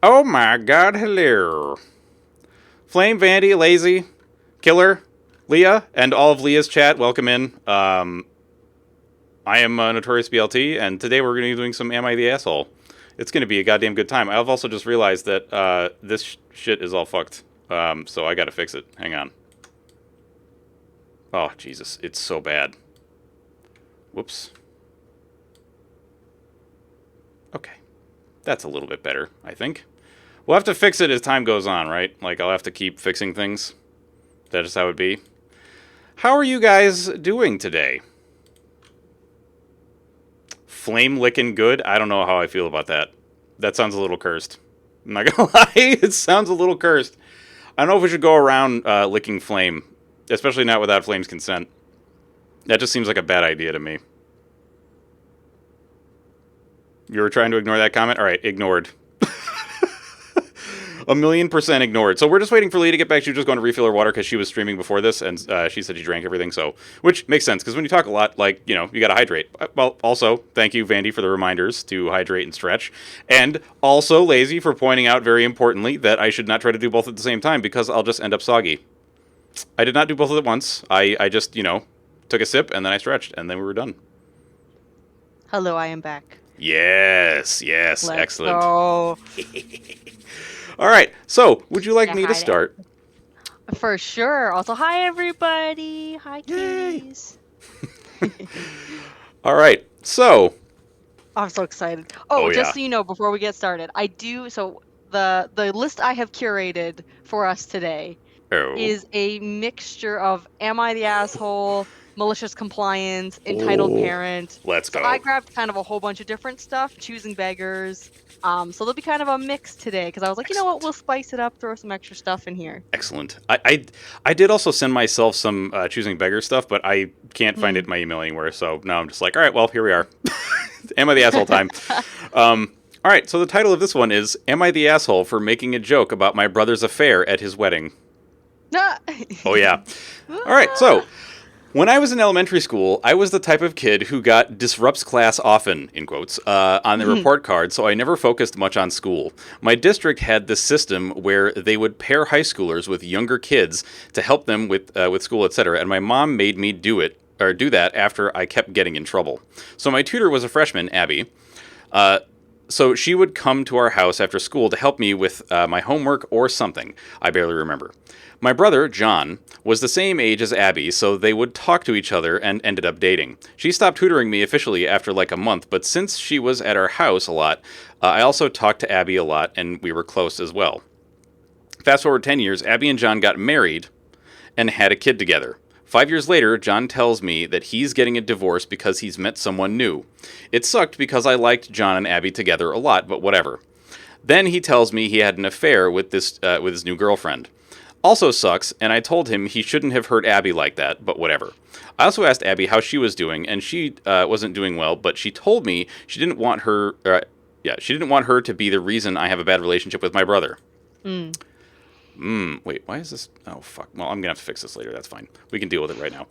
Oh my god, hello. Flame, Vandy, Lazy, Killer, Leah, and all of Leah's chat, welcome in. I am Notorious BLT, and today we're going to be doing some Am I the Asshole? It's going to be a goddamn good time. I've also just realized that this shit is all fucked, so I got to fix it. Hang on. Oh, Jesus, it's so bad. Whoops. Okay. That's a little bit better, I think. We'll have to fix it as time goes on, right? Like, I'll have to keep fixing things. That is how it would be. How are you guys doing today? Flame licking good? I don't know how I feel about that. That sounds a little cursed. I'm not gonna lie, it sounds a little cursed. I don't know if we should go around licking Flame, especially not without Flame's consent. That just seems like a bad idea to me. You were trying to ignore that comment? All right, ignored. 1,000,000% ignored. So we're just waiting for Lee to get back. She was just going to refill her water because she was streaming before this, and she said she drank everything. So, which makes sense because when you talk a lot, like, you know, you got to hydrate. Well, also, thank you, Vandy, for the reminders to hydrate and stretch, and also Lazy for pointing out very importantly that I should not try to do both at the same time because I'll just end up soggy. I did not do both at once. I just, you know, took a sip and then I stretched and then we were done. Hello, I am back. Yes, Let's excellent. go. All right, so would you like me to start? For sure. Also, hi everybody. Hi, kitties. All right, so I'm so excited. Oh, just yeah. so you know, before we get started, I do. So the list I have curated for us today is a mixture of "Am I the Asshole?", "Malicious Compliance", "Entitled Parent". Let's go. So I grabbed kind of a whole bunch of different stuff, choosing beggars. So there'll be kind of a mix today because I was like, you know what, we'll spice it up, throw some extra stuff in here. Excellent. I did also send myself some choosing beggar stuff, but I can't find it in my email anywhere. So now I'm just like, all right, well, here we are. Am I the asshole time? All right, so the title of this one is Am I the Asshole for Making a Joke About My Brother's Affair at His Wedding? Oh, yeah. All right, so when I was in elementary school, I was the type of kid who got disrupts class often, in quotes, on the report card, so I never focused much on school. My district had this system where they would pair high schoolers with younger kids to help them with school, etc., and my mom made me do that after I kept getting in trouble. So my tutor was a freshman, Abby. So she would come to our house after school to help me with my homework or something. I barely remember. My brother, John, was the same age as Abby, so they would talk to each other and ended up dating. She stopped tutoring me officially after like a month, but since she was at our house a lot, I also talked to Abby a lot, and we were close as well. Fast forward 10 years, Abby and John got married and had a kid together. 5 years later, John tells me that he's getting a divorce because he's met someone new. It sucked because I liked John and Abby together a lot, but whatever. Then he tells me he had an affair with his new girlfriend. Also sucks, and I told him he shouldn't have hurt Abby like that, but whatever. I also asked Abby how she was doing, and she wasn't doing well, but she told me she didn't want her to be the reason I have a bad relationship with my brother. Wait, why is this? Oh, fuck. Well, I'm going to have to fix this later. That's fine. We can deal with it right now.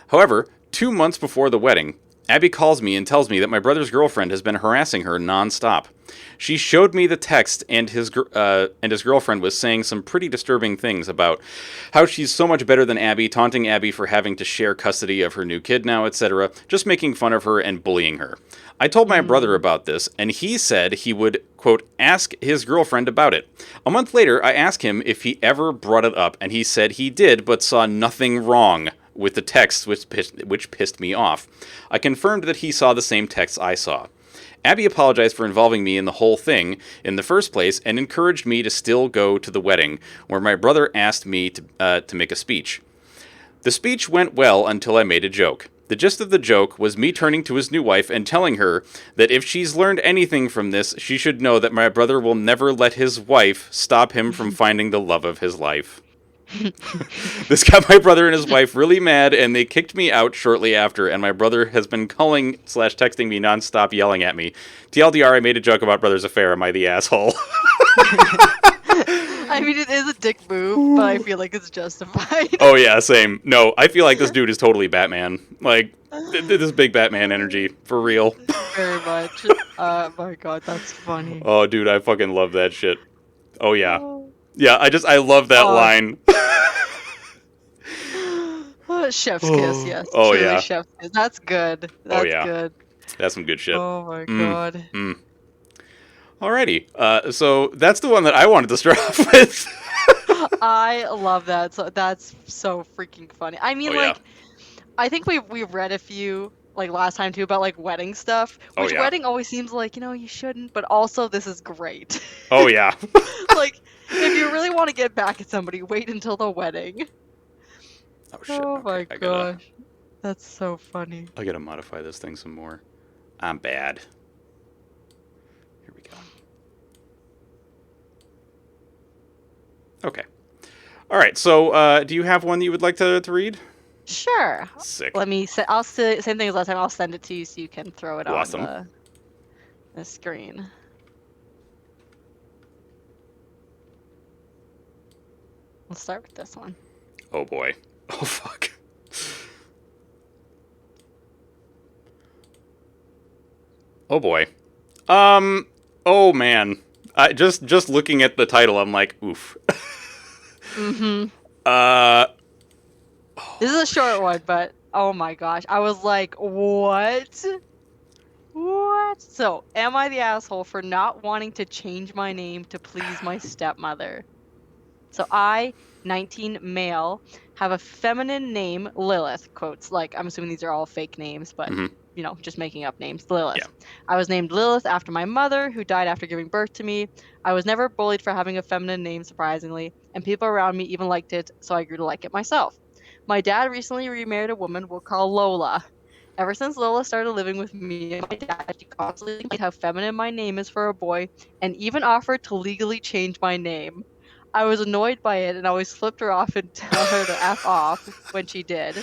However, 2 months before the wedding, Abby calls me and tells me that my brother's girlfriend has been harassing her nonstop. She showed me the text, and his girlfriend was saying some pretty disturbing things about how she's so much better than Abby, taunting Abby for having to share custody of her new kid now, etc., just making fun of her and bullying her. I told my brother about this, and he said he would, quote, ask his girlfriend about it. A month later, I asked him if he ever brought it up, and he said he did, but saw nothing wrong with the text, which pissed me off. I confirmed that he saw the same texts I saw. Abby apologized for involving me in the whole thing in the first place and encouraged me to still go to the wedding, where my brother asked me to make a speech. The speech went well until I made a joke. The gist of the joke was me turning to his new wife and telling her that if she's learned anything from this, she should know that my brother will never let his wife stop him from finding the love of his life. This got my brother and his wife really mad, and they kicked me out shortly after, and my brother has been calling/texting me nonstop, yelling at me. TLDR, I made a joke about brother's affair. Am I the asshole? I mean, it is a dick move, but I feel like it's justified. Oh yeah, same. No, I feel like this dude is totally Batman. Like, this big Batman energy, for real. Very much. My God, that's funny. Oh, dude, I fucking love that shit. Oh yeah. Oh. Yeah, I love that line. Chef's kiss, yes. Oh Truly yeah. chef's kiss. That's good. Oh That's yeah. good. That's some good shit. Oh my God. Alrighty. So that's the one that I wanted to start off with. I love that. So that's so freaking funny. I mean, Oh yeah. I think we've read a few like last time too about like wedding stuff, Oh which yeah. wedding always seems like, you shouldn't, but also this is great. Oh yeah. Like, if you really want to get back at somebody, wait until the wedding. Oh shit. Oh Okay, my gosh. That's so funny. I gotta modify this thing some more. I'm bad. Here we go. Okay. All right. So, do you have one that you would like to read? Sure. Sick. Let me say, same thing as last time. I'll send it to you so you can throw it Awesome. on the screen. Let's start with this one. Oh boy. Oh fuck. Oh boy. Oh man. I just looking at the title, I'm like, oof. Mm-hmm. Uh. This is a short one, but oh my gosh. I was like, what? What? So, am I the asshole for not wanting to change my name to please my stepmother? So I, 19 male, have a feminine name, Lilith, quotes. Like, I'm assuming these are all fake names, but, just making up names. Lilith. Yeah. I was named Lilith after my mother, who died after giving birth to me. I was never bullied for having a feminine name, surprisingly, and people around me even liked it, so I grew to like it myself. My dad recently remarried a woman we'll call Lola. Ever since Lola started living with me and my dad, she constantly complained how feminine my name is for a boy, and even offered to legally change my name. I was annoyed by it and always flipped her off and tell her to F off when she did.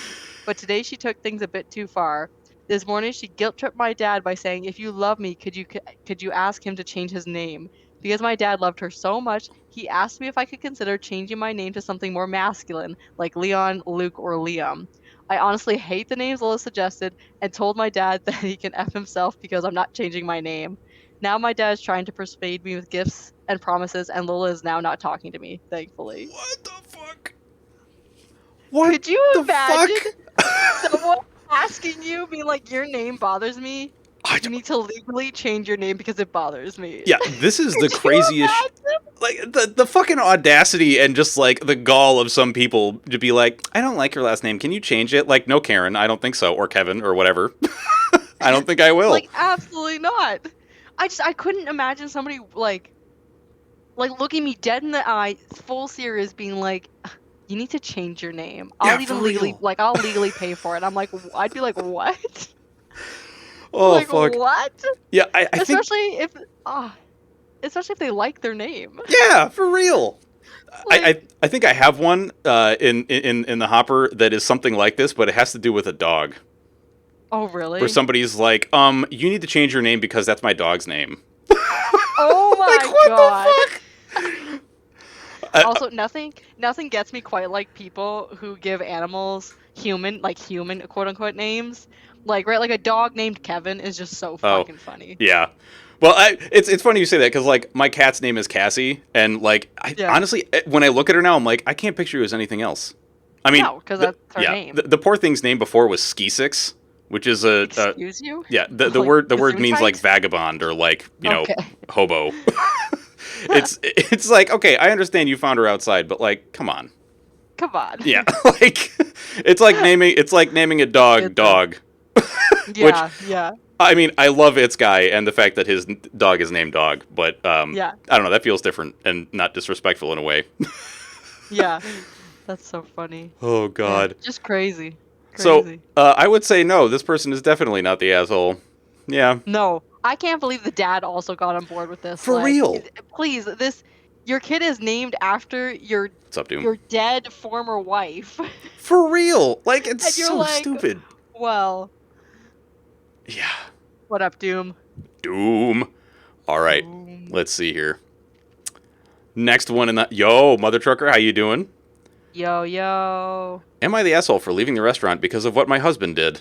But today she took things a bit too far. This morning she guilt-tripped my dad by saying, "If you love me, could you ask him to change his name?" Because my dad loved her so much, he asked me if I could consider changing my name to something more masculine, like Leon, Luke, or Liam. I honestly hate the names Lola suggested and told my dad that he can F himself because I'm not changing my name. Now my dad is trying to persuade me with gifts and promises, and Lola is now not talking to me, thankfully. What the fuck? What Could you the imagine fuck? someone asking you, being like, your name bothers me? You don't- need to legally change your name because it bothers me. Yeah, this is the Could you craziest. imagine? Like the fucking audacity and just like the gall of some people to be like, I don't like your last name. Can you change it? Like, no, Karen, I don't think so, or Kevin, or whatever. I don't think I will. Like, absolutely not. I couldn't imagine somebody like looking me dead in the eye, full serious, being like, you need to change your name. I'll even legally I'll legally pay for it. I'm like, I'd be like, what? Oh like, fuck. what? Yeah, I especially think... especially if they like their name. Yeah, for real. Like... I think I have one in the hopper that is something like this, but it has to do with a dog. Oh really? Where somebody's like, you need to change your name because that's my dog's name. Oh my like, what God. the fuck? Also, nothing gets me quite like people who give animals human quote unquote names. Like, right, like a dog named Kevin is just so fucking funny. Yeah. Well, it's funny you say that because like my cat's name is Cassie, and like honestly, when I look at her now, I'm like, I can't picture her as anything else. I mean, no, because that's her name. The poor thing's name before was Ski Six, which is a excuse you. Yeah, the word means like vagabond or like hobo. It's like, okay, I understand you found her outside, but like, come on. Come on. Yeah, like it's like naming a dog. Yeah, yeah. I mean, I love It's Guy and the fact that his dog is named Dog, but I don't know, that feels different and not disrespectful in a way. Yeah, that's so funny. Oh God, just crazy. So I would say no. This person is definitely not the asshole. Yeah. No, I can't believe the dad also got on board with this. For real. Please, your kid is named after your dead former wife. For real, like it's so stupid. Well. Yeah. What up, Doom? Doom. All right. Let's see here. Next one in the... Yo, mother trucker, how you doing? Yo, yo. Am I the asshole for leaving the restaurant because of what my husband did?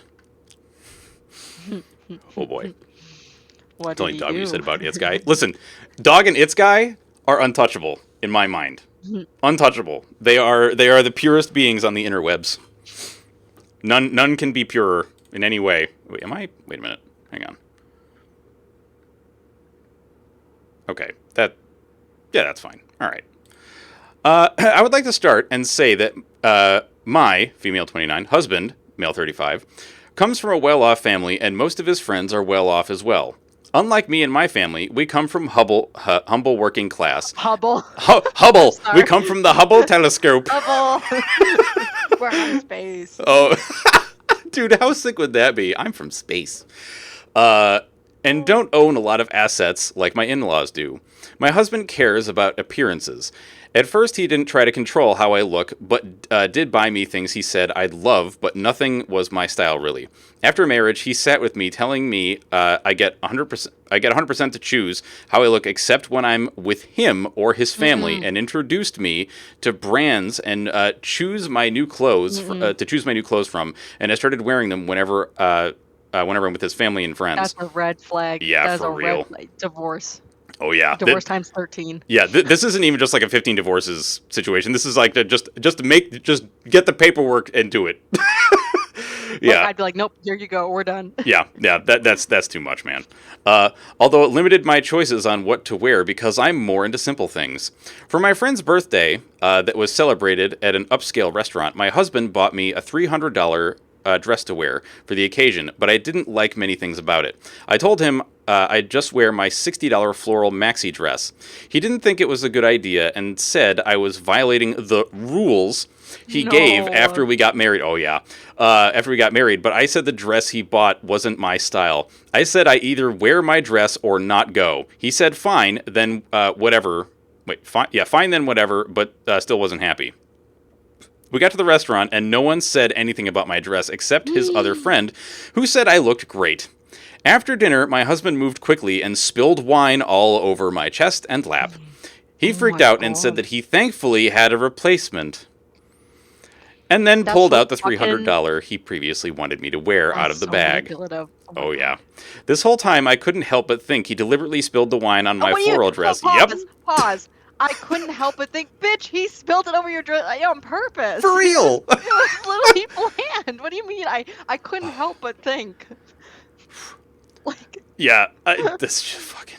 Oh, boy. What It's only did he dog do? you said about It's Guy. Listen, dog and It's Guy are untouchable, in my mind. Untouchable. They are the purest beings on the interwebs. None can be purer in any way. Wait, am I? Wait a minute. Hang on. Okay. Yeah, that's fine. All right. I would like to start and say that my, female 29, husband, male 35, comes from a well-off family, and most of his friends are well-off as well. Unlike me and my family, we come from humble working class. Hubble. Hubble! We come from the Hubble telescope. Hubble. We're out of space. Oh, dude, how sick would that be? I'm from space. And don't own a lot of assets like my in-laws do. My husband cares about appearances. At first, he didn't try to control how I look, but did buy me things he said I'd love, but nothing was my style, really. After marriage, he sat with me, telling me I get 100%. I get 100% to choose how I look, except when I'm with him or his family, and introduced me to brands and choose my new clothes to choose my new clothes from, and I started wearing them whenever I'm with his family and friends. That's a red flag. Yeah, That's for a real. Red flag. Divorce. Oh yeah, Divorce times 13. Yeah, this isn't even just like a 15 divorces situation. This is like just get the paperwork and do it. Yeah, Like, I'd be like, nope, here you go, we're done. yeah, that's too much, man. Although it limited my choices on what to wear because I'm more into simple things. For my friend's birthday that was celebrated at an upscale restaurant, my husband bought me a $300 dress to wear for the occasion, but I didn't like many things about it. I told him I'd just wear my $60 floral maxi dress. He didn't think it was a good idea and said I was violating the rules he gave after we got married. Oh, yeah. After we got married, but I said the dress he bought wasn't my style. I said I either wear my dress or not go. He said fine, then whatever. Wait, fine, yeah, fine then whatever, but still wasn't happy. We got to the restaurant, and no one said anything about my dress except his other friend, who said I looked great. After dinner, my husband moved quickly and spilled wine all over my chest and lap. He freaked out and said that he thankfully had a replacement. And then pulled out the $300 he previously wanted me to wear out of the bag. Oh, yeah. This whole time, I couldn't help but think he deliberately spilled the wine on my floral dress. Pause. I couldn't help but think, bitch, he spilled it over your dress on purpose. For real. It was literally planned. What do you mean? I couldn't help but think. Like. Yeah, this just fucking...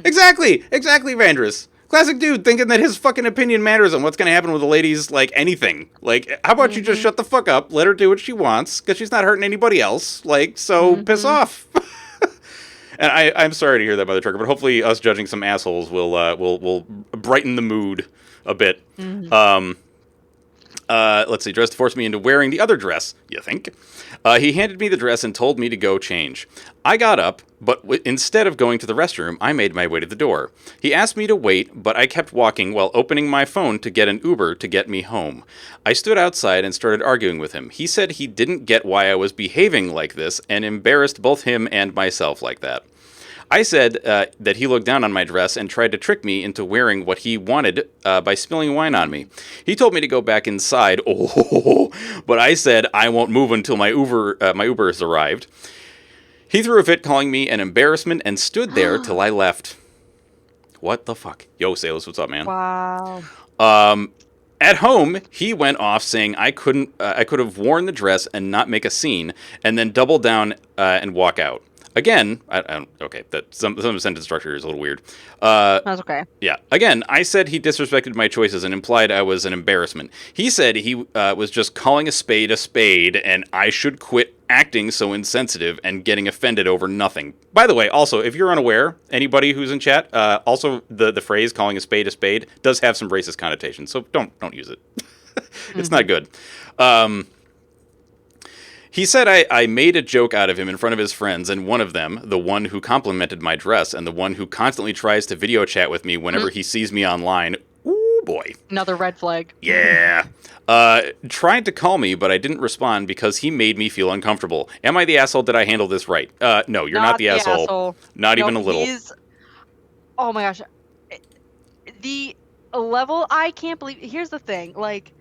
Exactly, Vandrus. Classic dude thinking that his fucking opinion matters on what's going to happen with a lady's, like, anything. Like, how about you just shut the fuck up, let her do what she wants, because she's not hurting anybody else. Like, so piss off. And I'm sorry to hear that, Mother Trucker, but hopefully us judging some assholes will brighten the mood a bit. Let's see, dress forced me into wearing the other dress, you think? He handed me the dress and told me to go change. I got up, but instead of going to the restroom, I made my way to the door. He asked me to wait, but I kept walking while opening my phone to get an Uber to get me home. I stood outside and started arguing with him. He said he didn't get why I was behaving like this and embarrassed both him and myself like that. I said that he looked down on my dress and tried to trick me into wearing what he wanted by spilling wine on me. He told me to go back inside, but I said I won't move until my Uber has arrived. He threw a fit calling me an embarrassment and stood there till I left. What the fuck? Yo, Salus, what's up, man? Wow. At home, he went off saying I could have worn the dress and not make a scene, and then double down and walk out. Again, okay, some of the sentence structure is a little weird. That's okay. Yeah. Again, I said he disrespected my choices and implied I was an embarrassment. He said he was just calling a spade, and I should quit acting so insensitive and getting offended over nothing. By the way, also, if you're unaware, anybody who's in chat, also the phrase calling a spade does have some racist connotations, so don't use it. It's not good. He said I made a joke out of him in front of his friends, and one of them, the one who complimented my dress and the one who constantly tries to video chat with me whenever he sees me online, ooh boy. Another red flag. Yeah. Tried to call me, but I didn't respond because he made me feel uncomfortable. Am I the asshole? Did I handle this right? No, you're not the asshole. Not even a little. Oh my gosh. the level, I can't believe. Here's the thing, like,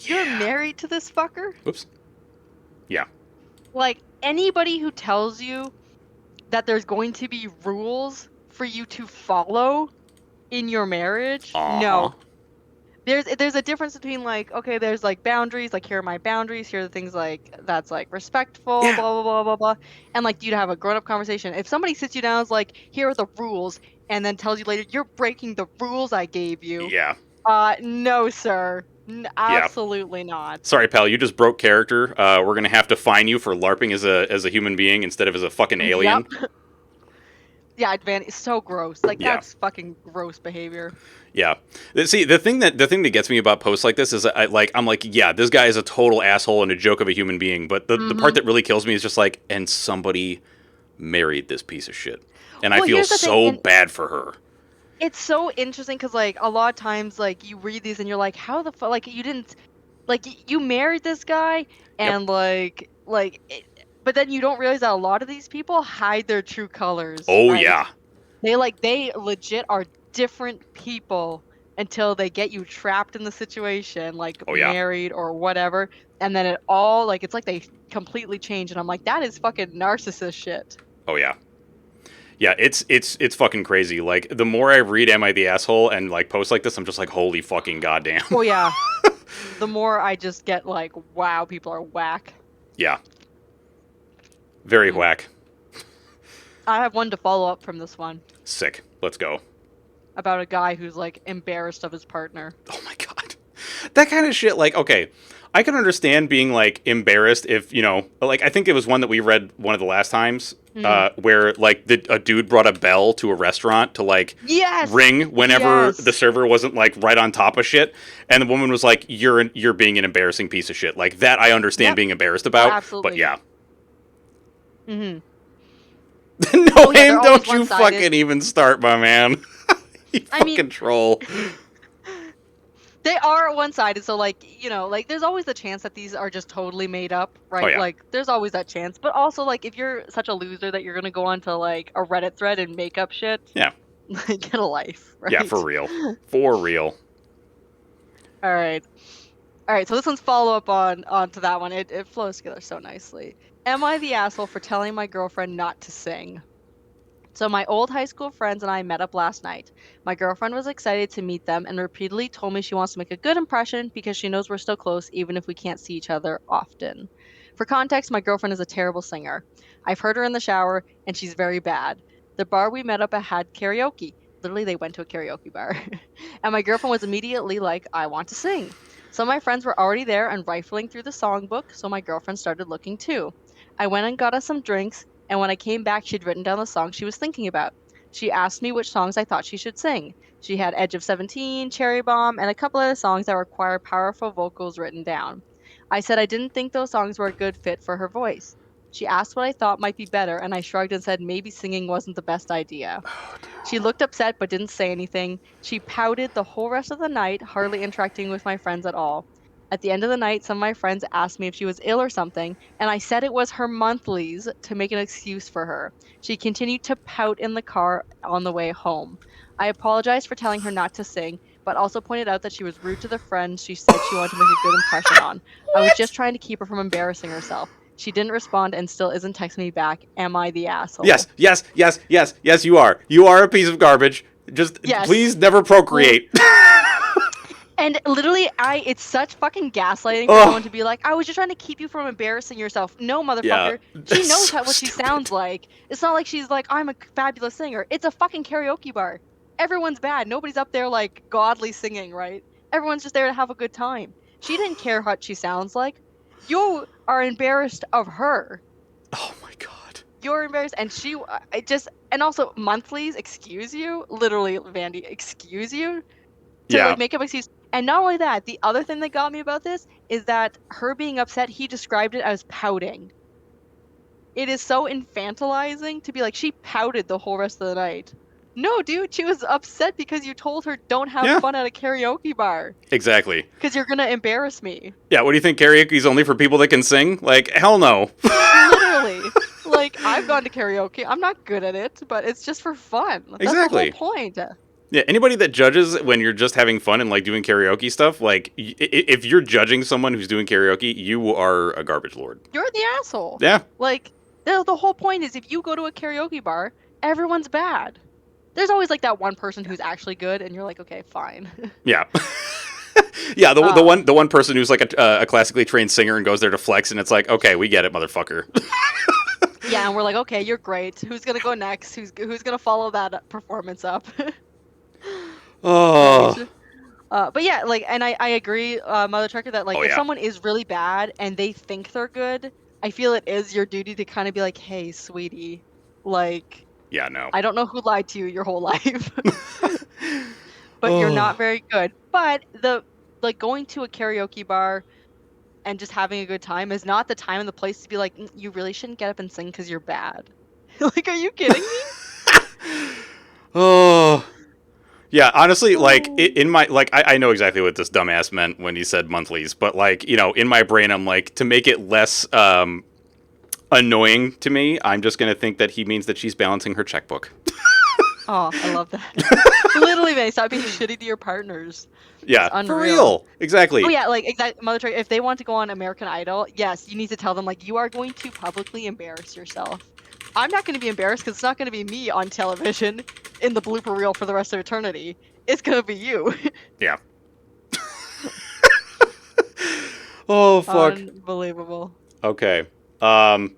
you're married to this fucker. Oops. Yeah. Like, anybody who tells you that there's going to be rules for you to follow in your marriage, no. There's a difference between, like, okay, there's like boundaries, like here are my boundaries, here are the things like that's like respectful, Yeah. blah blah blah blah blah, and like you'd have a grown up conversation. If somebody sits you down, is like, here are the rules, and then tells you later you're breaking the rules I gave you, Yeah. no sir, absolutely not. Sorry, pal, you just broke character. We're gonna have to fine you for LARPing as a human being instead of as a fucking alien. Yep. Yeah, it's so gross. Like, Yeah. that's fucking gross behavior. Yeah. See, the thing that gets me about posts like this is I'm like, yeah, this guy is a total asshole and a joke of a human being. But the part that really kills me is just like, and somebody married this piece of shit, and I feel so bad for her. It's so interesting because, like, a lot of times, like, you read these and you're like, how the fuck, like, you didn't, like, you married this guy, and but then you don't realize that a lot of these people hide their true colors. Oh, right? yeah. They legit are different people until they get you trapped in the situation, like married or whatever, and then it all, like, it's like they completely change, and I'm like, that is fucking narcissist shit. Oh, yeah. Yeah, it's fucking crazy. Like, the more I read Am I the Asshole and, like, posts like this, I'm just like, holy fucking goddamn. Oh, yeah. The more I just get like, wow, people are whack. Yeah. Very whack. I have one to follow up from this one. Sick. Let's go. About a guy who's, like, embarrassed of his partner. Oh my god. That kind of shit, like, okay, I can understand being, like, embarrassed if, you know, like, I think it was one that we read one of the last times, where, like, a dude brought a bell to a restaurant to, like, ring whenever the server wasn't, like, right on top of shit, and the woman was like, you're being an embarrassing piece of shit. Like, that I understand being embarrassed about, absolutely. but yeah. Mm-hmm. No, aim, don't you fucking even start, my man. You fucking troll. They are one-sided, so, like, you know, like, there's always the chance that these are just totally made up, right? Oh, yeah. Like, there's always that chance. But also, like, if you're such a loser that you're gonna go onto, like, a Reddit thread and make up shit, yeah, get a life, right? Yeah, for real. For real. All right, so this one's follow-up on to that one. It flows together so nicely. Am I the asshole for telling my girlfriend not to sing? So my old high school friends and I met up last night. My girlfriend was excited to meet them and repeatedly told me she wants to make a good impression because she knows we're still close even if we can't see each other often. For context, my girlfriend is a terrible singer. I've heard her in the shower and she's very bad. The bar we met up at had karaoke. Literally, they went to a karaoke bar. And my girlfriend was immediately like, I want to sing. Some of my friends were already there and rifling through the songbook, so my girlfriend started looking too. I went and got us some drinks, and when I came back, she'd written down the songs she was thinking about. She asked me which songs I thought she should sing. She had Edge of 17, Cherry Bomb, and a couple other songs that require powerful vocals written down. I said I didn't think those songs were a good fit for her voice. She asked what I thought might be better, and I shrugged and said maybe singing wasn't the best idea. She looked upset but didn't say anything. She pouted the whole rest of the night, hardly interacting with my friends at all. At the end of the night, some of my friends asked me if she was ill or something, and I said it was her monthlies to make an excuse for her. She continued to pout in the car on the way home. I apologized for telling her not to sing, but also pointed out that she was rude to the friends she said she wanted to make a good impression on. I was just trying to keep her from embarrassing herself. She didn't respond and still isn't texting me back. Am I the asshole? Yes, you are. You are a piece of garbage. Just please never procreate. And literally, it's such fucking gaslighting for someone to be like, I was just trying to keep you from embarrassing yourself. No, motherfucker. Yeah, she knows what she sounds like. It's not like she's like, I'm a fabulous singer. It's a fucking karaoke bar. Everyone's bad. Nobody's up there, like, godly singing, right? Everyone's just there to have a good time. She didn't care what she sounds like. You are embarrassed of her. Oh my god. You're embarrassed, and and also, monthlies, excuse you? Literally, Vandy, excuse you? To like, make up an excuse. And not only that, the other thing that got me about this is that her being upset, he described it as pouting. It is so infantilizing to be like, she pouted the whole rest of the night. No, dude, she was upset because you told her don't have fun at a karaoke bar. Exactly. Because you're going to embarrass me. Yeah, what do you think, karaoke's only for people that can sing? Like, hell no. Literally. Like, I've gone to karaoke. I'm not good at it, but it's just for fun. That's the whole point. Yeah, anybody that judges when you're just having fun and like doing karaoke stuff, like if you're judging someone who's doing karaoke, you are a garbage lord. You're the asshole. Yeah. Like, the whole point is if you go to a karaoke bar, everyone's bad. There's always like that one person who's actually good, and you're like, okay, fine. Yeah. Yeah, the one person who's like a classically trained singer and goes there to flex, and it's like, okay, we get it, motherfucker. Yeah, and we're like, okay, you're great. Who's gonna go next? Who's gonna follow that performance up? Oh. But yeah, like, and I agree, Mother Trucker, that like if yeah. someone is really bad and they think they're good, I feel it is your duty to kind of be like, hey, sweetie, like, yeah, no, I don't know who lied to you your whole life, but you're not very good. But like going to a karaoke bar and just having a good time is not the time and the place to be like, you really shouldn't get up and sing because you're bad. Like, are you kidding me? Oh. Yeah, honestly, like, in my, like, I know exactly what this dumbass meant when he said monthlies, but, like, you know, in my brain, I'm like, to make it less annoying to me, I'm just going to think that he means that she's balancing her checkbook. Oh, I love that. Literally, man, stop being shitty to your partners. Yeah, for real. Exactly. Oh, yeah, like, exactly, Mother Trucker, if they want to go on American Idol, yes, you need to tell them, like, you are going to publicly embarrass yourself. I'm not going to be embarrassed because it's not going to be me on television in the blooper reel for the rest of eternity. It's going to be you. Yeah. Oh, fuck. Unbelievable. Okay. All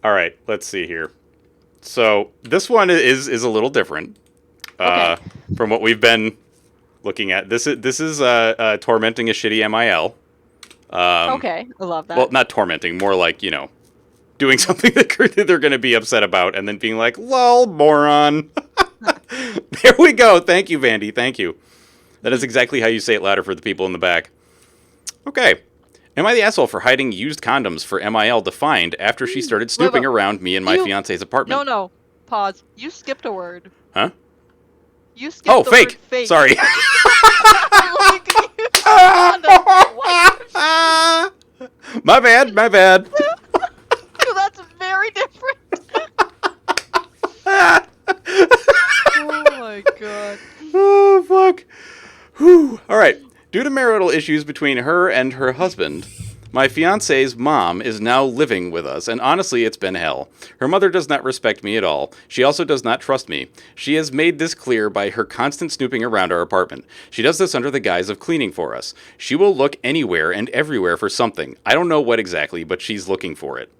right, let's see here. So this one is a little different from what we've been looking at. This is tormenting a shitty MIL. Okay, I love that. Well, not tormenting, more like, you know, doing something that they're going to be upset about and then being like, lol, moron. There we go. Thank you, Vandy. Thank you. That is exactly how you say it louder for the people in the back. Okay. Am I the asshole for hiding used condoms for MIL to find after she started snooping around me in my fiance's apartment? No. Pause. You skipped a word. Huh? You skipped the fake. word fake. Sorry. My bad. That's very different. Oh my god. Oh, fuck. Whew. All right. Due to marital issues between her and her husband, my fiance's mom is now living with us, and honestly, it's been hell. Her mother does not respect me at all. She also does not trust me. She has made this clear by her constant snooping around our apartment. She does this under the guise of cleaning for us. She will look anywhere and everywhere for something. I don't know what exactly, but she's looking for it.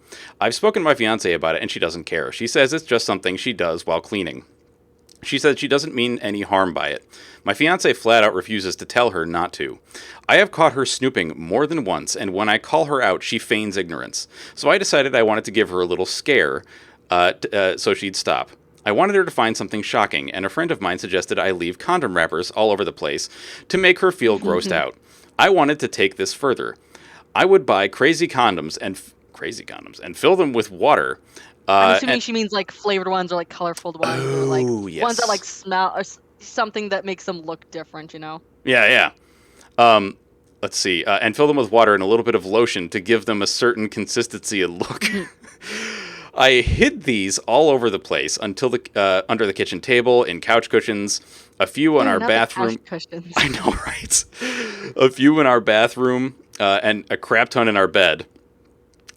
I've spoken to my fiance about it, and she doesn't care. She says it's just something she does while cleaning. She said she doesn't mean any harm by it. My fiance flat out refuses to tell her not to. I have caught her snooping more than once, and when I call her out, she feigns ignorance. So I decided I wanted to give her a little scare so she'd stop. I wanted her to find something shocking, and a friend of mine suggested I leave condom wrappers all over the place to make her feel grossed out. I wanted to take this further. I would buy crazy condoms and fill them with water. I'm assuming she means like flavored ones or like colorful ones or like ones that like smell or something that makes them look different, you know? Yeah. Let's see. And fill them with water and a little bit of lotion to give them a certain consistency and look. I hid these all over the place until under the kitchen table, in couch cushions, a few in our bathroom. I know, right? A few in our bathroom and a crap ton in our bed.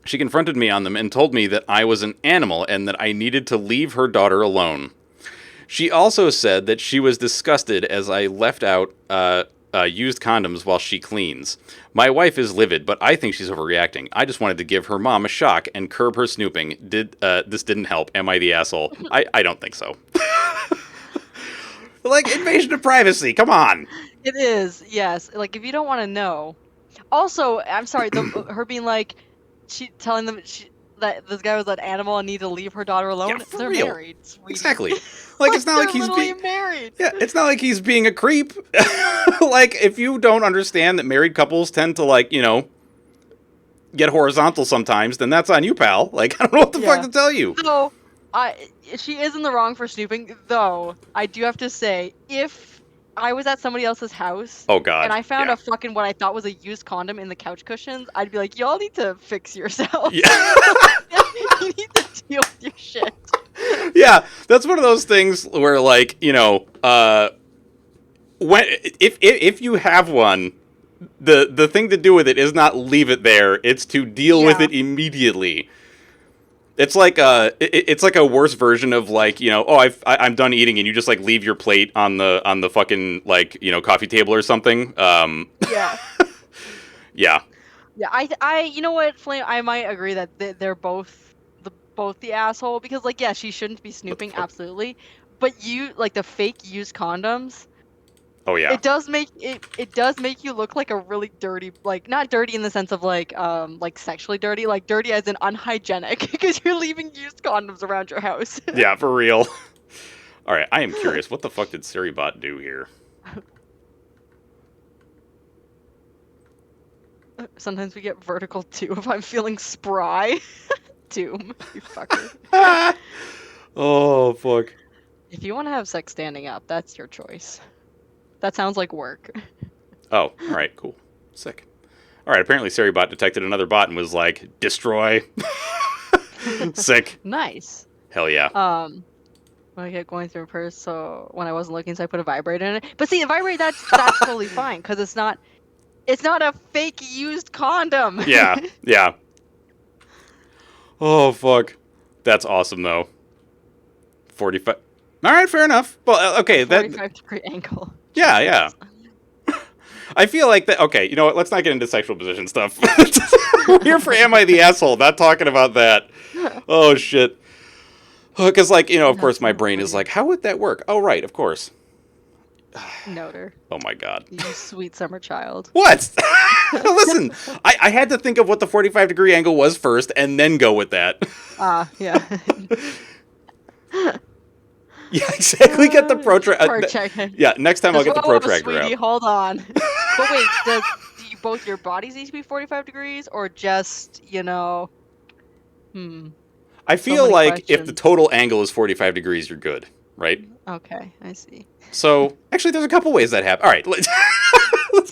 She confronted me on them and told me that I was an animal and that I needed to leave her daughter alone. She also said that she was disgusted as I left out used condoms while she cleans. My wife is livid, but I think she's overreacting. I just wanted to give her mom a shock and curb her snooping. This didn't help. Am I the asshole? I don't think so. Like, invasion of privacy. Come on. It is, yes. Like, if you don't want to know. Also, I'm sorry, her being like, telling them that this guy was an animal and needed to leave her daughter alone. Yeah, They're real. Married, sweetie. Exactly. Like, it's not like he's being married. Yeah, it's not like he's being a creep. Like, if you don't understand that married couples tend to, like, you know, get horizontal sometimes, then that's on you, pal. Like, I don't know what the fuck to tell you. So, she is in the wrong for snooping, though. I do have to say, if I was at somebody else's house, oh god, and I found a fucking what I thought was a used condom in the couch cushions, I'd be like, y'all need to fix yourself. Yeah. You need to deal with your shit. Yeah, that's one of those things where, like, you know, when if you have one, the thing to do with it is not leave it there. It's to deal with it immediately. It's like it's like a worse version of like, you know, oh, I'm done eating, and you just like leave your plate on the fucking like, you know, coffee table or something. Yeah. Yeah. Yeah, I you know what, Flame, I might agree that they're both the asshole, because like, yeah, she shouldn't be snooping, absolutely, but you like the fake used condoms. Oh yeah. It does make you look like a really dirty, like not dirty in the sense of like sexually dirty, like dirty as in unhygienic, because you're leaving used condoms around your house. Yeah, for real. All right, I am curious. What the fuck did Siribot do here? Sometimes we get vertical too if I'm feeling spry. Doom, you fucker. Oh, fuck. If you want to have sex standing up, that's your choice. That sounds like work. Oh, all right, cool. Sick. All right, apparently Siribot detected another bot and was like, destroy. Sick. Nice. Hell yeah. When I get going through a purse, so when I wasn't looking, so I put a vibrator in it. But see, the vibrator, that's totally fine, because it's not a fake used condom. Yeah, yeah. Oh, fuck. That's awesome, though. 45. All right, fair enough. Well, okay. 45-degree angle. Yeah, yeah. I feel like that. Okay, you know what? Let's not get into sexual position stuff. We're here for Am I the Asshole? Not talking about that. Oh, shit. Because, like, you know, of course, my brain is like, how would that work? Oh, right, of course. Noter. Oh, my God. You sweet summer child. What? Listen, I had to think of what the 45-degree angle was first and then go with that. Yeah. Yeah, exactly. Get the protractor. Yeah, next time I'll get the protractor sweetie, out. Hold on. But wait, do both your bodies need to be 45 degrees, or just, you know? I feel like if the total angle is 45 degrees, you're good, right? Okay, I see. So, actually, there's a couple ways that happen. All right, let's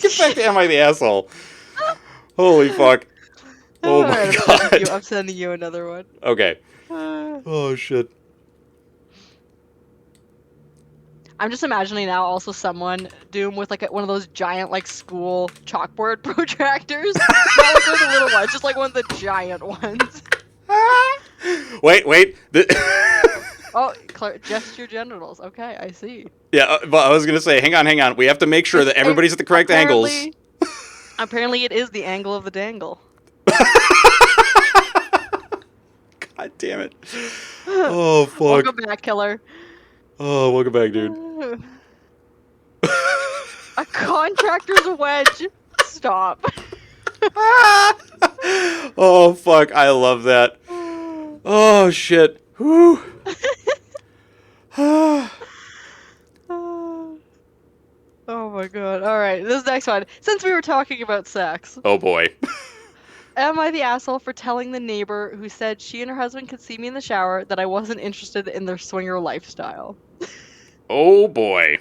get back to Am I the Asshole? Holy fuck. Oh my God. I'm sending you another one. Okay. Oh, shit. I'm just imagining now also someone, Doom, with like one of those giant like school chalkboard protractors. Not like one of the little ones, just like one of the giant ones. Wait. Oh, gesture your genitals. Okay, I see. Yeah, but I was going to say, hang on. We have to make sure that everybody's at the correct angles. Apparently it is the angle of the dangle. God damn it. Oh, fuck. Welcome back, killer. Oh, welcome back, dude. A contractor's wedge. Stop. Oh, fuck. I love that. Oh, shit. Whew. Oh my god. Alright, this next one. Since we were talking about sex. Oh, boy. Am I the asshole for telling the neighbor who said she and her husband could see me in the shower that I wasn't interested in their swinger lifestyle? Oh, boy.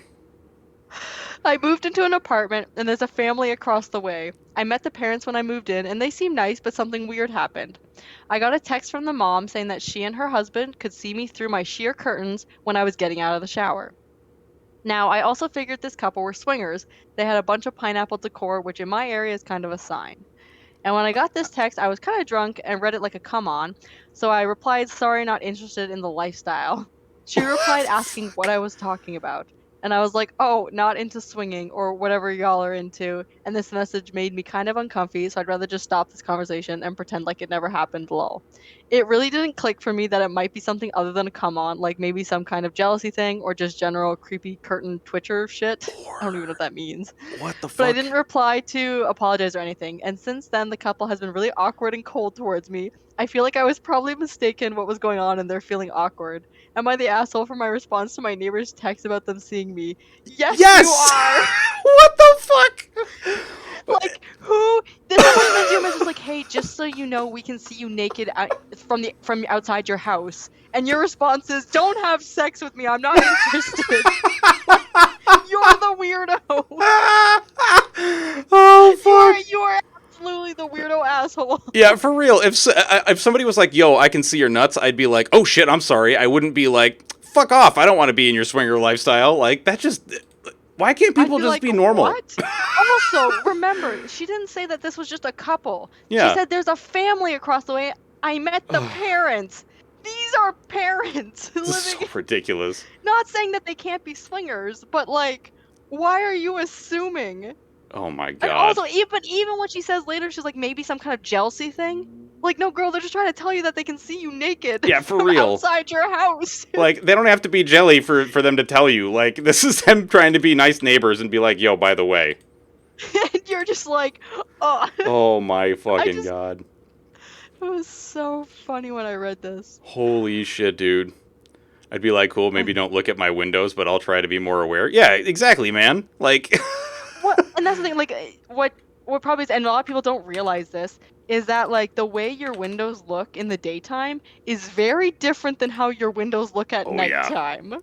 I moved into an apartment, and there's a family across the way. I met the parents when I moved in, and they seemed nice, but something weird happened. I got a text from the mom saying that she and her husband could see me through my sheer curtains when I was getting out of the shower. Now, I also figured this couple were swingers. They had a bunch of pineapple decor, which in my area is kind of a sign. And when I got this text, I was kind of drunk and read it like a come on, so I replied, sorry, not interested in the lifestyle. She replied asking what I was talking about. And I was like, oh, not into swinging or whatever y'all are into. And this message made me kind of uncomfy, so I'd rather just stop this conversation and pretend like it never happened, lol. It really didn't click for me that it might be something other than a come on, like maybe some kind of jealousy thing or just general creepy curtain twitcher shit. I don't even know what that means. What the fuck? But I didn't reply to apologize or anything. And since then, the couple has been really awkward and cold towards me. I feel like I was probably mistaken what was going on and they're feeling awkward. Am I the asshole for my response to my neighbor's text about them seeing me? Yes! You are! What the fuck? Like, who? This is what Zoom is just like, hey, just so you know, we can see you naked from outside your house. And your response is, don't have sex with me, I'm not interested. You're the weirdo. Oh, fuck. You are absolutely the weirdo asshole. Yeah, for real. If somebody was like, yo, I can see your nuts, I'd be like, oh shit, I'm sorry. I wouldn't be like, fuck off, I don't want to be in your swinger lifestyle. Like, that just... Why can't people I'd just like, be normal? What? Also, remember, she didn't say that this was just a couple. Yeah. She said there's a family across the way. I met the parents. These are parents This is so ridiculous. Not saying that they can't be swingers, but like, why are you assuming? Oh my god. And also, even when she says later, she's like, maybe some kind of jealousy thing. Like, no, girl, they're just trying to tell you that they can see you naked. Yeah, for from real. Outside your house. Like, they don't have to be jelly for them to tell you. Like, this is them trying to be nice neighbors and be like, yo, by the way. And you're just like, oh. Oh my fucking god. It was so funny when I read this. Holy shit, dude. I'd be like, cool, maybe don't look at my windows, but I'll try to be more aware. Yeah, exactly, man. Like... What? And that's the thing, like, what probably is, and a lot of people don't realize this, is that, like, the way your windows look in the daytime is very different than how your windows look at nighttime. Yeah.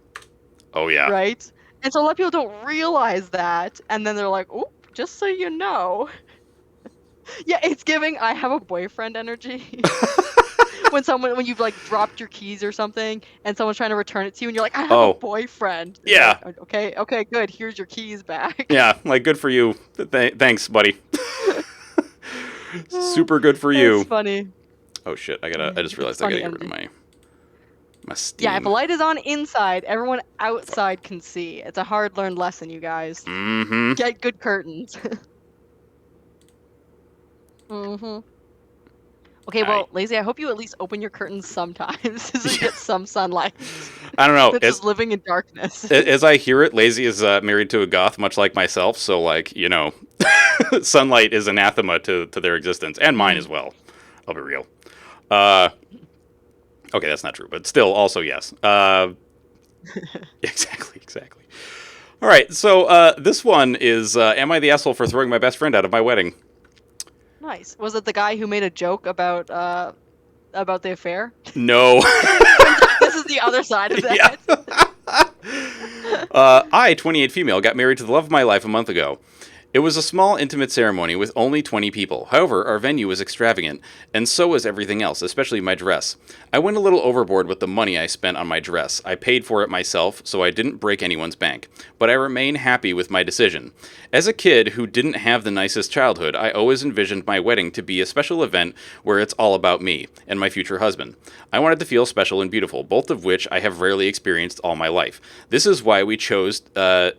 Oh, yeah. Right? And so a lot of people don't realize that, and then they're like, oh, just so you know. Yeah, it's giving I have a boyfriend energy. When you've like dropped your keys or something and someone's trying to return it to you and you're like, I have a boyfriend. Yeah. Like, okay, good. Here's your keys back. Yeah, like good for you. Thanks, buddy. Super good for you. That's funny. Oh shit, I just realized I gotta get rid of my Steam. Yeah, if a light is on inside, everyone outside can see. It's a hard learned lesson, you guys. Mm-hmm. Get good curtains. Mm-hmm. Okay, well, Lazy, I hope you at least open your curtains sometimes so you get some sunlight. I don't know. It's just living in darkness. As I hear it, Lazy is married to a goth, much like myself, so, like, you know, sunlight is anathema to their existence, and mine as well. I'll be real. Okay, that's not true, but still, also, yes. Exactly. All right, so this one is, am I the asshole for throwing my best friend out of my wedding? Nice. Was it the guy who made a joke about the affair? No. This is the other side of that. Yeah. I, 28 female, got married to the love of my life a month ago. It was a small, intimate ceremony with only 20 people. However, our venue was extravagant, and so was everything else, especially my dress. I went a little overboard with the money I spent on my dress. I paid for it myself, so I didn't break anyone's bank. But I remain happy with my decision. As a kid who didn't have the nicest childhood, I always envisioned my wedding to be a special event where it's all about me and my future husband. I wanted to feel special and beautiful, both of which I have rarely experienced all my life. This is why we chose to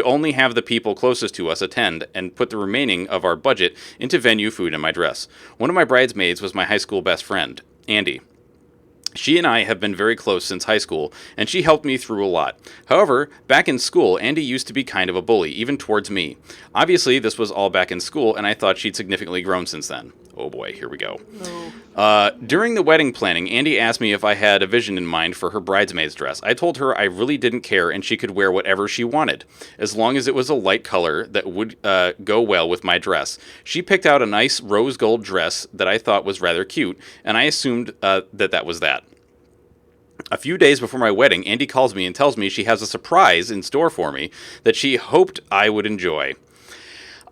only have the people closest to us attend and put the remaining of our budget into venue, food, and my dress. One of my bridesmaids was my high school best friend, Andy. She and I have been very close since high school, and she helped me through a lot. However, back in school, Andy used to be kind of a bully, even towards me. Obviously, this was all back in school, and I thought she'd significantly grown since then. Oh boy, here we go. No. During the wedding planning, Andy asked me if I had a vision in mind for her bridesmaid's dress. I told her I really didn't care and she could wear whatever she wanted, as long as it was a light color that would go well with my dress. She picked out a nice rose gold dress that I thought was rather cute, and I assumed that was that. A few days before my wedding, Andy calls me and tells me she has a surprise in store for me that she hoped I would enjoy.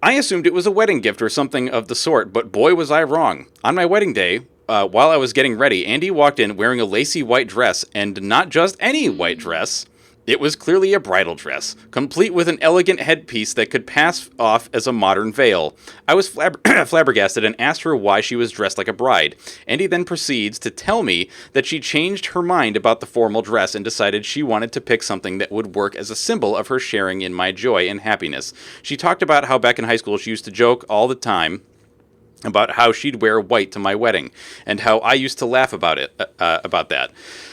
I assumed it was a wedding gift or something of the sort, but boy was I wrong. On my wedding day, while I was getting ready, Andy walked in wearing a lacy white dress, and not just any white dress. It was clearly a bridal dress, complete with an elegant headpiece that could pass off as a modern veil. I was flabbergasted and asked her why she was dressed like a bride. Andy then proceeds to tell me that she changed her mind about the formal dress and decided she wanted to pick something that would work as a symbol of her sharing in my joy and happiness. She talked about how back in high school she used to joke all the time about how she'd wear white to my wedding, and how I used to laugh about that.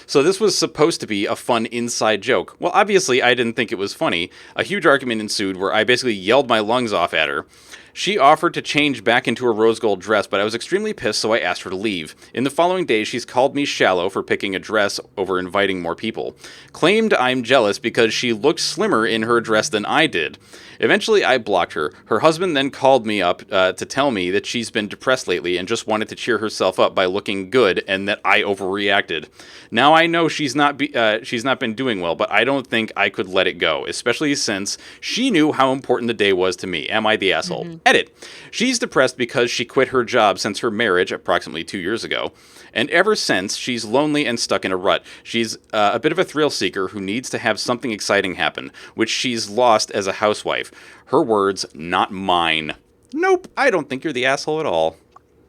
So this was supposed to be a fun inside joke. Well, obviously I didn't think it was funny. A huge argument ensued where I basically yelled my lungs off at her. She offered to change back into a rose gold dress, but I was extremely pissed, so I asked her to leave. In the following days, she's called me shallow for picking a dress over inviting more people. Claimed I'm jealous because she looked slimmer in her dress than I did. Eventually, I blocked her. Her husband then called me up to tell me that she's been depressed lately and just wanted to cheer herself up by looking good, and that I overreacted. Now I know she's not been doing well, but I don't think I could let it go, especially since she knew how important the day was to me. Am I the asshole? Mm-hmm. Edit. She's depressed because she quit her job since her marriage approximately 2 years ago. And ever since, she's lonely and stuck in a rut. She's a bit of a thrill seeker who needs to have something exciting happen, which she's lost as a housewife. Her words, not mine. Nope, I don't think you're the asshole at all.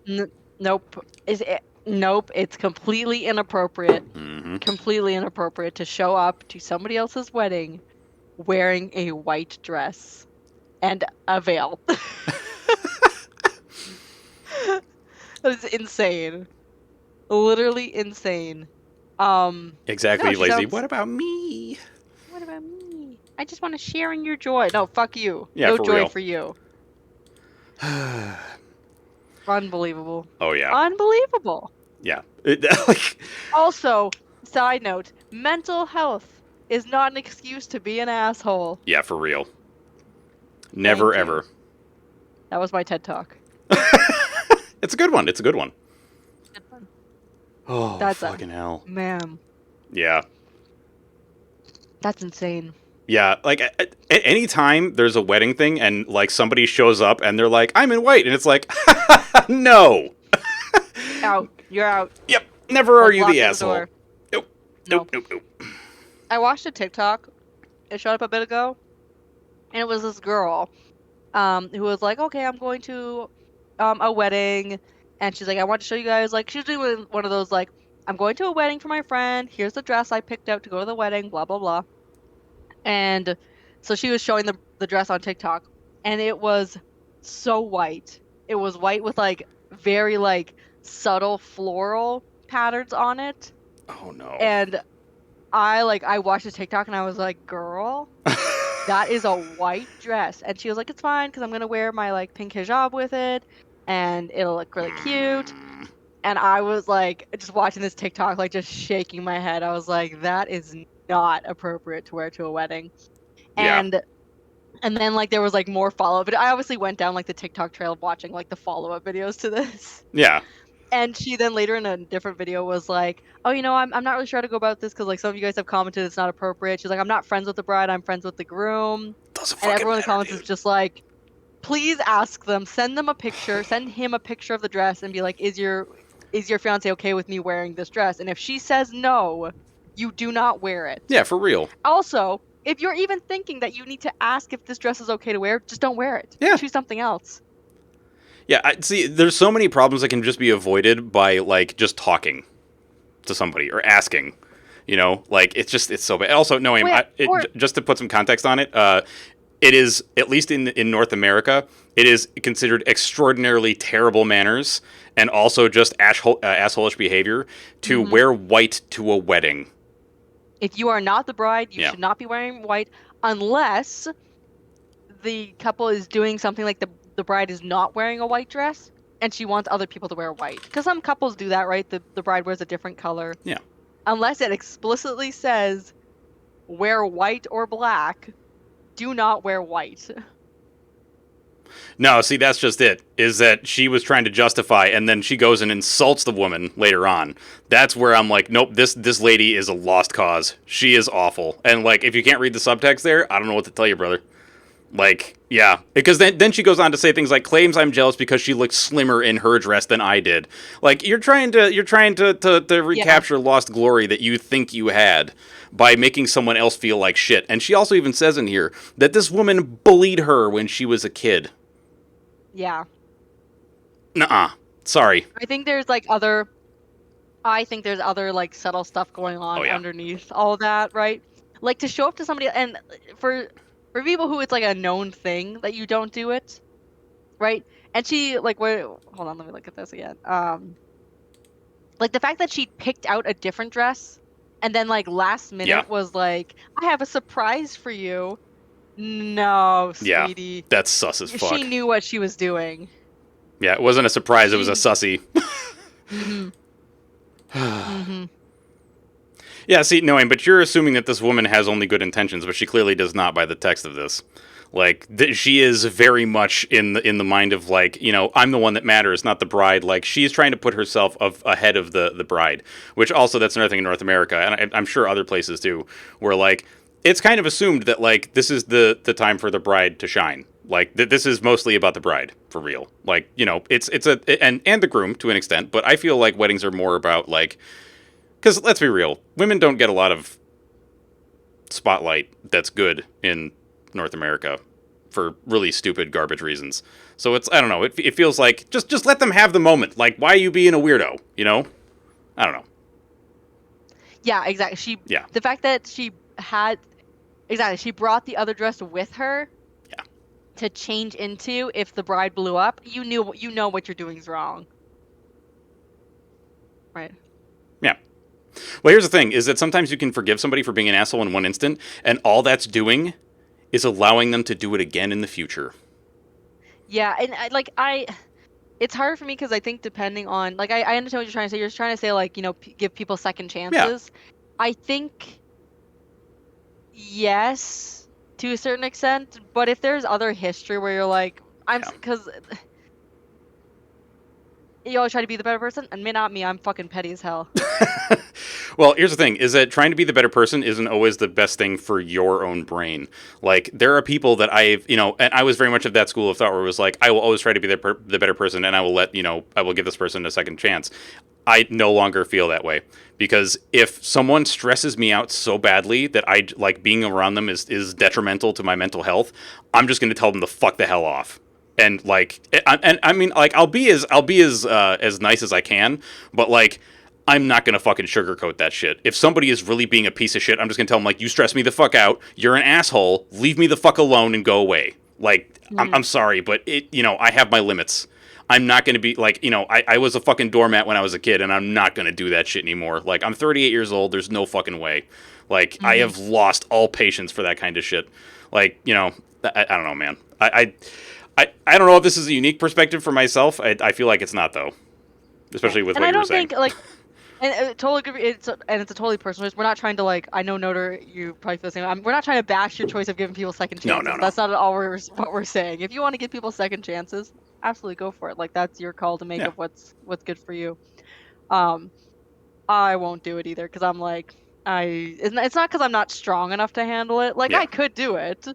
Nope. Nope, it's completely inappropriate. Completely inappropriate to show up to somebody else's wedding wearing a white dress and a veil. That is insane. Literally insane. Exactly, no, lazy. Sounds... What about me? What about me? I just want to share in your joy. No, fuck you. Yeah, no for joy real. for you. Unbelievable. Oh, yeah. Unbelievable. Yeah. Also, side note, mental health is not an excuse to be an asshole. Yeah, for real. Never, ever. That was my TED Talk. It's a good one. It's a good one. Good one. Oh, that's fucking hell. Man. Yeah. That's insane. Yeah, like, at any time there's a wedding thing and, like, somebody shows up and they're like, I'm in white, and it's like, no. Out. You're out. Yep. Never are you the Lock asshole. Nope. Nope. I watched a TikTok. It showed up a bit ago. And it was this girl who was like, okay, I'm going to a wedding. And she's like, I want to show you guys, like, she's doing one of those, like, I'm going to a wedding for my friend. Here's the dress I picked out to go to the wedding, blah, blah, blah. And so she was showing the dress on TikTok. And it was so white. It was white with, like, very, like, subtle floral patterns on it. Oh, no. And I watched the TikTok and I was like, girl, that is a white dress. And she was like, it's fine because I'm going to wear my, like, pink hijab with it and it'll look really cute. And I was like, just watching this TikTok, like, just shaking my head. I was like, that is not appropriate to wear to a wedding. Yeah. And then, like, there was, like, more follow-up. But I obviously went down, like, the TikTok trail of watching, like, the follow-up videos to this. Yeah. And she then later in a different video was like, oh, you know, I'm not really sure how to go about this because, like, some of you guys have commented it's not appropriate. She's like, I'm not friends with the bride. I'm friends with the groom. And everyone in the comments is just like, please ask them. Send them a picture. Send him a picture of the dress and be like, is your fiance okay with me wearing this dress? And if she says no, you do not wear it. Yeah, for real. Also, if you're even thinking that you need to ask if this dress is okay to wear, just don't wear it. Yeah. Choose something else. Yeah, see, there's so many problems that can just be avoided by, like, just talking to somebody or asking, you know? Like, it's so bad. Also, no, just to put some context on it, it is, at least in North America, it is considered extraordinarily terrible manners and also just asshole-ish behavior to wear white to a wedding. If you are not the bride, you should not be wearing white unless the couple is doing something like the bride is not wearing a white dress and she wants other people to wear white. Because some couples do that, right? The bride wears a different color. Yeah. Unless it explicitly says wear white or black, do not wear white. No, see, that's just it, is that she was trying to justify, and then she goes and insults the woman later on. That's where I'm like, nope, this lady is a lost cause. She is awful. And, like, if you can't read the subtext there, I don't know what to tell you, brother. Like, yeah. Because then she goes on to say things like, claims I'm jealous because she looked slimmer in her dress than I did. Like, you're trying to recapture lost glory that you think you had by making someone else feel like shit. And she also even says in here that this woman bullied her when she was a kid. Yeah. Nuh-uh. Sorry. I think there's other like subtle stuff going on underneath all of that, right? Like to show up to somebody, and for people who it's like a known thing that you don't do it, right? And she hold on, let me look at this again. Like the fact that she picked out a different dress and then like last minute was like, I have a surprise for you. No, sweetie. Yeah, that's sus as fuck. She knew what she was doing. Yeah, it wasn't a surprise, it was a sussy. Yeah, see, no, but you're assuming that this woman has only good intentions, but she clearly does not by the text of this. Like, she is very much in the mind of, like, you know, I'm the one that matters, not the bride. Like, she's trying to put herself ahead of the bride, which also, that's another thing in North America, and I'm sure other places too, where, like, it's kind of assumed that, like, this is the time for the bride to shine. Like this is mostly about the bride for real. Like, you know, and the groom to an extent, but I feel like weddings are more about like, because let's be real, women don't get a lot of spotlight that's good in North America for really stupid garbage reasons. So it's, I don't know, it feels like just let them have the moment. Like, why are you being a weirdo? You know, I don't know. Yeah, exactly. The fact that she brought the other dress with her. Yeah. To change into if the bride blew up, you know what you're doing is wrong. Right. Yeah. Well, here's the thing: is that sometimes you can forgive somebody for being an asshole in one instant, and all that's doing is allowing them to do it again in the future. Yeah, and it's hard for me because I think depending on, like, I understand what you're trying to say. You're trying to say, like, you know, give people second chances. Yeah. I think yes, to a certain extent, but if there's other history where you're like, because you always try to be the better person, and not me, I'm fucking petty as hell. Well, here's the thing, is that trying to be the better person isn't always the best thing for your own brain. Like, there are people that I've, you know, and I was very much of that school of thought where it was like, I will always try to be the better person, and I will give this person a second chance. I no longer feel that way, because if someone stresses me out so badly that I, like, being around them is detrimental to my mental health, I'm just going to tell them to fuck the hell off. And like, I mean, like, I'll be as nice as I can, but like, I'm not gonna fucking sugarcoat that shit. If somebody is really being a piece of shit, I'm just gonna tell them, like, you stress me the fuck out. You're an asshole. Leave me the fuck alone and go away. Like, I'm sorry, but I have my limits. I'm not gonna be like, I was a fucking doormat when I was a kid, and I'm not gonna do that shit anymore. Like, I'm 38 years old. There's no fucking way. Like, I have lost all patience for that kind of shit. Like, I don't know, man. I don't know if this is a unique perspective for myself. I feel like it's not, though. Especially with what you were saying. And I don't think, like, and totally, it's a totally personal choice. We're not trying to, like, I know, Noter, you probably feel the same. We're not trying to bash your choice of giving people second chances. No. That's not at all what we're saying. If you want to give people second chances, absolutely go for it. Like, that's your call to make of what's good for you. I won't do it either, because I'm like, it's not because I'm not strong enough to handle it. Like, I could do it.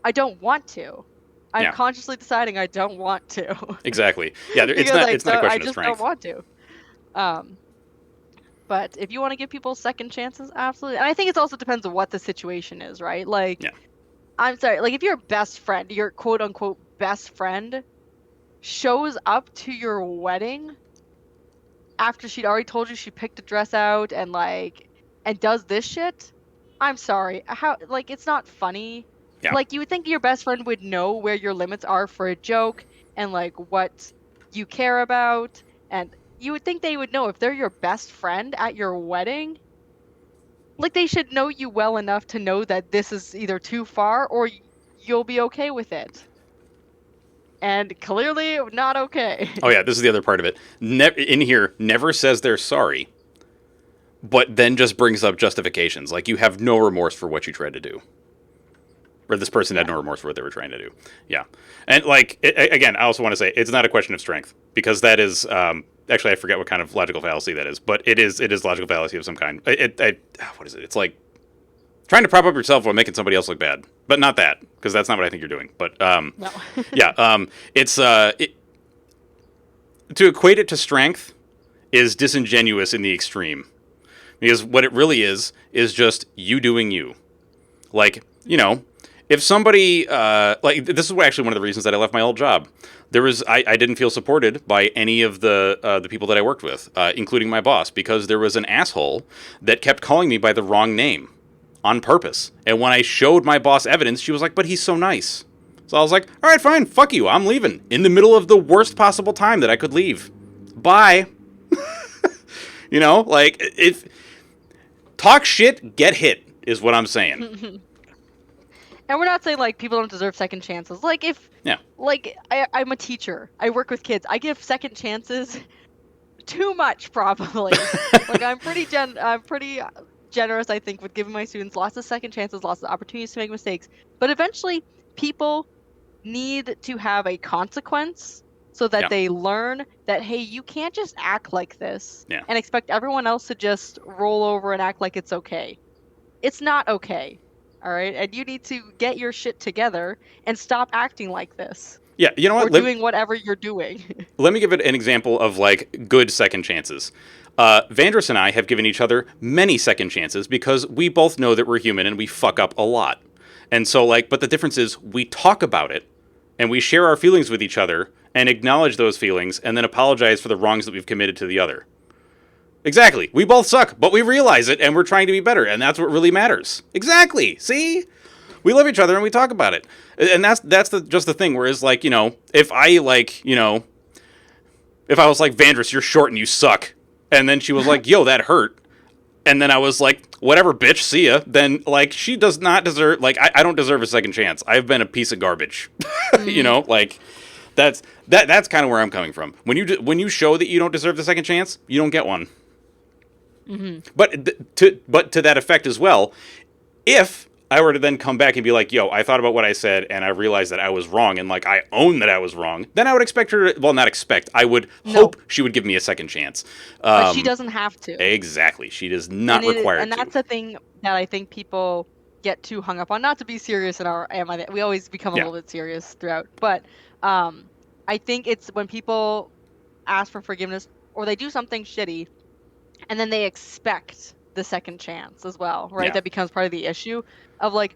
I don't want to. I'm consciously deciding I don't want to. Exactly. Yeah, it's not a question of strength. I just don't want to. But if you want to give people second chances, absolutely. And I think it also depends on what the situation is, right? Like, I'm sorry, like, if your best friend, your quote unquote best friend, shows up to your wedding after she'd already told you she picked a dress out and does this shit, I'm sorry. It's not funny. Yeah. Like, you would think your best friend would know where your limits are for a joke and, like, what you care about. And you would think they would know if they're your best friend at your wedding. Like, they should know you well enough to know that this is either too far or you'll be okay with it. And clearly not okay. Oh, yeah, this is the other part of it. In here, never says they're sorry, but then just brings up justifications. Like, you have no remorse for what you tried to do. Or this person had no remorse for what they were trying to do. Yeah. And, like, again, I also want to say, it's not a question of strength, because that is, actually, I forget what kind of logical fallacy that is, but it is logical fallacy of some kind. What is it? It's like trying to prop up yourself while making somebody else look bad. But not that, because that's not what I think you're doing. But, no. Yeah, to equate it to strength is disingenuous in the extreme. Because what it really is just you doing you. Like, if somebody, this is actually one of the reasons that I left my old job. I didn't feel supported by any of the people that I worked with, including my boss, because there was an asshole that kept calling me by the wrong name on purpose. And when I showed my boss evidence, she was like, but he's so nice. So I was like, all right, fine, fuck you, I'm leaving. In the middle of the worst possible time that I could leave. Bye. If talk shit, get hit, is what I'm saying. And we're not saying, like, people don't deserve second chances. Like, I'm a teacher. I work with kids. I give second chances too much, probably. Like, I'm pretty generous, I think, with giving my students lots of second chances, lots of opportunities to make mistakes. But eventually, people need to have a consequence so that they learn that, hey, you can't just act like this and expect everyone else to just roll over and act like it's okay. It's not okay. all right? And you need to get your shit together and stop acting like this. Yeah, you know what? Or doing whatever you're doing. Let me give it an example of like good second chances. Vandris and I have given each other many second chances because we both know that we're human and we fuck up a lot. And so, like, but the difference is we talk about it and we share our feelings with each other and acknowledge those feelings and then apologize for the wrongs that we've committed to the other. Exactly. We both suck, but we realize it and we're trying to be better, and that's what really matters. Exactly. See? We love each other and we talk about it. And that's just the thing. Whereas, like, you know, if I, like, you know, if I was like, Vandris, you're short and you suck, and then she was like, yo, that hurt, and then I was like, whatever, bitch, see ya, then, like, she does not deserve, like, I don't deserve a second chance. I've been a piece of garbage. You know, like, that's kind of where I'm coming from. When you show that you don't deserve the second chance, you don't get one. But to that effect as well, if I were to then come back and be like, yo, I thought about what I said and I realized that I was wrong and, like, I own that I was wrong, then I would expect her to, well, not expect, I would hope she would give me a second chance. But she doesn't have to. Exactly. She does not require to. And that's the thing that I think people get too hung up on. Not to be serious in our we always become a little bit serious throughout. But I think it's when people ask for forgiveness or they do something shitty and then they expect the second chance as well, right? Yeah. That becomes part of the issue of, like,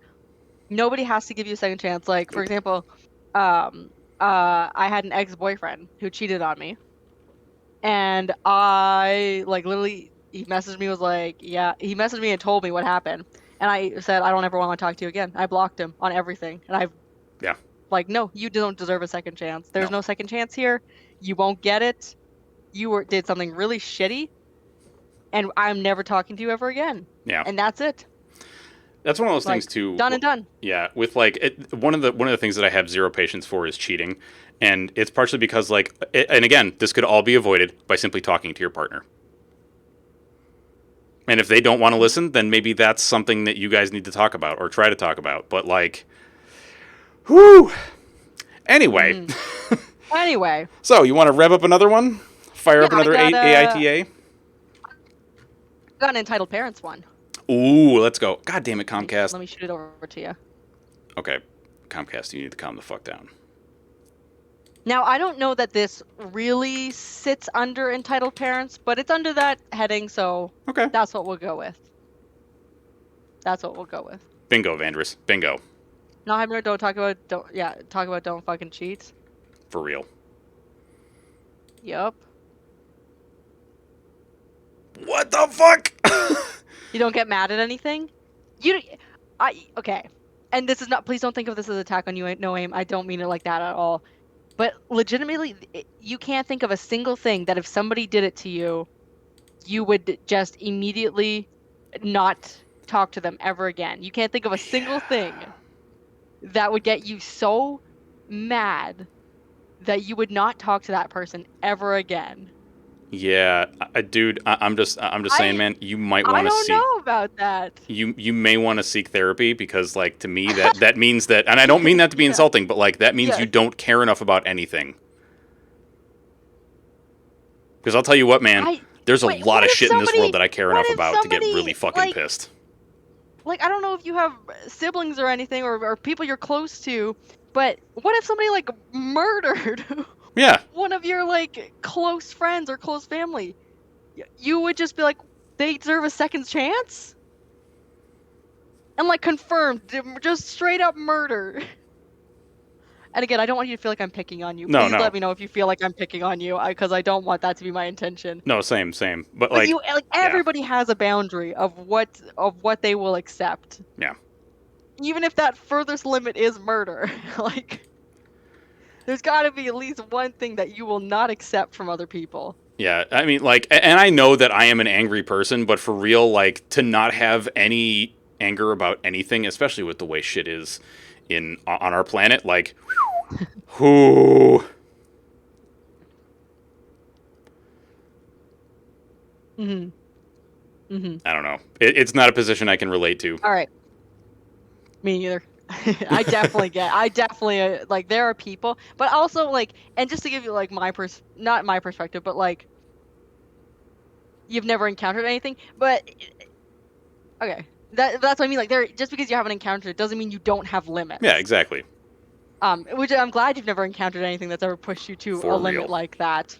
nobody has to give you a second chance. Like, for example, I had an ex-boyfriend who cheated on me, and I, like, literally, he messaged me, was like, yeah, he messaged me and told me what happened, and I said, I don't ever want to talk to you again. I blocked him on everything, and like, no, you don't deserve a second chance. There's no second chance here. You won't get it. You did something really shitty, and I'm never talking to you ever again. Yeah. And that's it. That's one of those things too. Done and done. Yeah, with, like, one of the things that I have zero patience for is cheating, and it's partially because, like, and again, this could all be avoided by simply talking to your partner. And if they don't want to listen, then maybe that's something that you guys need to talk about or try to talk about. But, like, whew. Anyway. Anyway. So you want to rev up another one? Fire up another AITA? Got an entitled parents one. Ooh, let's go. God damn it, Comcast. Let me shoot it over to you. Okay. Comcast, you need to calm the fuck down. Now, I don't know that this really sits under entitled parents, but it's under that heading, so that's what we'll go with. That's what we'll go with. Bingo, Vandris. Bingo. No, Heimer, talk about don't fucking cheat. For real. Yup. What the fuck? You don't get mad at anything? Okay. And this is not, please don't think of this as an attack on you, no aim. I don't mean it like that at all. But legitimately, you can't think of a single thing that if somebody did it to you, you would just immediately not talk to them ever again. You can't think of a single thing that would get you so mad that you would not talk to that person ever again. Yeah, dude, I'm just saying, man, you might want to seek. I don't know about that. You may want to seek therapy because, like, to me that means that, and I don't mean that to be insulting, but, like, that means you don't care enough about anything. Because I'll tell you what, man, there's a lot of shit in this world that I care enough about to get really fucking pissed. Like, I don't know if you have siblings or anything or people you're close to, but what if somebody, like, murdered one of your, like, close friends or close family? You would just be like, they deserve a second chance? And, like, confirmed, just straight up murder. And again, I don't want you to feel like I'm picking on you. Please let me know if you feel like I'm picking on you, because I don't want that to be my intention. No, same. But like everybody has a boundary of what they will accept. Yeah. Even if that furthest limit is murder, like, there's got to be at least one thing that you will not accept from other people. Yeah, I mean, like, and I know that I am an angry person, but for real, like, to not have any anger about anything, especially with the way shit is on our planet, like, whoo. I don't know. It's not a position I can relate to. All right. Me neither. I definitely like, there are people, but also, like, and just to give you, like, not my perspective, but, like, you've never encountered anything, but okay, That's what I mean. Like, just because you haven't encountered it doesn't mean you don't have limits. Yeah, exactly. Which I'm glad you've never encountered anything that's ever pushed you to For a limit real. like that,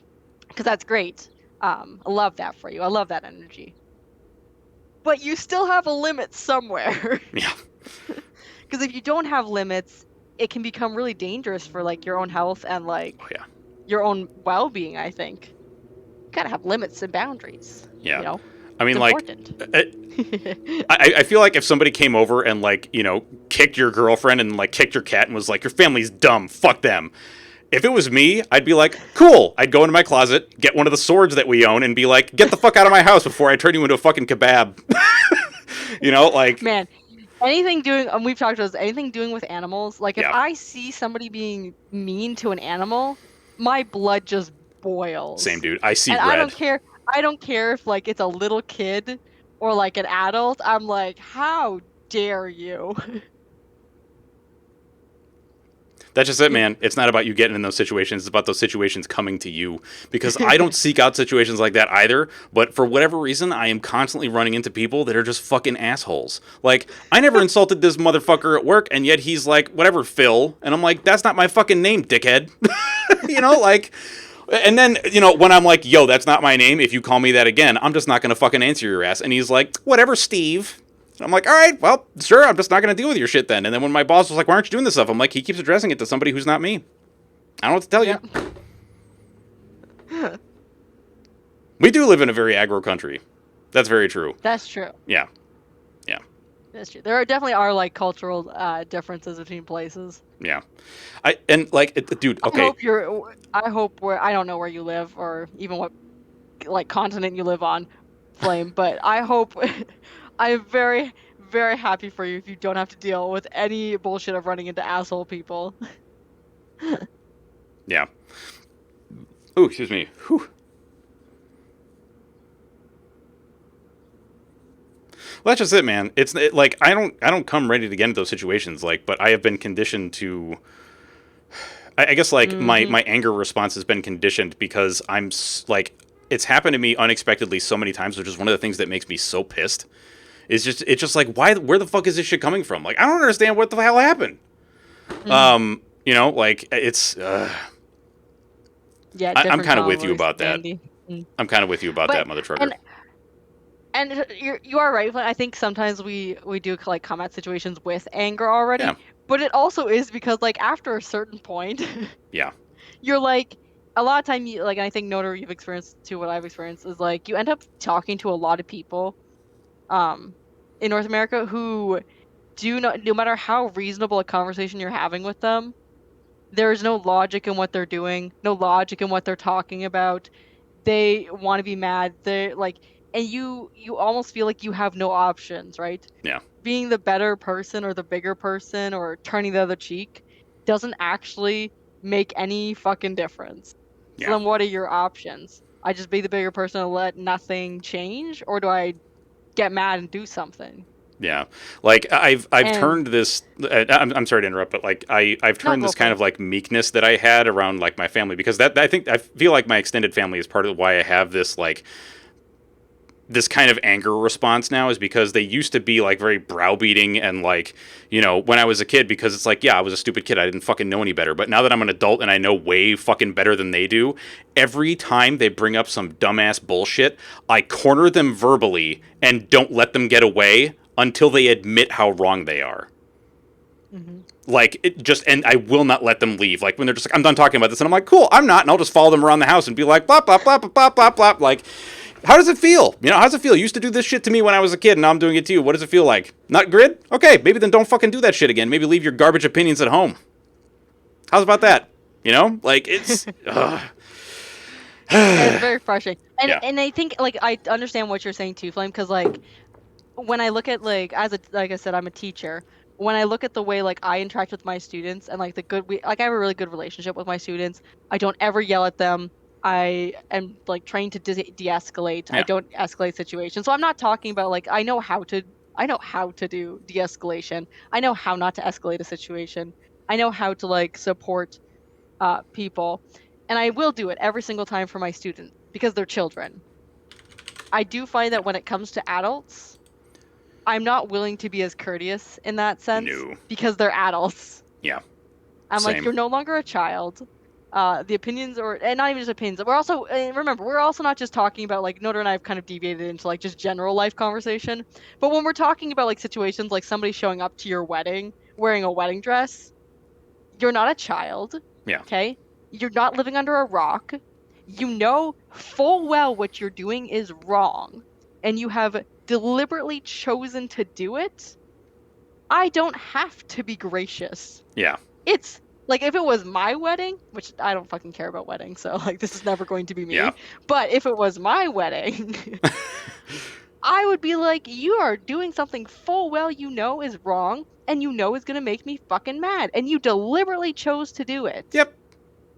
because that's great. I love that for you. I love that energy. But you still have a limit somewhere. Yeah. Because if you don't have limits, it can become really dangerous for like your own health and like Oh, yeah. your own well-being, I think. You gotta have limits and boundaries. Yeah. You know? I mean, It's like, important. I feel like if somebody came over and, like, you know, kicked your girlfriend and, like, kicked your cat and was like, your family's dumb, fuck them. If it was me, I'd be like, cool. I'd go into my closet, get one of the swords that we own, and be like, get the fuck out of my house before I turn you into a fucking kebab. You know, like... Man, anything doing, we've talked about this, anything doing with animals, like if Yeah. I see somebody being mean to an animal, my blood just boils. Same, dude. I see And red. I don't care if like it's a little kid or like an adult. I'm like, how dare you? That's just it, man. It's not about you getting in those situations. It's about those situations coming to you. Because I don't seek out situations like that either. But for whatever reason, I am constantly running into people that are just fucking assholes. Like, I never insulted this motherfucker at work, and yet he's like, whatever, Phil. And I'm like, that's not my fucking name, dickhead. You know, like... And then, you know, when I'm like, yo, that's not my name. If you call me that again, I'm just not going to fucking answer your ass. And he's like, whatever, Steve. I'm like, all right, well, sure, I'm just not going to deal with your shit then. And then when my boss was like, why aren't you doing this stuff? I'm like, he keeps addressing it to somebody who's not me. I don't know what to tell you. We do live in a very aggro country. That's very true. That's true. Yeah. Yeah. That's true. There definitely are like cultural differences between places. Yeah. Dude, okay. I hope I don't know where you live or even what like continent you live on, Flame, but I hope I'm very, very happy for you if you don't have to deal with any bullshit of running into asshole people. Yeah. Ooh, excuse me. Whew. Well, that's just it, man. Like I don't come ready to get into those situations, like, but I have been conditioned to. I guess like my anger response has been conditioned because like it's happened to me unexpectedly so many times, which is one of the things that makes me so pissed. It's just like where the fuck is this shit coming from? Like I don't understand what the hell happened. You know, like it's. Yeah, I'm kind of with you about that. I'm kind of with you about that, mother trucker. And you are right. I think sometimes we do like come at situations with anger already, but it also is because like after a certain point, yeah, you're like a lot of time you like. And I think Notor, you've experienced too. What I've experienced is like you end up talking to a lot of people, in North America who do not, no matter how reasonable a conversation you're having with them, there is no logic in what they're doing, no logic in what they're talking about. They want to be mad. They're like. And you almost feel like you have no options, right? Yeah. Being the better person or the bigger person or turning the other cheek doesn't actually make any fucking difference. Yeah. So then what are your options? I just be the bigger person and let nothing change? Or do I get mad and do something? Yeah. Like I've turned this, I'm sorry to interrupt, but like I've turned this kind of like meekness that I had around like my family, because I feel like my extended family is part of why I have this like, this kind of anger response now, is because they used to be like very browbeating and like, you know, when I was a kid, because it's like, yeah, I was a stupid kid. I didn't fucking know any better. But now that I'm an adult and I know way fucking better than they do, every time they bring up some dumbass bullshit, I corner them verbally and don't let them get away until they admit how wrong they are. Like, and I will not let them leave. Like, when they're just like, I'm done talking about this, and I'm like, cool, I'm not, and I'll just follow them around the house and be like, blah, blah, blah, blah, blah, blah, blah. Like, how does it feel? You know, how does it feel? You used to do this shit to me when I was a kid, and now I'm doing it to you. What does it feel like? Not good? Okay, maybe then don't fucking do that shit again. Maybe leave your garbage opinions at home. How's about that? You know? Like, it's... It's very frustrating. And I think, like, I understand what you're saying too, Flame, because, like, when I look at, like, like I said, I'm a teacher. When I look at the way, like, I interact with my students and, like, I have a really good relationship with my students. I don't ever yell at them. I am like trained to de-escalate. I don't escalate situations. So I'm not talking about like I know how to do de-escalation. I know how not to escalate a situation. I know how to like support people, and I will do it every single time for my students because they're children. I do find that when it comes to adults, I'm not willing to be as courteous in that sense No. because they're adults. Yeah. I'm Same. like, you're no longer a child. The opinions, and not even just opinions. We're also, remember, we're also not just talking about, like, Notre and I have kind of deviated into, like, just general life conversation. But when we're talking about, like, situations like somebody showing up to your wedding wearing a wedding dress, you're not a child. Yeah. Okay? You're not living under a rock. You know full well what you're doing is wrong, and you have deliberately chosen to do it. I don't have to be gracious. Yeah. It's like, if it was my wedding, which I don't fucking care about weddings, so like this is never going to be me. Yeah. But if it was my wedding, I would be like, you are doing something full well you know is wrong and you know is going to make me fucking mad, and you deliberately chose to do it. Yep.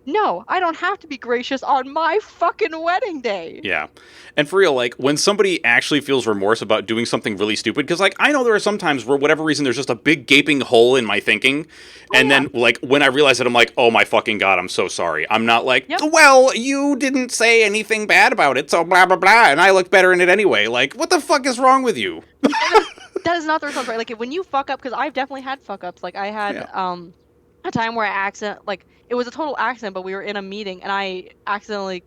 No, I don't have to be gracious on my fucking wedding day. Yeah. And for real, like, when somebody actually feels remorse about doing something really stupid, because, like, I know there are some times where, whatever reason, there's just a big gaping hole in my thinking, and then, like, when I realize it, I'm like, oh my fucking god, I'm so sorry. I'm not like, well, you didn't say anything bad about it, so blah, blah, blah, and I looked better in it anyway. Like, what the fuck is wrong with you? That is not the response, right? Like, when you fuck up, because I've definitely had fuck ups. Like, I had, a time where it was a total accident, but we were in a meeting and I accidentally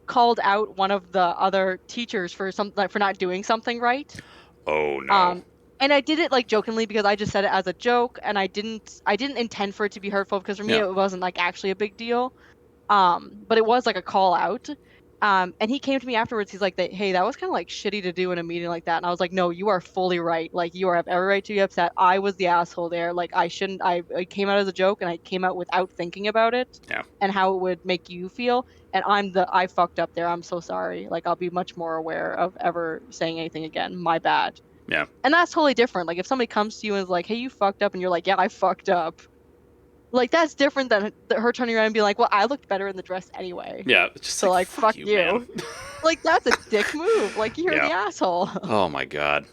called out one of the other teachers for for not doing something right. Oh no. And I did it like jokingly because I just said it as a joke, and I didn't intend for it to be hurtful, because for me it wasn't like actually a big deal. But it was like a call out. And he came to me afterwards. He's like, hey, that was kind of like shitty to do in a meeting like that. And I was like, no, you are fully right. Like, you have every right to be upset. I was the asshole there. Like, I shouldn't. I came out as a joke, and I came out without thinking about it and how it would make you feel. And I fucked up there. I'm so sorry. Like, I'll be much more aware of ever saying anything again. My bad. Yeah. And that's totally different. Like, if somebody comes to you and is like, hey, you fucked up, and you're like, yeah, I fucked up. Like, that's different than her turning around and being like, well, I looked better in the dress anyway. Yeah. Just so, like, fuck you. Like, that's a dick move. Like, you're the asshole. Oh, my God.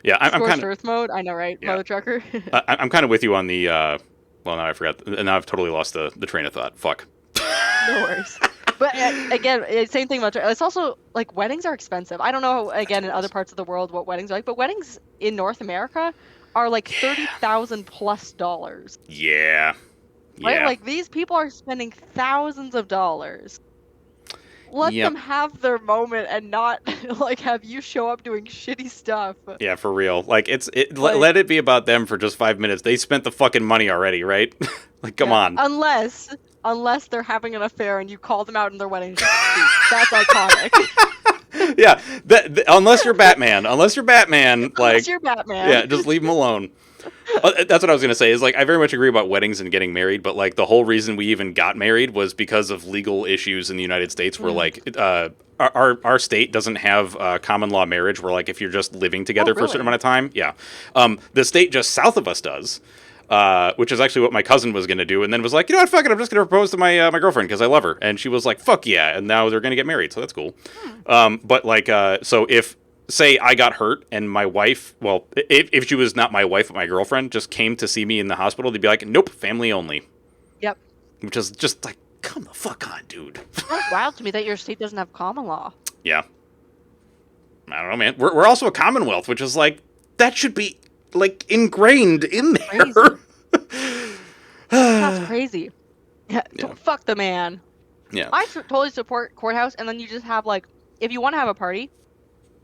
Yeah, I'm kind of... Earth mode? I know, right? Yeah. Mother trucker? I'm kind of with you on the... well, now I forgot. Now I've totally lost the train of thought. Fuck. No worries. But, again, same thing about... It's also, like, weddings are expensive. I don't know, again, in other parts of the world what weddings are like, but weddings in North America are, like, $30,000+. Yeah. Right? Yeah. Like, these people are spending thousands of dollars. Let them have their moment and not, like, have you show up doing shitty stuff. Yeah, for real. Like, let it be about them for just 5 minutes. They spent the fucking money already, right? Like, come on. Unless they're having an affair and you call them out in their wedding. That's iconic. Yeah, unless you're Batman. Unless you're Batman, like, you're Batman. Yeah, just leave them alone. That's what I was gonna say. Is like, I very much agree about weddings and getting married, but like the whole reason we even got married was because of legal issues in the United States, where like our state doesn't have common law marriage, where like if you're just living together for a certain amount of time, the state just south of us does. Which is actually what my cousin was going to do, and then was like, you know what, fuck it, I'm just going to propose to my my girlfriend because I love her. And she was like, fuck yeah, and now they're going to get married, so that's cool. But like, so if, say, I got hurt and my wife, well, if she was not my wife but my girlfriend, just came to see me in the hospital, they'd be like, nope, family only. Yep. Which is just like, come the fuck on, dude. It's wild to me that your state doesn't have common law. Yeah. I don't know, man. We're also a commonwealth, which is like, that should be like ingrained in there. That's crazy. Yeah. Fuck the man. Yeah. I totally support courthouse, and then you just have, like, if you want to have a party,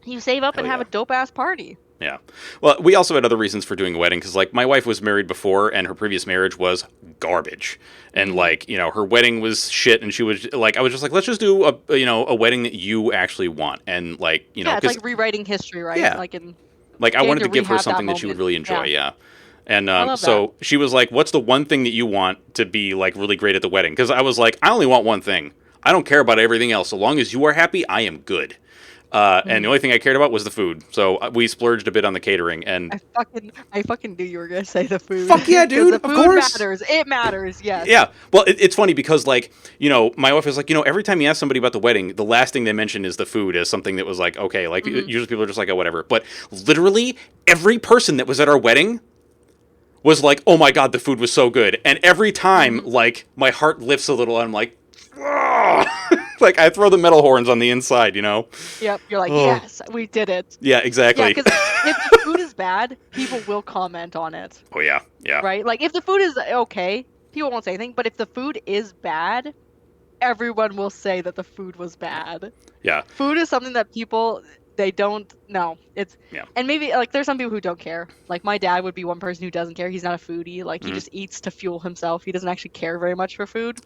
you save up and have a dope ass party. Yeah. Well, we also had other reasons for doing a wedding, because like my wife was married before and her previous marriage was garbage. And like, you know, her wedding was shit, and she was like, I was just like, let's just do a wedding that you actually want. And like, you know, it's like rewriting history, right? Yeah. Like I wanted to give her something that she would really enjoy. Yeah. And so she was like, what's the one thing that you want to be like really great at the wedding? Because I was like, I only want one thing. I don't care about everything else. So long as you are happy, I am good. And the only thing I cared about was the food. So we splurged a bit on the catering. And I fucking knew you were going to say the food. Fuck yeah, dude. The food matters. It matters, yes. Yeah. Well, it's funny because, like, you know, my wife was like, you know, every time you ask somebody about the wedding, the last thing they mention is the food as something that was like, okay, like, usually people are just like, oh, whatever. But literally every person that was at our wedding was like, oh my God, the food was so good. And every time, like, my heart lifts a little and I'm like, oh. Like, I throw the metal horns on the inside, you know? Yep. You're like, Oh. yes, we did it. Yeah, Yeah, exactly. because if the food is bad, people will comment on it, Oh, yeah. Yeah. right? Like, if the food is okay, people won't say anything. But if the food is bad, everyone will say that the food was bad. Yeah. Food is something that people, they don't know. Yeah. And maybe, like, there's some people who don't care. Like, my dad would be one person who doesn't care. He's not a foodie. Like, he just eats to fuel himself. He doesn't actually care very much for food.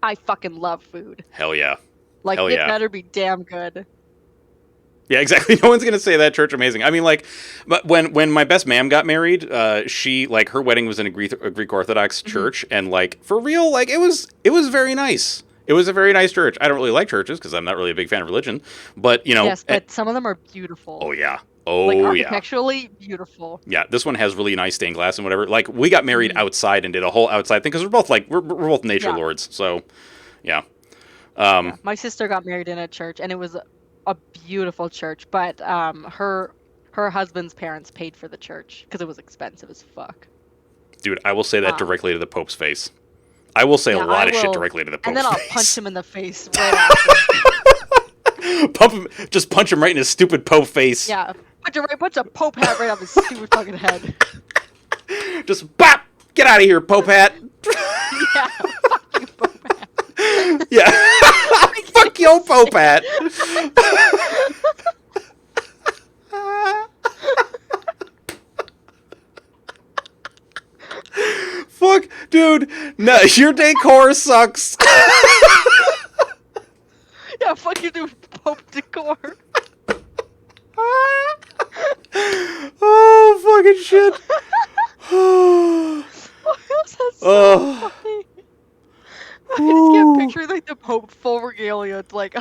I fucking love food. Hell yeah. Like, Hell it yeah. better be damn good. Yeah, exactly. No one's gonna say that. Church amazing. I mean, like, but when my best ma'am got married, she, like, her wedding was in a Greek Orthodox church, and, like, for real, like, it was very nice. It was a very nice church. I don't really like churches because I'm not really a big fan of religion, but you know. Yes, but some of them are beautiful. Oh yeah. Like, Oh yeah. architecturally beautiful. Yeah, this one has really nice stained glass and whatever. Like, we got married outside and did a whole outside thing because we're both, like, we're both nature lords. So, yeah. Yeah. My sister got married in a church, and it was a beautiful church. But her husband's parents paid for the church because it was expensive as fuck. Dude, I will say that directly to the Pope's face. I will say a lot of shit directly to the Pope's face. And then I'll punch him in the face right after. Just punch him right in his stupid Pope face. Yeah, punch a Pope hat right off his stupid fucking head. Just bop! Get out of here, Pope hat! Yeah, fuck you, Pope hat. Yeah. Fuck your Pope hat! Fuck, dude. No, your decor sucks. Yeah, fuck you, dude. Pope decor. Oh, fucking shit. That's so funny. I just can't picture, like, the Pope full regalia, like,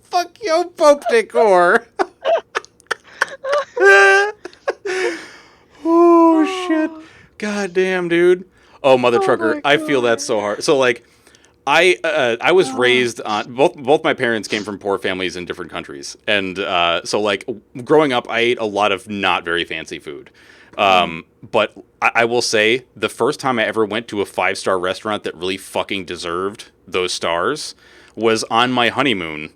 fuck your Pope decor. Oh, shit. God damn, dude. Oh, mother trucker. I feel that so hard. So, like, I was raised on both my parents came from poor families in different countries, and so, like, growing up, I ate a lot of not very fancy food. But I will say the first time I ever went to a 5-star restaurant that really fucking deserved those stars was on my honeymoon,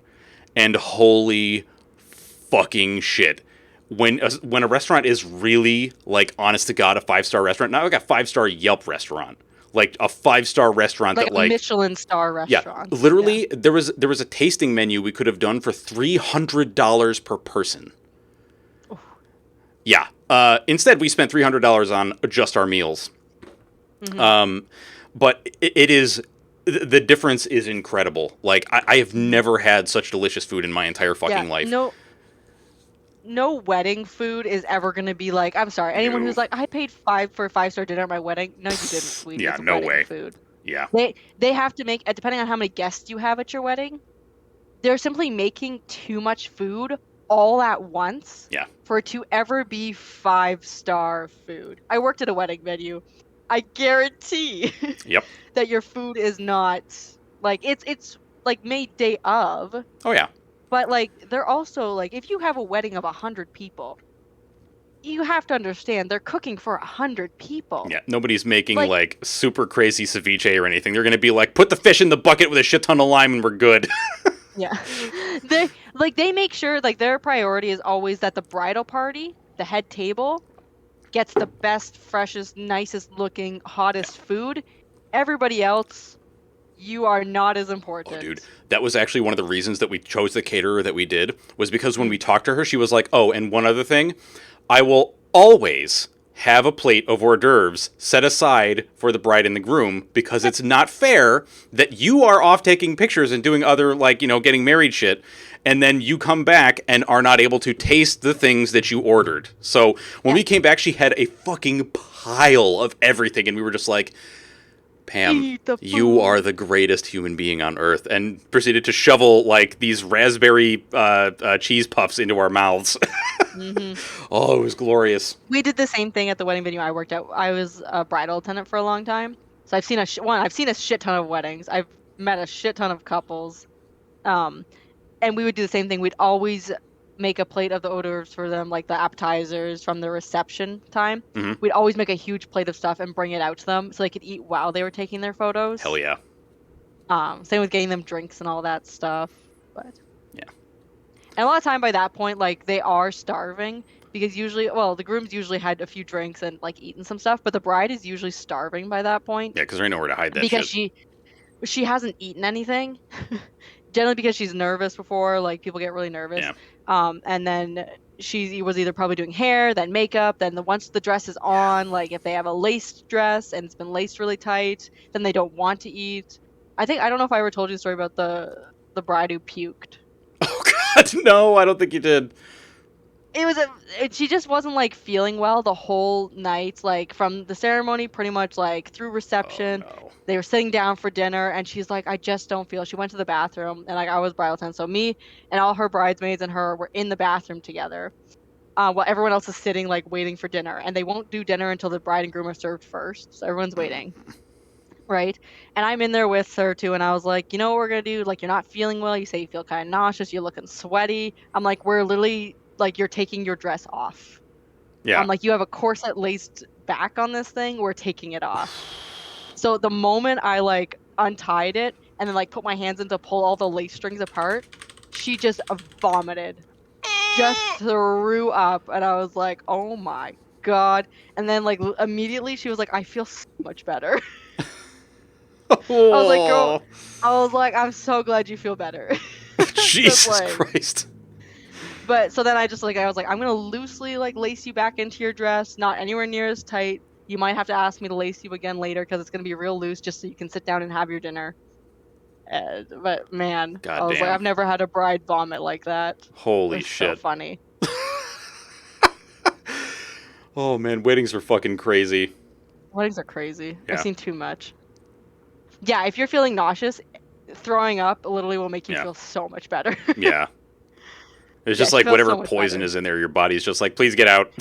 and holy fucking shit. When a restaurant is really, like, honest to God, a 5-star restaurant, not like a 5-star Yelp restaurant, like a 5-star restaurant like that, a like, Michelin star restaurant. Yeah, literally, there was a tasting menu we could have done for $300 per person. Ooh. Yeah. Instead, we spent $300 on just our meals. But it is, the difference is incredible. Like, I have never had such delicious food in my entire fucking life. No wedding food is ever going to be like, I'm sorry, anyone who's like, I paid for a 5-star dinner at my wedding. No, you didn't, sweetie. Yeah, it's no wedding way. Food. Yeah. They have to make, depending on how many guests you have at your wedding, they're simply making too much food all at once for it to ever be 5-star food. I worked at a wedding venue. I guarantee that your food is not, like, it's like made day of. Oh, yeah. But, like, they're also, like, if you have a wedding of 100 people, you have to understand they're cooking for 100 people. Yeah, nobody's making, like super crazy ceviche or anything. They're going to be like, put the fish in the bucket with a shit ton of lime and we're good. Yeah. They make sure, like, their priority is always that the bridal party, the head table, gets the best, freshest, nicest looking, hottest food. Everybody else, you are not as important. Oh, dude. That was actually one of the reasons that we chose the caterer that we did, was because when we talked to her, she was like, oh, and one other thing, I will always have a plate of hors d'oeuvres set aside for the bride and the groom, because it's not fair that you are off taking pictures and doing other, like, you know, getting married shit, and then you come back and are not able to taste the things that you ordered. So when we came back, she had a fucking pile of everything, and we were just like, Pam, you are the greatest human being on earth, and proceeded to shovel, like, these raspberry cheese puffs into our mouths. Oh, it was glorious. We did the same thing at the wedding venue I worked at. I was a bridal attendant for a long time, so I've seen a shit ton of weddings. I've met a shit ton of couples, and we would do the same thing. We'd always make a plate of the hors d'oeuvres for them, like the appetizers from the reception time. We'd always make a huge plate of stuff and bring it out to them so they could eat while they were taking their photos. Hell yeah. Same with getting them drinks and all that stuff. But Yeah. and a lot of time by that point, like they are starving because usually, well, the groom's usually had a few drinks and like eaten some stuff, but the bride is usually starving by that point Yeah, because there ain't nowhere to hide that because shit. she hasn't eaten anything. Generally because she's nervous before, like people get really nervous. Yeah. And then she was either probably doing hair, then makeup, then once the dress is on, like if they have a laced dress and it's been laced really tight, then they don't want to eat. I don't know if I ever told you the story about the bride who puked. Oh God, no! I don't think you did. She just wasn't like feeling well the whole night, like from the ceremony pretty much like through Oh reception. no. They were sitting down for dinner and she's like, I just don't feel. She went to the bathroom and like I was bridal attendant, so me and all her bridesmaids and her were in the bathroom together, while everyone else is sitting like waiting for dinner, and they won't do dinner until the bride and groom are served first, so everyone's waiting, right? And I'm in there with her too, and I was like, you know what we're gonna do? Like, you're not feeling well. You say you feel kind of nauseous. You're looking sweaty. I'm like, we're literally like, you're taking your dress off. Yeah. I'm like, you have a corset laced back on this thing. We're taking it off. So the moment I like untied it and then like put my hands in to pull all the lace strings apart, she just vomited, just threw up, and I was like, oh my God. And then like immediately she was like, I feel so much better. I was like, girl, Oh, I was like, I'm so glad you feel better. Because Jesus like, Christ. but so then I was like, I'm gonna loosely like lace you back into your dress, not anywhere near as tight. You might have to ask me to lace you again later because it's gonna be real loose just so you can sit down and have your dinner. But man, I God was like, damn. I've never had a bride vomit like that. It Holy was so shit. funny. Oh man, weddings are fucking crazy. Weddings are crazy. I've Yeah. seen too much. Yeah, if you're feeling nauseous, throwing up literally will make you Yeah. feel so much better. Yeah. It's Yeah, just she like felt whatever so much poison better. is in there, your body's just like, please get out.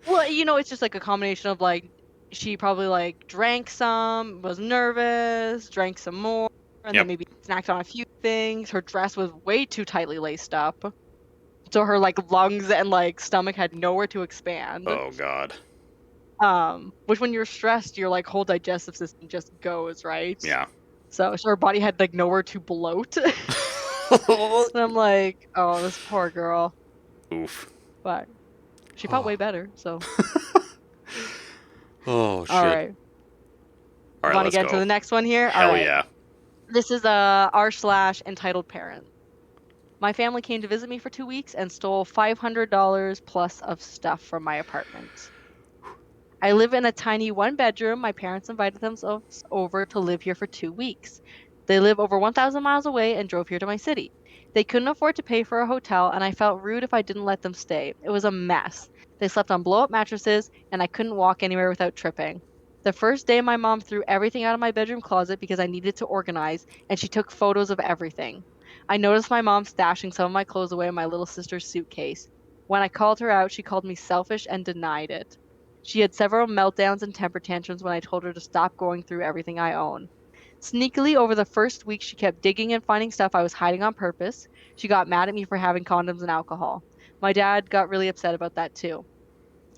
Well, it's just like a combination of like she probably like drank some, was nervous, drank some more, and then Yep. maybe snacked on a few things. Her dress was way too tightly laced up, so her like lungs and like stomach had nowhere to expand. Oh God. Which when you're stressed, your like whole digestive system just goes, right? Yeah. So her body had like nowhere to bloat. And I'm like, oh, this poor girl. Oof. But she felt Oh. way better, so Oh all shit. right. All right, Want to let's get into go. the next one here? All Hell right. yeah. This is a r/entitled parent. My family came to visit me for 2 weeks and stole $500 plus of stuff from my apartment. I live in a tiny one bedroom. My parents invited themselves over to live here for 2 weeks. They live over 1,000 miles away and drove here to my city. They couldn't afford to pay for a hotel, and I felt rude if I didn't let them stay. It was a mess. They slept on blow up mattresses, and I couldn't walk anywhere without tripping. The first day, my mom threw everything out of my bedroom closet because I needed to organize, and she took photos of everything. I noticed my mom stashing some of my clothes away in my little sister's suitcase. When I called her out, she called me selfish and denied it. She had several meltdowns and temper tantrums when I told her to stop going through everything I own. Sneakily, over the first week, she kept digging and finding stuff I was hiding on purpose. She got mad at me for having condoms and alcohol. My dad got really upset about that too.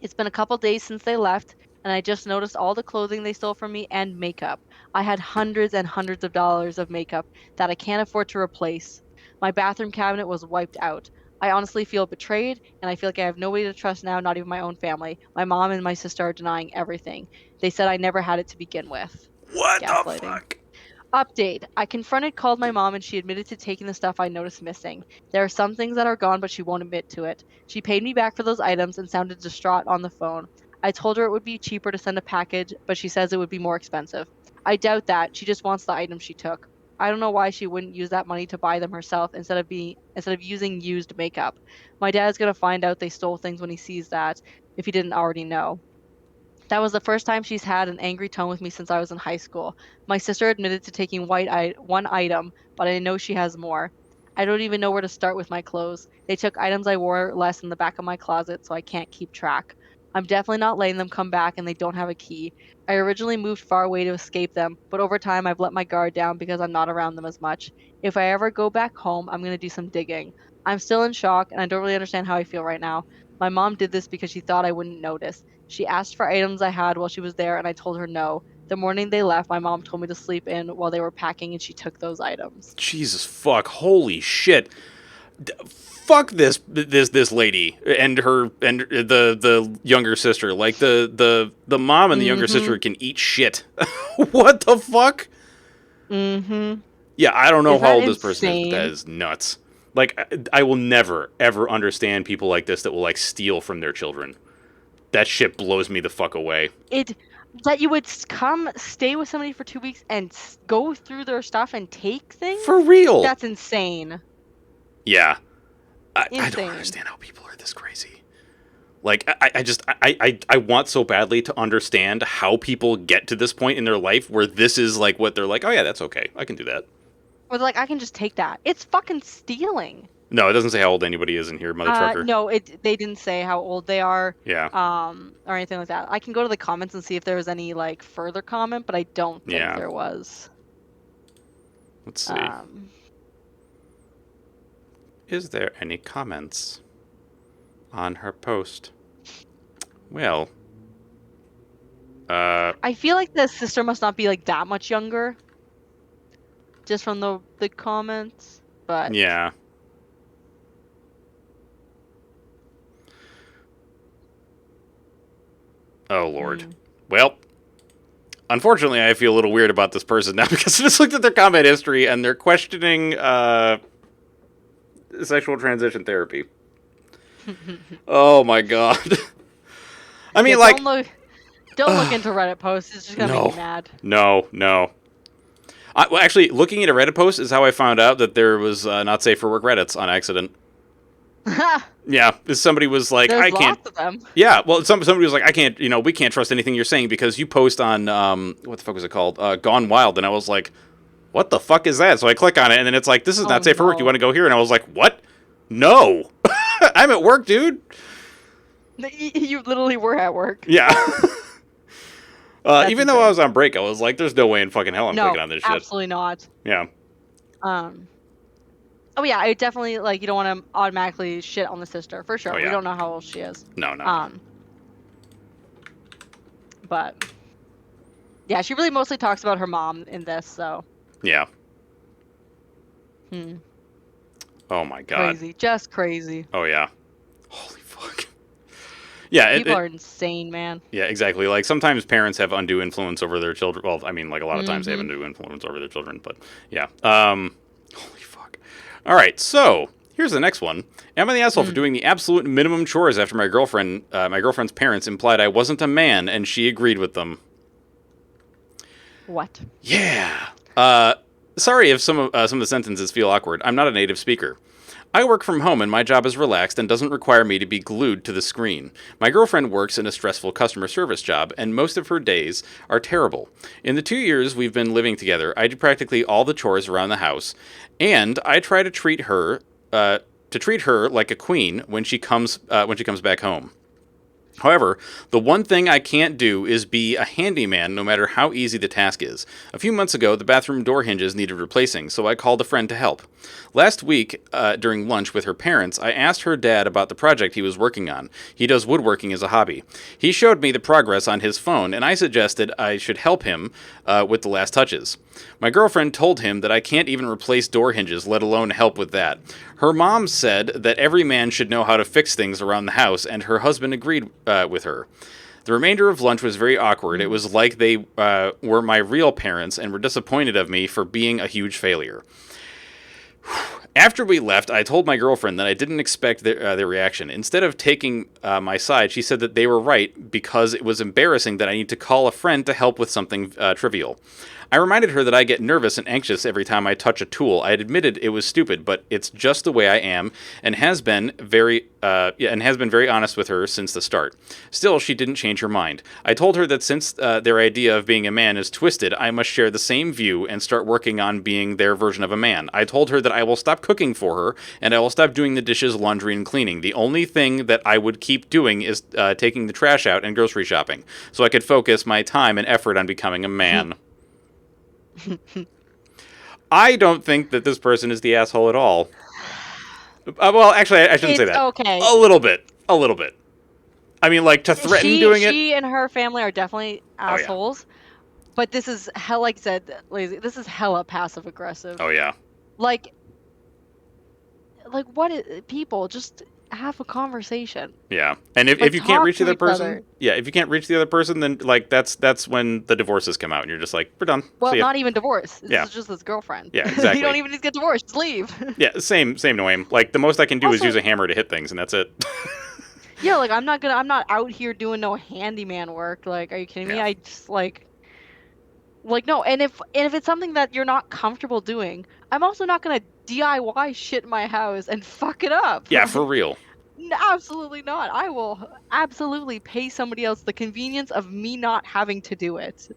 It's been a couple days since they left, and I just noticed all the clothing they stole from me and makeup. I had hundreds and hundreds of dollars of makeup that I can't afford to replace. My bathroom cabinet was wiped out. I honestly feel betrayed, and I feel like I have nobody to trust now, not even my own family. My mom and my sister are denying everything. They said I never had it to begin with. What the Gaslighting. fuck? Update. I called my mom, and she admitted to taking the stuff I noticed missing. There are some things that are gone, but she won't admit to it. She paid me back for those items and sounded distraught on the phone. I told her it would be cheaper to send a package, but she says it would be more expensive. I doubt that. She just wants the items she took. I don't know why she wouldn't use that money to buy them herself instead of using used makeup. My dad's gonna find out they stole things when he sees that, if he didn't already know. That was the first time she's had an angry tone with me since I was in high school. My sister admitted to taking one item, but I know she has more. I don't even know where to start with my clothes. They took items I wore less in the back of my closet, so I can't keep track. I'm definitely not letting them come back, and they don't have a key. I originally moved far away to escape them, but over time I've let my guard down because I'm not around them as much. If I ever go back home, I'm going to do some digging. I'm still in shock, and I don't really understand how I feel right now. My mom did this because she thought I wouldn't notice. She asked for items I had while she was there, and I told her no. The morning they left, my mom told me to sleep in while they were packing, and she took those items. Jesus fuck. Holy shit. Fuck this lady and the younger sister. Like the mom and the younger sister can eat shit. What the fuck? Mm-hmm. Yeah, I don't know Isn't how that old this person is, but insane? that is nuts. Like, I will never, ever understand people like this that will, like, steal from their children. That shit blows me the fuck away. That you would come stay with somebody for 2 weeks and go through their stuff and take things? For real. That's insane. Yeah. I Insane. don't understand how people are this crazy. Like, I want so badly to understand how people get to this point in their life where this is, like, what they're like, oh, yeah, that's okay. I can do that. Or they're like, I can just take that. It's fucking stealing. No, it doesn't say how old anybody is in here, Mother Trucker. No, they didn't say how old they are. Yeah. Or anything like that. I can go to the comments and see if there was any, like, further comment, but I don't think there was. Let's see. Is there any comments on her post? Well, I feel like the sister must not be, like, that much younger. Just from the comments, but yeah. Oh, Lord. Well, unfortunately, I feel a little weird about this person now because I just looked at their comment history and they're questioning sexual transition therapy. Oh, my God. I mean, like... Don't look into Reddit posts. It's just going to make me mad. No. Well, actually, looking at a Reddit post is how I found out that there was not safe for work Reddits on accident. Yeah, somebody was like, There's I can't. Lots of them. Yeah, well, somebody was like, I can't. We can't trust anything you're saying because you post on what the fuck was it called? Gone Wild, and I was like, what the fuck is that? So I click on it, and then it's like, this is not safe for work. You want to go here? And I was like, what? No, I'm at work, dude. You literally were at work. Yeah. Even though I was on break, I was like, there's no way in fucking hell I'm clicking on this shit. Absolutely not. Yeah. Oh yeah, I definitely, like, you don't want to automatically shit on the sister, for sure. Oh, yeah. We don't know how old she is. No. But yeah, she really mostly talks about her mom in this, so. Yeah. Oh my God. Crazy. Just crazy. Oh yeah. Holy fuck. Yeah, people are insane, man. Yeah, exactly. Like, sometimes parents have undue influence over their children. Well, I mean, like, a lot of times they have undue influence over their children, but yeah. Holy fuck. All right, so here's the next one. Am I the asshole for doing the absolute minimum chores after my girlfriend's parents implied I wasn't a man, and she agreed with them? What? Yeah. Sorry if some of the sentences feel awkward. I'm not a native speaker. I work from home and my job is relaxed and doesn't require me to be glued to the screen. My girlfriend works in a stressful customer service job and most of her days are terrible. In the 2 years we've been living together, I do practically all the chores around the house, and I try to treat her like a queen when she comes back home. However, the one thing I can't do is be a handyman no matter how easy the task is. A few months ago, the bathroom door hinges needed replacing, so I called a friend to help. Last week, during lunch with her parents, I asked her dad about the project he was working on. He does woodworking as a hobby. He showed me the progress on his phone, and I suggested I should help him with the last touches. My girlfriend told him that I can't even replace door hinges, let alone help with that. Her mom said that every man should know how to fix things around the house, and her husband agreed with her. The remainder of lunch was very awkward. It was like they were my real parents and were disappointed of me for being a huge failure. After we left, I told my girlfriend that I didn't expect their reaction. Instead of taking my side, she said that they were right because it was embarrassing that I need to call a friend to help with something trivial. I reminded her that I get nervous and anxious every time I touch a tool. I had admitted it was stupid, but it's just the way I am, and has been very honest with her since the start. Still, she didn't change her mind. I told her that since their idea of being a man is twisted, I must share the same view and start working on being their version of a man. I told her that I will stop cooking for her, and I will stop doing the dishes, laundry, and cleaning. The only thing that I would keep doing is taking the trash out and grocery shopping, so I could focus my time and effort on becoming a man. I don't think that this person is the asshole at all. Well, actually, I shouldn't say that. Okay. A little bit. I mean, like, to threaten doing it. She and her family are definitely assholes. But this is hell, like I said, lazy. This is hella passive aggressive. Oh yeah. Like what is, people just have a conversation. Yeah, and if, Like, if you can't talk reach the to other each person, other. yeah, if you can't reach the other person, then like that's when the divorces come out, and you're just like, we're done. Well, See ya. not even divorce. This Yeah, is just his girlfriend. yeah, You don't exactly. even need to get divorced. Just leave. Yeah, same no aim. Like the most I can do is Also, use a hammer to hit things, and that's it. yeah, like I'm not out here doing no handyman work. Like, are you kidding me? Yeah, I just like no. And if it's something that you're not comfortable doing, I'm also not gonna DIY shit in my house and fuck it up. yeah, for Like, real. absolutely not. I will absolutely pay somebody else the convenience of me not having to do it. Yeah.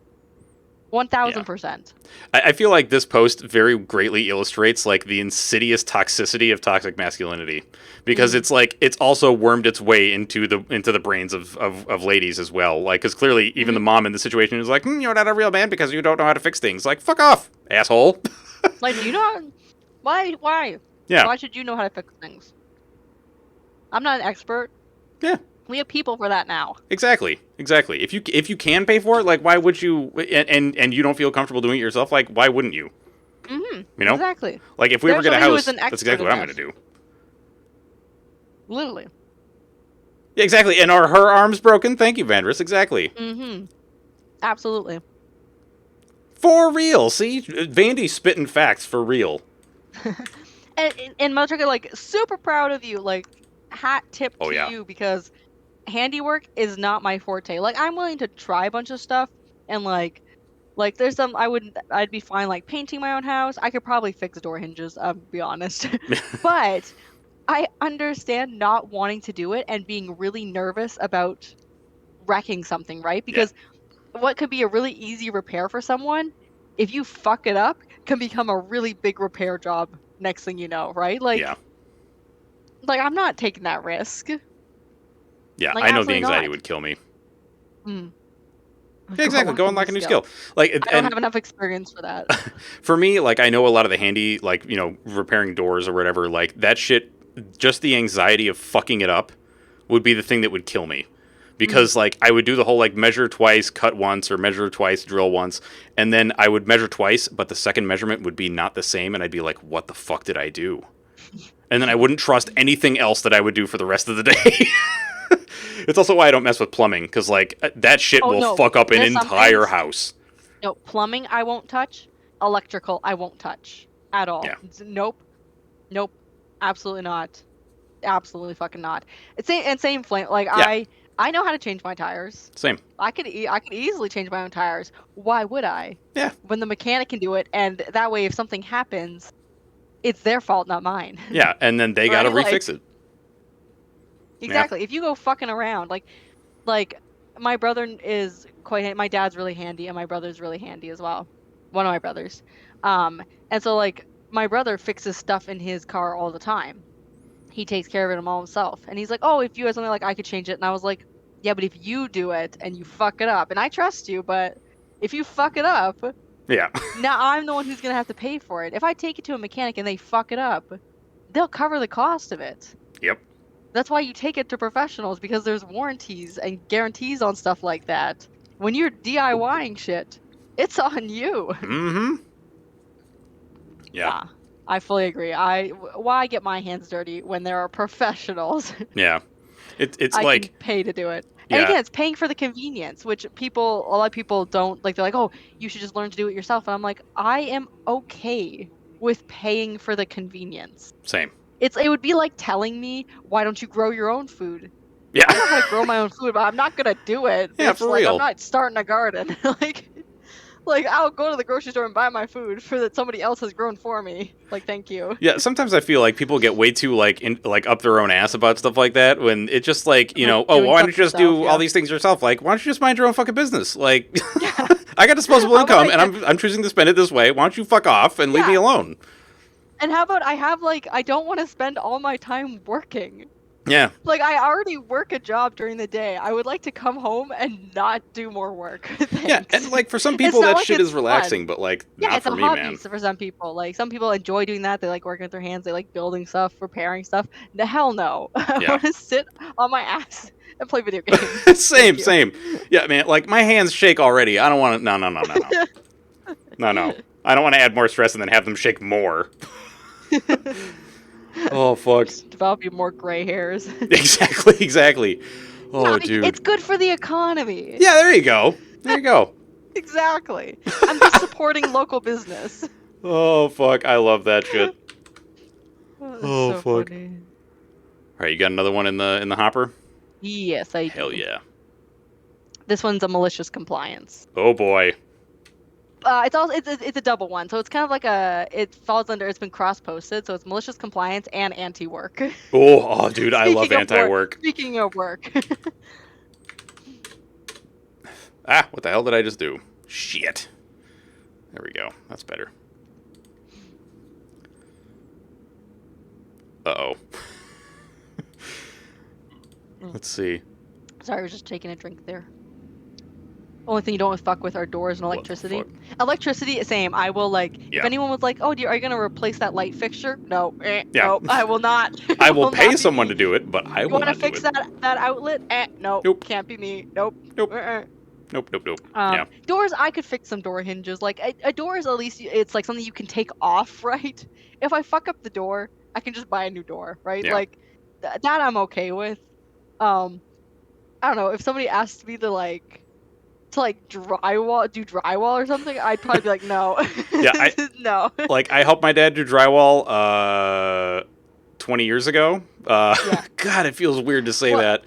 1000%. I feel like this post very greatly illustrates like the insidious toxicity of toxic masculinity, because it's like it's also wormed its way into the brains of ladies as well. Like, because clearly even the mom in the situation is like, you're not a real man because you don't know how to fix things. Like, fuck off, asshole. Like, do you know why? Yeah. Why should you know how to fix things? I'm not an expert. Yeah. We have people for that now. Exactly. If you can pay for it, like why would you? And you don't feel comfortable doing it yourself, like why wouldn't you? You know, Exactly. like if we ever There's get a somebody who house, is an that's expert exactly in what I'm going to this. do. Literally. Yeah, exactly. And are her arms broken? Thank you, Vandris. Exactly. Absolutely. For real. See, Vandy's spitting facts for real. And Motherfucker, like, super proud of you. Like, hat tip Oh, to yeah. you, because handiwork is not my forte. Like, I'm willing to try a bunch of stuff, and like there's some I'd be fine like painting my own house. I could probably fix door hinges, I'll be honest. But I understand not wanting to do it and being really nervous about wrecking something, right? Yeah. Because what could be a really easy repair for someone, if you fuck it up, can become a really big repair job next thing you know, right? Yeah. Like I'm not taking that risk. Yeah. Like, I know the absolutely anxiety not. would kill me. Mm. Yeah, exactly. Go unlock a new skill. Like, I don't have enough experience for that. for me, like I know a lot of the handy, like repairing doors or whatever. Like that shit, just the anxiety of fucking it up would be the thing that would kill me. Because like I would do the whole like measure twice, cut once, or measure twice, drill once, and then I would measure twice, but the second measurement would be not the same, and I'd be like, "What the fuck did I do?" And then I wouldn't trust anything else that I would do for the rest of the day. It's also why I don't mess with plumbing, because like that shit will fuck up an entire house. No, plumbing I won't touch. Electrical I won't touch at all. Yeah. Nope. Absolutely not. Absolutely fucking not. Same flame. Like Yeah. I know how to change my tires. Same. I could easily change my own tires. Why would I? Yeah. When the mechanic can do it, and that way if something happens, it's their fault, not mine. Yeah, and then they gotta refix it. Exactly. Yeah. If you go fucking around, like my brother is my dad's really handy, and my brother's really handy as well. One of my brothers. And so like my brother fixes stuff in his car all the time. He takes care of it all himself. And he's like, "Oh, if you had something, like I could change it." And I was like, "Yeah, but if you do it and you fuck it up, and I trust you, but if you fuck it up, yeah, now I'm the one who's gonna have to pay for it. If I take it to a mechanic and they fuck it up, they'll cover the cost of it." Yep. That's why you take it to professionals, because there's warranties and guarantees on stuff like that. When you're DIYing shit, it's on you. Mm-hmm. Yeah. I fully agree. Why get my hands dirty when there are professionals? Yeah. It's I like can pay to do it. And again, it's paying for the convenience, which a lot of people don't like. They're like, "Oh, you should just learn to do it yourself." And I'm like, I am okay with paying for the convenience. Same. It would be like telling me, "Why don't you grow your own food?" Yeah. I know how to grow my own food, but I'm not gonna do it. Yeah, for real. I'm not starting a garden. Like I'll go to the grocery store and buy my food that somebody else has grown for me. Like, thank you. Yeah, sometimes I feel like people get way too like up their own ass about stuff like that, when it's just like, why don't you just do all these things yourself? Like, why don't you just mind your own fucking business? Like, I got disposable income and I'm choosing to spend it this way. Why don't you fuck off and leave me alone? And how about I don't want to spend all my time working. Yeah. Like, I already work a job during the day. I would like to come home and not do more work. Yeah, Thanks. and like for some It's people not that like shit it's is fun. relaxing, but like Yeah, not it's for a me, hobby man. for some people. Like, some people enjoy doing that. They like working with their hands. They like building stuff, repairing stuff. The hell no. I Yeah. want to sit on my ass and play video games. Thank Same, you. same. Yeah, man. Like my hands shake already. I don't want to. No, no, no, no, no, no, no. I don't want to add more stress and then have them shake more. Oh fuck. Just developing more gray hairs. Exactly, exactly. Yeah, Oh, dude. it's good for the economy. Yeah, there you go. There you go. Exactly. I'm just supporting local business. Oh fuck, I love that shit. Oh, that's Oh so fuck. funny. All right, you got another one in the hopper? Yes, I Hell do. yeah. This one's a malicious compliance. Oh boy. It's a double one, so it's kind of like it falls under, it's been cross posted, so it's malicious compliance and anti work. Oh, dude, I love Speaking of work, anti-work. speaking of work. Ah, what the hell did I just do? Shit. There we go. That's better. Uh-oh. Let's see. Sorry, I was just taking a drink there. Only thing you don't fuck with are doors and What the electricity. fuck? Electricity, same. I will like if Yeah. anyone was like, "Oh, are you gonna replace that light fixture?" No, Yeah. no, I will not. I It will will pay not be someone me. to do it, but I You will want to not do fix it. that outlet? Nope, Nope. can't be me. Nope. Nope. Uh-uh. Nope, nope, nope. Yeah. Doors, I could fix some door hinges. Like a door is at least it's like something you can take off, right? If I fuck up the door, I can just buy a new door, right? Yeah. Like that I'm okay with. Um, I don't know if somebody asked me to like do drywall or something, I'd probably be like, no, Yeah, I no. like I helped my dad do drywall 20 years ago. Yeah. God, it feels weird to say Well, that.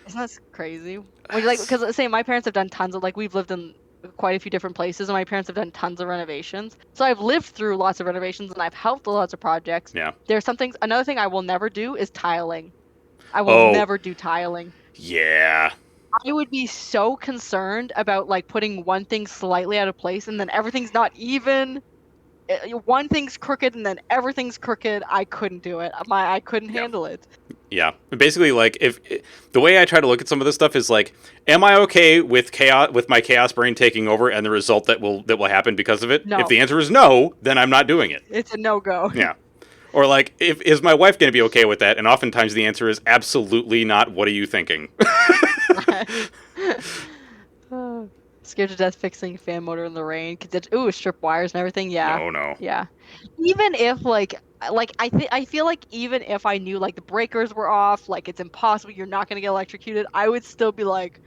isn't that crazy? When you like, because say my parents have done tons of like we've lived in quite a few different places, and my parents have done tons of renovations. So I've lived through lots of renovations, and I've helped with lots of projects. Yeah. There's some things. Another thing I will never do is tiling. I will Oh, never do tiling. yeah. I would be so concerned about like putting one thing slightly out of place, and then everything's not even. One thing's crooked, and then everything's crooked. I couldn't do it. I couldn't Yeah. handle it. Yeah. Basically, like, if the way I try to look at some of this stuff is like, am I okay with chaos, with my chaos brain taking over and the result that will happen because of it? No, If the answer is no, then I'm not doing it. it's a no-go. Yeah. Or like, if is my wife going to be okay with that? And oftentimes the answer is absolutely not. What are you thinking? Scared to death fixing fan motor in the rain. Ooh, strip wires and everything. Yeah, No, no. yeah. Even if I feel like even if I knew like the breakers were off, like it's impossible, you're not gonna get electrocuted, I would still be like,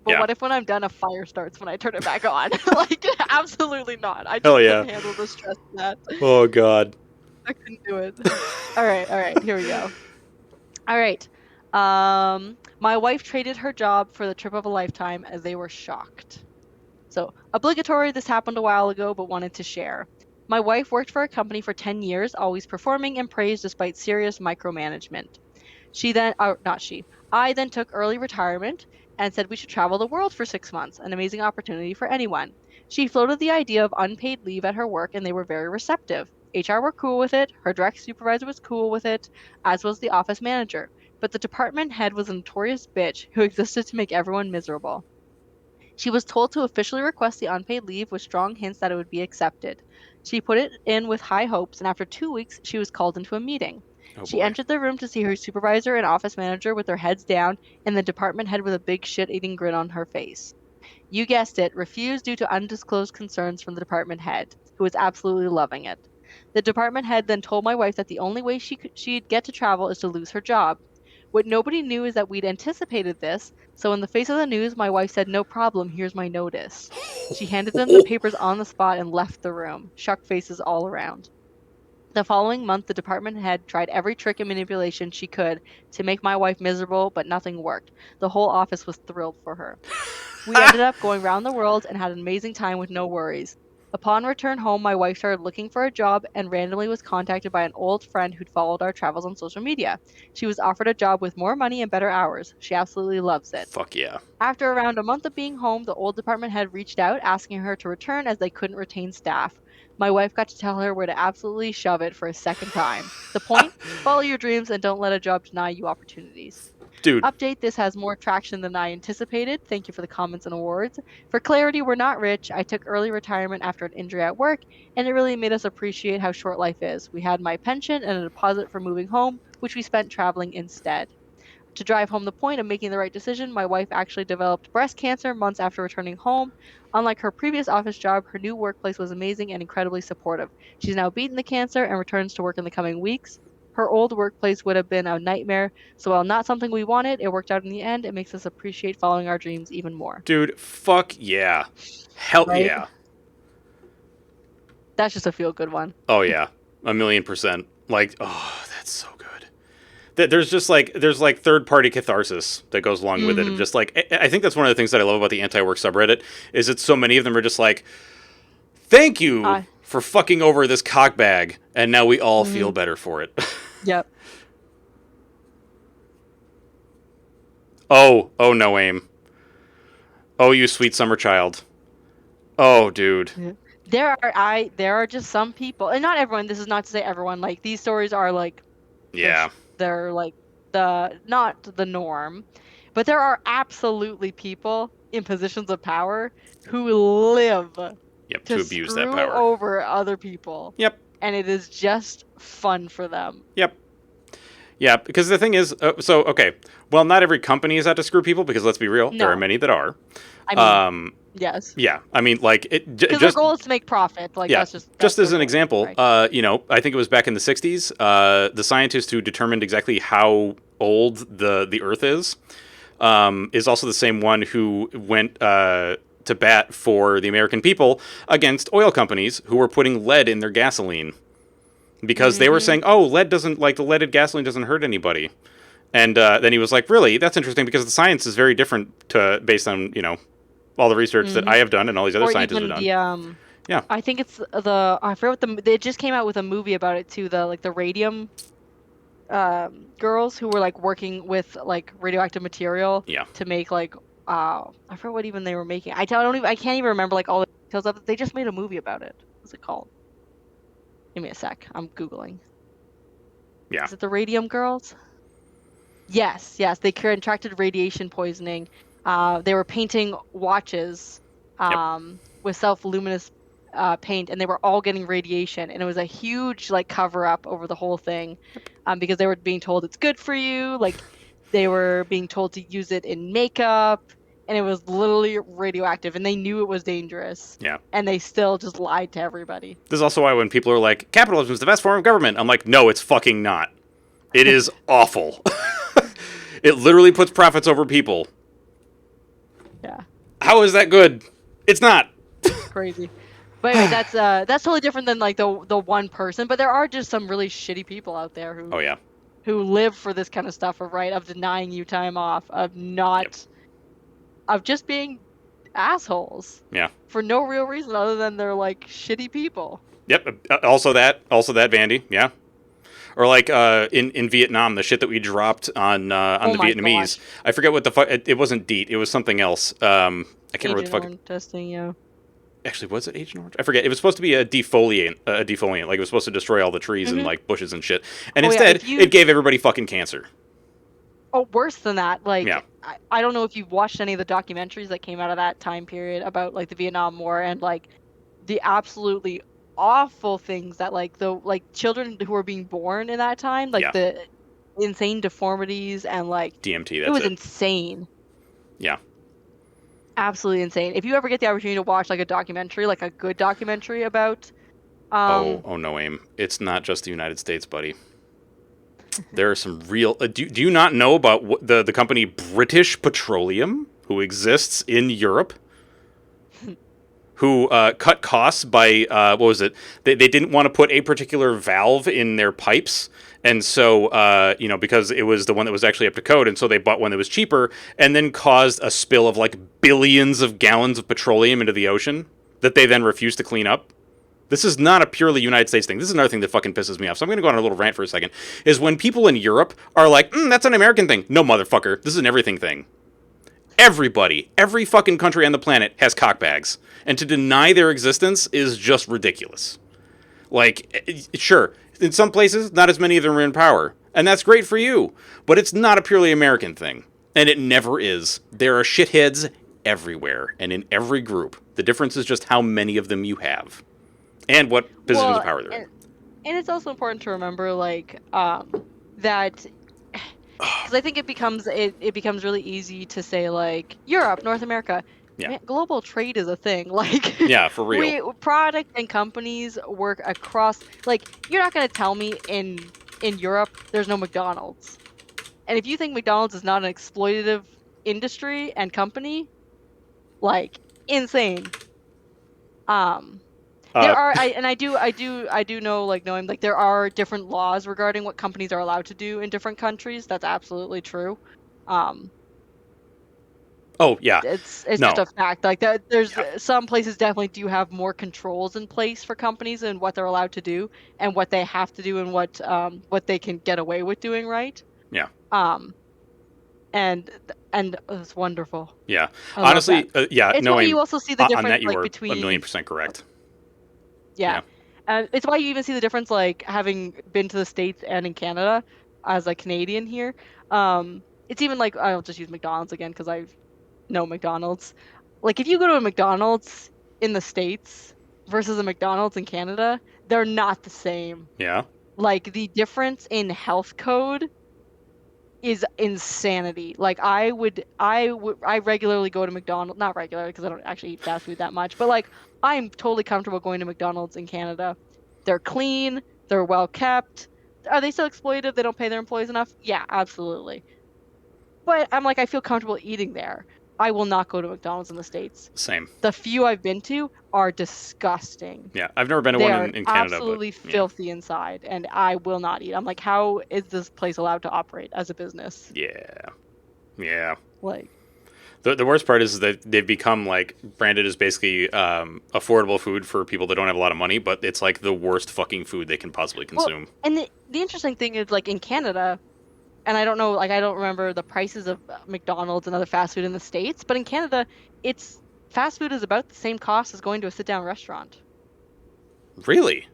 but Yeah. what if when I'm done a fire starts when I turn it back on? Like absolutely not. I Hell just yeah. couldn't handle the stress of that. Oh God. I couldn't do it. All right, here we go. All right. My wife traded her job for the trip of a lifetime as they were shocked. So, obligatory, this happened a while ago, but wanted to share. My wife worked for a company for 10 years, always performing and praised despite serious micromanagement. I then took early retirement and said we should travel the world for 6 months, an amazing opportunity for anyone. She floated the idea of unpaid leave at her work, and they were very receptive. HR were cool with it, her direct supervisor was cool with it, as was the office manager. But the department head was a notorious bitch who existed to make everyone miserable. She was told to officially request the unpaid leave with strong hints that it would be accepted. She put it in with high hopes, and after 2 weeks, she was called into a meeting. Oh She boy. entered the room to see her supervisor and office manager with their heads down, and the department head with a big shit eating grin on her face. You guessed it, refused due to undisclosed concerns from the department head, who was absolutely loving it. The department head then told my wife that the only way she'd get to travel is to lose her job. What nobody knew is that we'd anticipated this, so in the face of the news, my wife said, "No problem, here's my notice." She handed them the papers on the spot and left the room, shocked faces all around. The following month, the department head tried every trick and manipulation she could to make my wife miserable, but nothing worked. The whole office was thrilled for her. We ended up going around the world and had an amazing time with no worries. Upon return home, my wife started looking for a job and randomly was contacted by an old friend who'd followed our travels on social media. She was offered a job with more money and better hours. She absolutely loves it. Fuck yeah. After around a month of being home, the old department head reached out asking her to return as they couldn't retain staff. My wife got to tell her where to absolutely shove it for a second time. The point? Follow your dreams and don't let a job deny you opportunities. Dude. Update, this has more traction than I anticipated. Thank you for the comments and awards. For clarity, we're not rich. I took early retirement after an injury at work, and it really made us appreciate how short life is. We had my pension and a deposit for moving home, which we spent traveling instead. To drive home the point of making the right decision, my wife actually developed breast cancer months after returning home. Unlike her previous office job, her new workplace was amazing and incredibly supportive. She's now beaten the cancer and returns to work in the coming weeks. Her old workplace would have been a nightmare, so while not something we wanted, it worked out in the end. It makes us appreciate following our dreams even more. Dude, fuck yeah. Hell Right? yeah. That's just a feel-good one. Oh, yeah. 1,000,000%. Like, oh, that's so good. There's like third-party catharsis that goes along with it. Of just like, I think that's one of the things that I love about the anti-work subreddit, is that so many of them are just like, thank you for fucking over this cockbag, and now we all feel better for it. Yep. Oh, no aim. Oh, you sweet summer child. Oh, dude. Yeah. There are just some people, and not everyone, this is not to say everyone, like, these stories are like, Yeah. they're like not the norm, but there are absolutely people in positions of power who live to abuse that screw power over other people. Yep. And it is just fun for them. Yep. Yeah, because the thing is, okay, well, not every company is out to screw people, because let's be real, there are many that are. I mean, yes. Yeah, I mean, like, because their goal is to make profit. Like, yeah, that's as an goal, example, right? I think it was back in the 60s, the scientist who determined exactly how old the Earth is also the same one who went to bat for the American people against oil companies who were putting lead in their gasoline. Because they were saying, oh, the leaded gasoline doesn't hurt anybody. And then he was like, really? That's interesting, because the science is very different based on, all the research that I have done and all these other scientists have done. Yeah. I think it's I forget what they just came out with a movie about it too, the radium girls who were like working with like radioactive material to make like I forget what even they were making. I can't even remember like all the details of it. They just made a movie about it. What's it called? Give me a sec. I'm Googling. Yeah. Is it the Radium Girls? Yes. They contracted radiation poisoning. They were painting watches with self-luminous paint, and they were all getting radiation. And it was a huge like cover-up over the whole thing because they were being told it's good for you. Like, they were being told to use it in makeup. And it was literally radioactive, and they knew it was dangerous. Yeah. And they still just lied to everybody. This is also why when people are like, capitalism is the best form of government, I'm like, no, it's fucking not. It is awful. It literally puts profits over people. Yeah. How is that good? It's not. Crazy. But anyway, that's totally different than like the one person. But there are just some really shitty people out there who who live for this kind of stuff, of denying you time off, of not. Of just being assholes. Yeah. For no real reason other than they're like shitty people. Yep. Also that, Vandy. Yeah. Or like in Vietnam, the shit that we dropped on the Vietnamese. Gosh. I forget what the fuck. It wasn't DEET. It was something else. I can't remember what the fuck. Agent Orange testing. Yeah. Actually, was it Agent Orange? I forget. It was supposed to be a defoliant. Like, it was supposed to destroy all the trees and like bushes and shit. And instead, it gave everybody fucking cancer. Oh, worse than that. Like, I don't know if you've watched any of the documentaries that came out of that time period about like the Vietnam War and like the absolutely awful things that like the children who were being born in that time, like the insane deformities and like DMT. It was insane. Yeah. Absolutely insane. If you ever get the opportunity to watch like a documentary, like a good documentary about oh no aim. It's not just the United States, buddy. There are some real... do you not know about the company British Petroleum, who exists in Europe, who cut costs by... what was it? They didn't want to put a particular valve in their pipes, and so, because it was the one that was actually up to code, and so they bought one that was cheaper, and then caused a spill of, like, billions of gallons of petroleum into the ocean that they then refused to clean up. This is not a purely United States thing. This is another thing that fucking pisses me off. So I'm going to go on a little rant for a second. Is when people in Europe are like, that's an American thing. No, motherfucker. This is an everything thing. Everybody, every fucking country on the planet has cockbags. And to deny their existence is just ridiculous. Like, sure, in some places, not as many of them are in power. And that's great for you. But it's not a purely American thing. And it never is. There are shitheads everywhere and in every group. The difference is just how many of them you have. And what positions of Well, power they're in. and it's also important to remember, like, that, because I think it becomes really easy to say, like, Europe, North America. Yeah. Man, global trade is a thing. Like, Yeah, for real. product and companies work across. Like, you're not gonna tell me in Europe there's no McDonald's. And if you think McDonald's is not an exploitative industry and company, like, insane. There are, I do know, like, knowing, like, there are different laws regarding what companies are allowed to do in different countries. That's absolutely true. Oh, yeah. It's No. just a fact. Like, that there's Yeah. some places definitely do have more controls in place for companies and what they're allowed to do and what they have to do and what they can get away with doing, right? Yeah. And it's wonderful. Yeah. I love Honestly, that. yeah, It's no, why you also see the on difference, that you like, are between 1,000,000% correct. Yeah. It's why you even see the difference, like, having been to the States and in Canada as a Canadian here. It's even like, I'll just use McDonald's again because I know McDonald's. Like, if you go to a McDonald's in the States versus a McDonald's in Canada, they're not the same. Yeah. Like, the difference in health code is insanity. Like, I regularly go to McDonald's, not regularly because I don't actually eat fast food that much, but, like, I'm totally comfortable going to McDonald's in Canada. They're clean, they're well kept. Are they still exploitive? They don't pay their employees enough? Yeah, absolutely. But I'm like, I feel comfortable eating there. I will not go to McDonald's in the States. Same. The few I've been to are disgusting. Yeah. I've never been to They one are in Canada, absolutely but yeah. filthy inside, and I will not eat. I'm like, how is this place allowed to operate as a business? Yeah. Yeah. Like, The worst part is that they've become, like, branded as basically affordable food for people that don't have a lot of money, but it's like the worst fucking food they can possibly consume. well, and the interesting thing is, like, in Canada, and I don't know, like, I don't remember the prices of McDonald's and other fast food in the States, but in Canada, it's fast food is about the same cost as going to a sit-down restaurant. Really?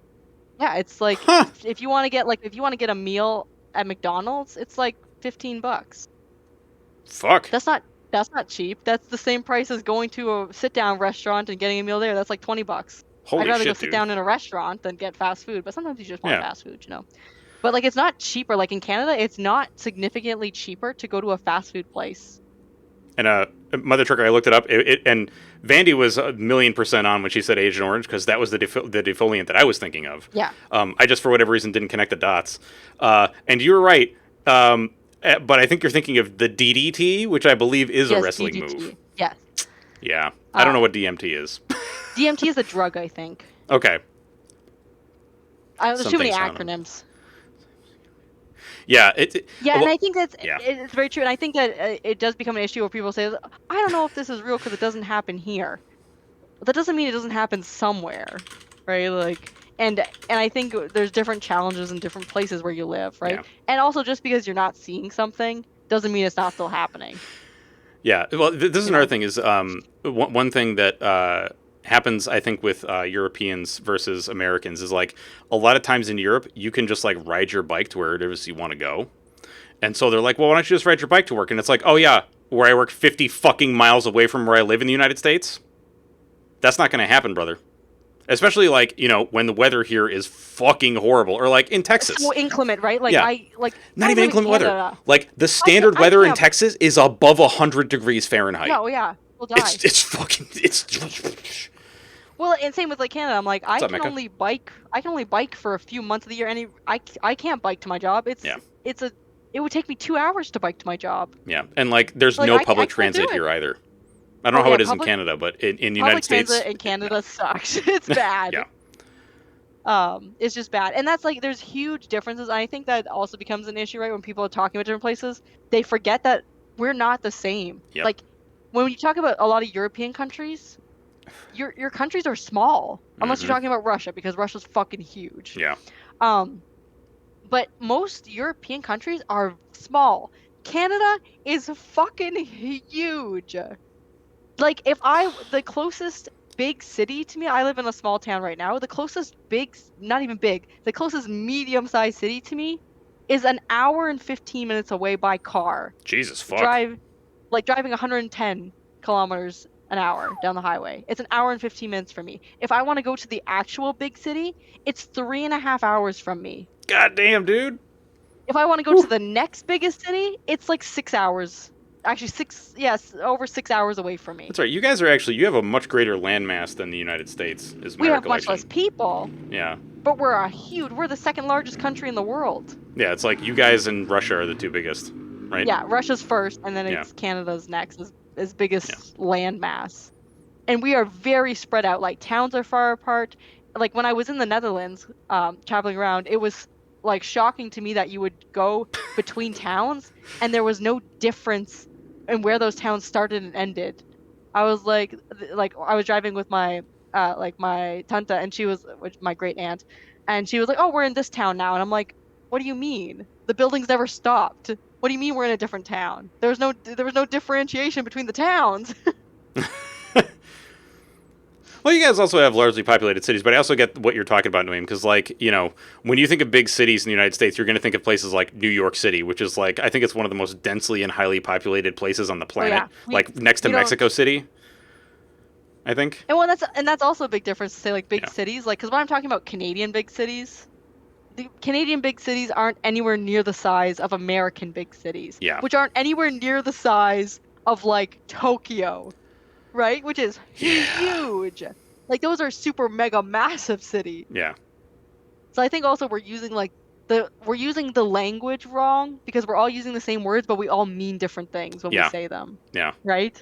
Yeah, it's like, Huh. if you want to get a meal at McDonald's, it's like $15. Fuck. That's not cheap. That's the same price as going to a sit-down restaurant and getting a meal there. That's like $20. Holy I'd rather shit, go sit dude. down in a restaurant than get fast food, but sometimes you just want Yeah. fast food, you know. But, like, it's not cheaper. Like, in Canada, it's not significantly cheaper to go to a fast food place. And Mother Trucker, I looked it up, and Vandy was 1,000,000% on when she said Agent Orange because that was the defoliant that I was thinking of. Yeah. I just for whatever reason didn't connect the dots. And you were right. But I think you're thinking of the DDT, which I believe is a wrestling DDT. move. Yes. Yeah. I don't know what DMT is. DMT is a drug, I think. Okay. There's Some too many things sound- acronyms. Yeah. And I think yeah. it's very true. And I think that it does become an issue where people say, I don't know if this is real because it doesn't happen here. But that doesn't mean it doesn't happen somewhere, right? Like, and I think there's different challenges in different places where you live, right? Yeah. And also, just because you're not seeing something doesn't mean it's not still happening. Yeah. Well, this is another thing is one thing that happens, I think, with Europeans versus Americans is, like, a lot of times in Europe, you can just, like, ride your bike to where it is you want to go. And so they're like, well, why don't you just ride your bike to work? And it's like, oh, yeah, where I work 50 fucking miles away from where I live in the United States? That's not going to happen, brother. Especially, like, you know, when the weather here is fucking horrible. Or, like, in Texas. It's so inclement, right? Like, Yeah. Not even inclement weather. Like, the standard weather in Texas is above 100 degrees Fahrenheit. No, yeah. We'll die. It's fucking... Well, and same with, like, Canada. I'm like, I up, can Mecca? only bike for a few months of the year, and I can't bike to my job. It would take me 2 hours to bike to my job. Yeah, and, like, there's Like, no I public can't transit do it. here either. I don't know how yeah, it is public- in Canada, but in the Public United States... transit in Canada sucks. It's bad. Yeah. It's just bad. And that's, like, there's huge differences. I think that also becomes an issue, right? When people are talking about different places, they forget that we're not the same. Yep. Like, when you talk about a lot of European countries, your countries are small. Unless you're talking about Russia, because Russia's fucking huge. Yeah. But most European countries are small. Canada is fucking huge. Like, the closest big city to me, I live in a small town right now. The closest not even big, the closest medium-sized city to me is an hour and 15 minutes away by car. Jesus fuck. Driving 110 kilometers an hour down the highway. It's an hour and 15 minutes for me. If I want to go to the actual big city, it's 3.5 hours from me. God damn, dude. If I want to go to the next biggest city, it's like 6 hours. Actually, over 6 hours away from me. That's right. You guys you have a much greater landmass than the United States, is my We have recollection. much less people. Yeah. But we're the second largest country in the world. Yeah, it's like you guys and Russia are the two biggest, right? Yeah, Russia's first, and then it's Canada's next, is biggest land mass. And we are very spread out. Like, towns are far apart. Like, when I was in the Netherlands, traveling around, it was like shocking to me that you would go between towns and there was no difference in where those towns started and ended. I was like I was driving with my my tante, and my great aunt, and she was like, "Oh, we're in this town now." And I'm like, "What do you mean? The buildings never stopped. What do you mean we're in a different town? There was no differentiation between the towns." Well, you guys also have largely populated cities, but I also get what you're talking about, Noam, because, like, you know, when you think of big cities in the United States, you're going to think of places like New York City, which is, like, I think it's one of the most densely and highly populated places on the planet, next to Mexico City, I think. And that's also a big difference to say, like, big cities, like, because when I'm talking about Canadian big cities, the Canadian big cities aren't anywhere near the size of American big cities, which aren't anywhere near the size of, like, Tokyo. Right, which is huge. Like, those are super mega massive cities. Yeah. So I think also we're using the language wrong, because we're all using the same words, but we all mean different things when we say them. Yeah. Right.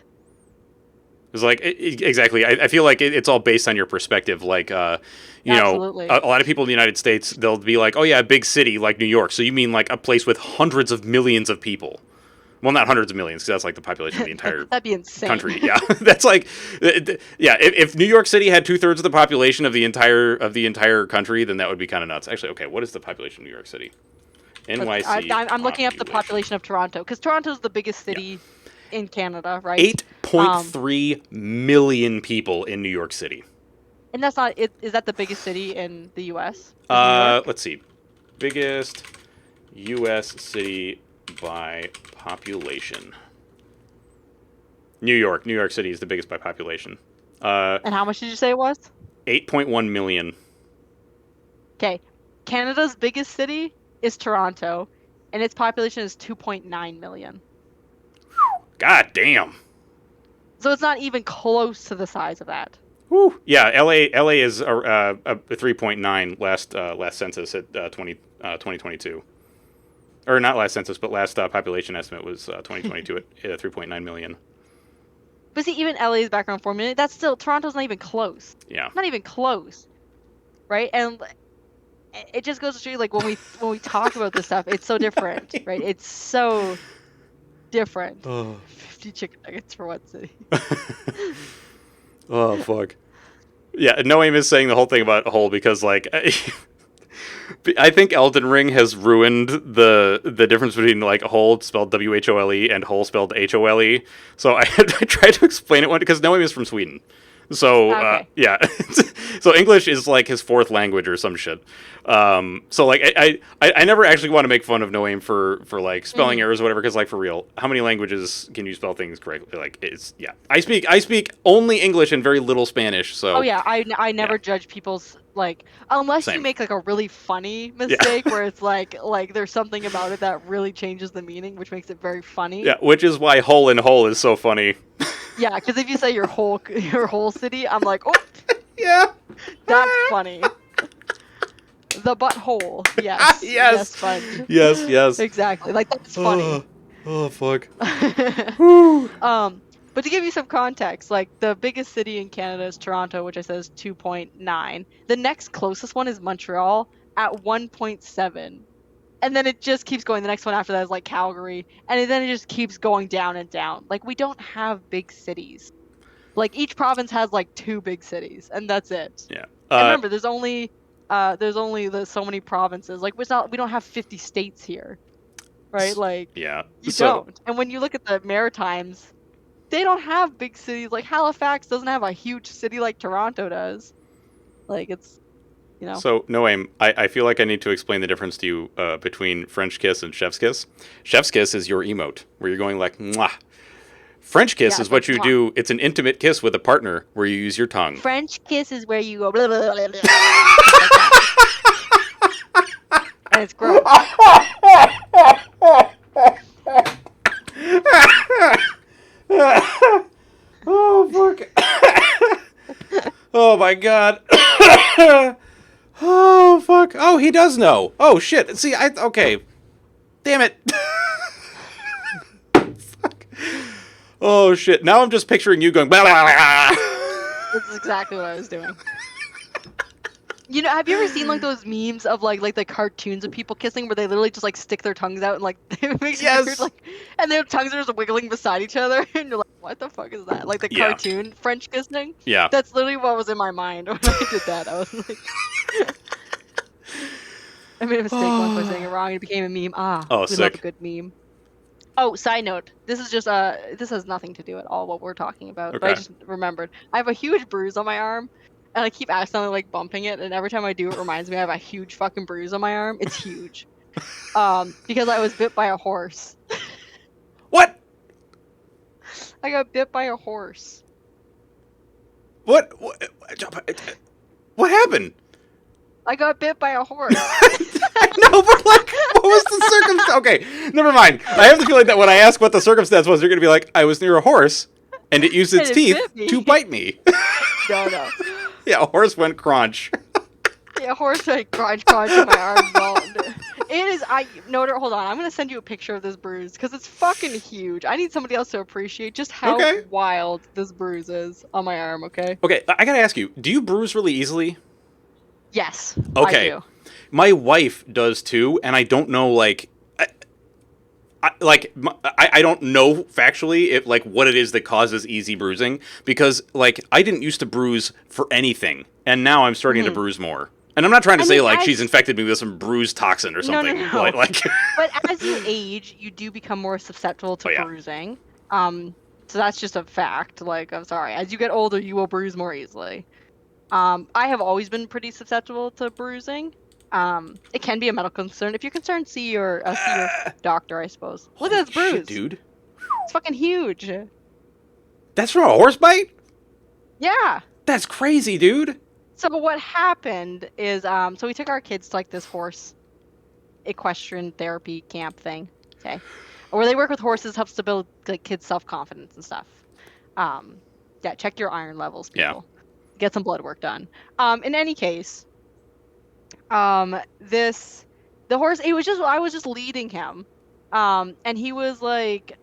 It's like exactly. I feel like it's all based on your perspective. Like, you Absolutely. know, a lot of people in the United States, they'll be like, "Oh yeah, a big city like New York." So you mean like a place with hundreds of millions of people? Well, not hundreds of millions, because that's like the population of the entire That'd be insane. Country. Yeah, that's like, yeah. If New York City had 2/3 of the population of the entire country, then that would be kind of nuts. Actually, okay, what is the population of New York City? NYC. I'm looking up the population of Toronto, because Toronto's the biggest city in Canada, right? 8.3 million people in New York City. And that's not it. Is that the biggest city in the U.S.? Let's see, biggest U.S. city by population. New York City is the biggest by population. And how much did you say it was? 8.1 million. Okay, Canada's biggest city is Toronto, and its population is 2.9 million. God damn. So it's not even close to the size of that. Whew. Yeah, LA is a 3.9 last census at 2022. Or not last census, but last population estimate was 2022 at 3.9 million. But see, even LA's background 4 million, that's still, Toronto's not even close. Yeah. Not even close. Right? And it just goes to show you, like, when we talk about this stuff, it's so different, right? It's so different. 50 chicken nuggets for one city. Oh, fuck. Yeah, Noam is saying the whole thing about whole because, like, I think Elden Ring has ruined the difference between, like, whole spelled WHOLE and whole spelled HOLE. So I tried to explain it because Noam is from Sweden. So, yeah. So English is, like, his fourth language or some shit. So, like, I never actually want to make fun of Noam for like, spelling errors or whatever, because, like, for real, how many languages can you spell things correctly? Like, it's, yeah. I speak only English and very little Spanish, so... Oh, yeah, I never judge people's, like, unless you make, like, a really funny mistake where it's, like, there's something about it that really changes the meaning, which makes it very funny. Yeah, which is why hole in hole is so funny. Yeah, because if you say your whole city, I'm like, oh, yeah, that's funny. The butthole, yes, yes, sponge. Yes, exactly. Like, that's funny. Oh fuck. But to give you some context, like, the biggest city in Canada is Toronto, which I said is 2.9. The next closest one is Montreal at 1.7. And then it just keeps going. The next one after that is, like, Calgary. And then it just keeps going down and down. Like, we don't have big cities. Like, each province has, like, 2 big cities. And that's it. Yeah. And remember, there's only so many provinces. Like, we don't have 50 states here. Right? Like, yeah. you don't. And when you look at the Maritimes, they don't have big cities. Like Halifax doesn't have a huge city like Toronto does. Like it's, you know. So, Noam, I feel like I need to explain the difference to you between French kiss and chef's kiss. Chef's kiss is your emote, where you're going like, mwah. French kiss Yeah, is what like you do. It's an intimate kiss with a partner where you use your tongue. French kiss is where you go blah, blah, blah, blah, blah, and it's gross. Oh, fuck. Oh, my God. Oh, fuck. Oh, he does know. Oh, shit. See, okay. Damn it. Fuck. Oh, shit. Now I'm just picturing you going, blah, blah, blah. This is exactly what I was doing. You know, have you ever seen like those memes of like the cartoons of people kissing where they literally just like stick their tongues out and like it makes Yes. weird, like, and their tongues are just wiggling beside each other and you're like, what the fuck is that? Like the Yeah. cartoon French kissing? Yeah. That's literally what was in my mind when I did that. I was like, I made a mistake once by saying it wrong and it became a meme. Oh, we sick. love a good meme. Oh, side note, this is just this has nothing to do at all what we're talking about. But I Okay. just remembered I have a huge bruise on my arm. And I keep accidentally like bumping it, and every time I do, it reminds me I have a huge fucking bruise on my arm. It's huge, because I was bit by a horse. What? I got bit by a horse. What happened? I got bit by a horse. No, but like, what was the circumstance? Okay, never mind. I have the feeling that when I ask what the circumstance was, you're going to be like, I was near a horse, and it used its And it teeth bit me. to bite me. No. Yeah, a horse went crunch. Yeah, horse like crunch in my arm. It is. Hold on. I'm gonna send you a picture of this bruise because it's fucking huge. I need somebody else to appreciate just how Okay. wild this bruise is on my arm. Okay. Okay, I gotta ask you, do you bruise really easily? Yes. Okay. I do. My wife does too, and I don't know, like, I don't know factually if like what it is that causes easy bruising, because like I didn't used to bruise for anything, and now I'm starting to bruise more. And I'm not trying to say like she's infected me with some bruise toxin or something. No. Like But as you age, you do become more susceptible to bruising. So that's just a fact. Like, I'm sorry. As you get older, you will bruise more easily. I have always been pretty susceptible to bruising. It can be a medical concern. If you're concerned, see your doctor, I suppose. Look at this bruise, shit, dude. It's fucking huge. That's from a horse bite? Yeah. That's crazy, dude. So what happened is, so we took our kids to like this horse equestrian therapy camp thing, okay, where they work with horses, helps to build like kids' self-confidence and stuff. Yeah, check your iron levels, people. Yeah. Get some blood work done. In any case, the horse, I was just leading him, and he was like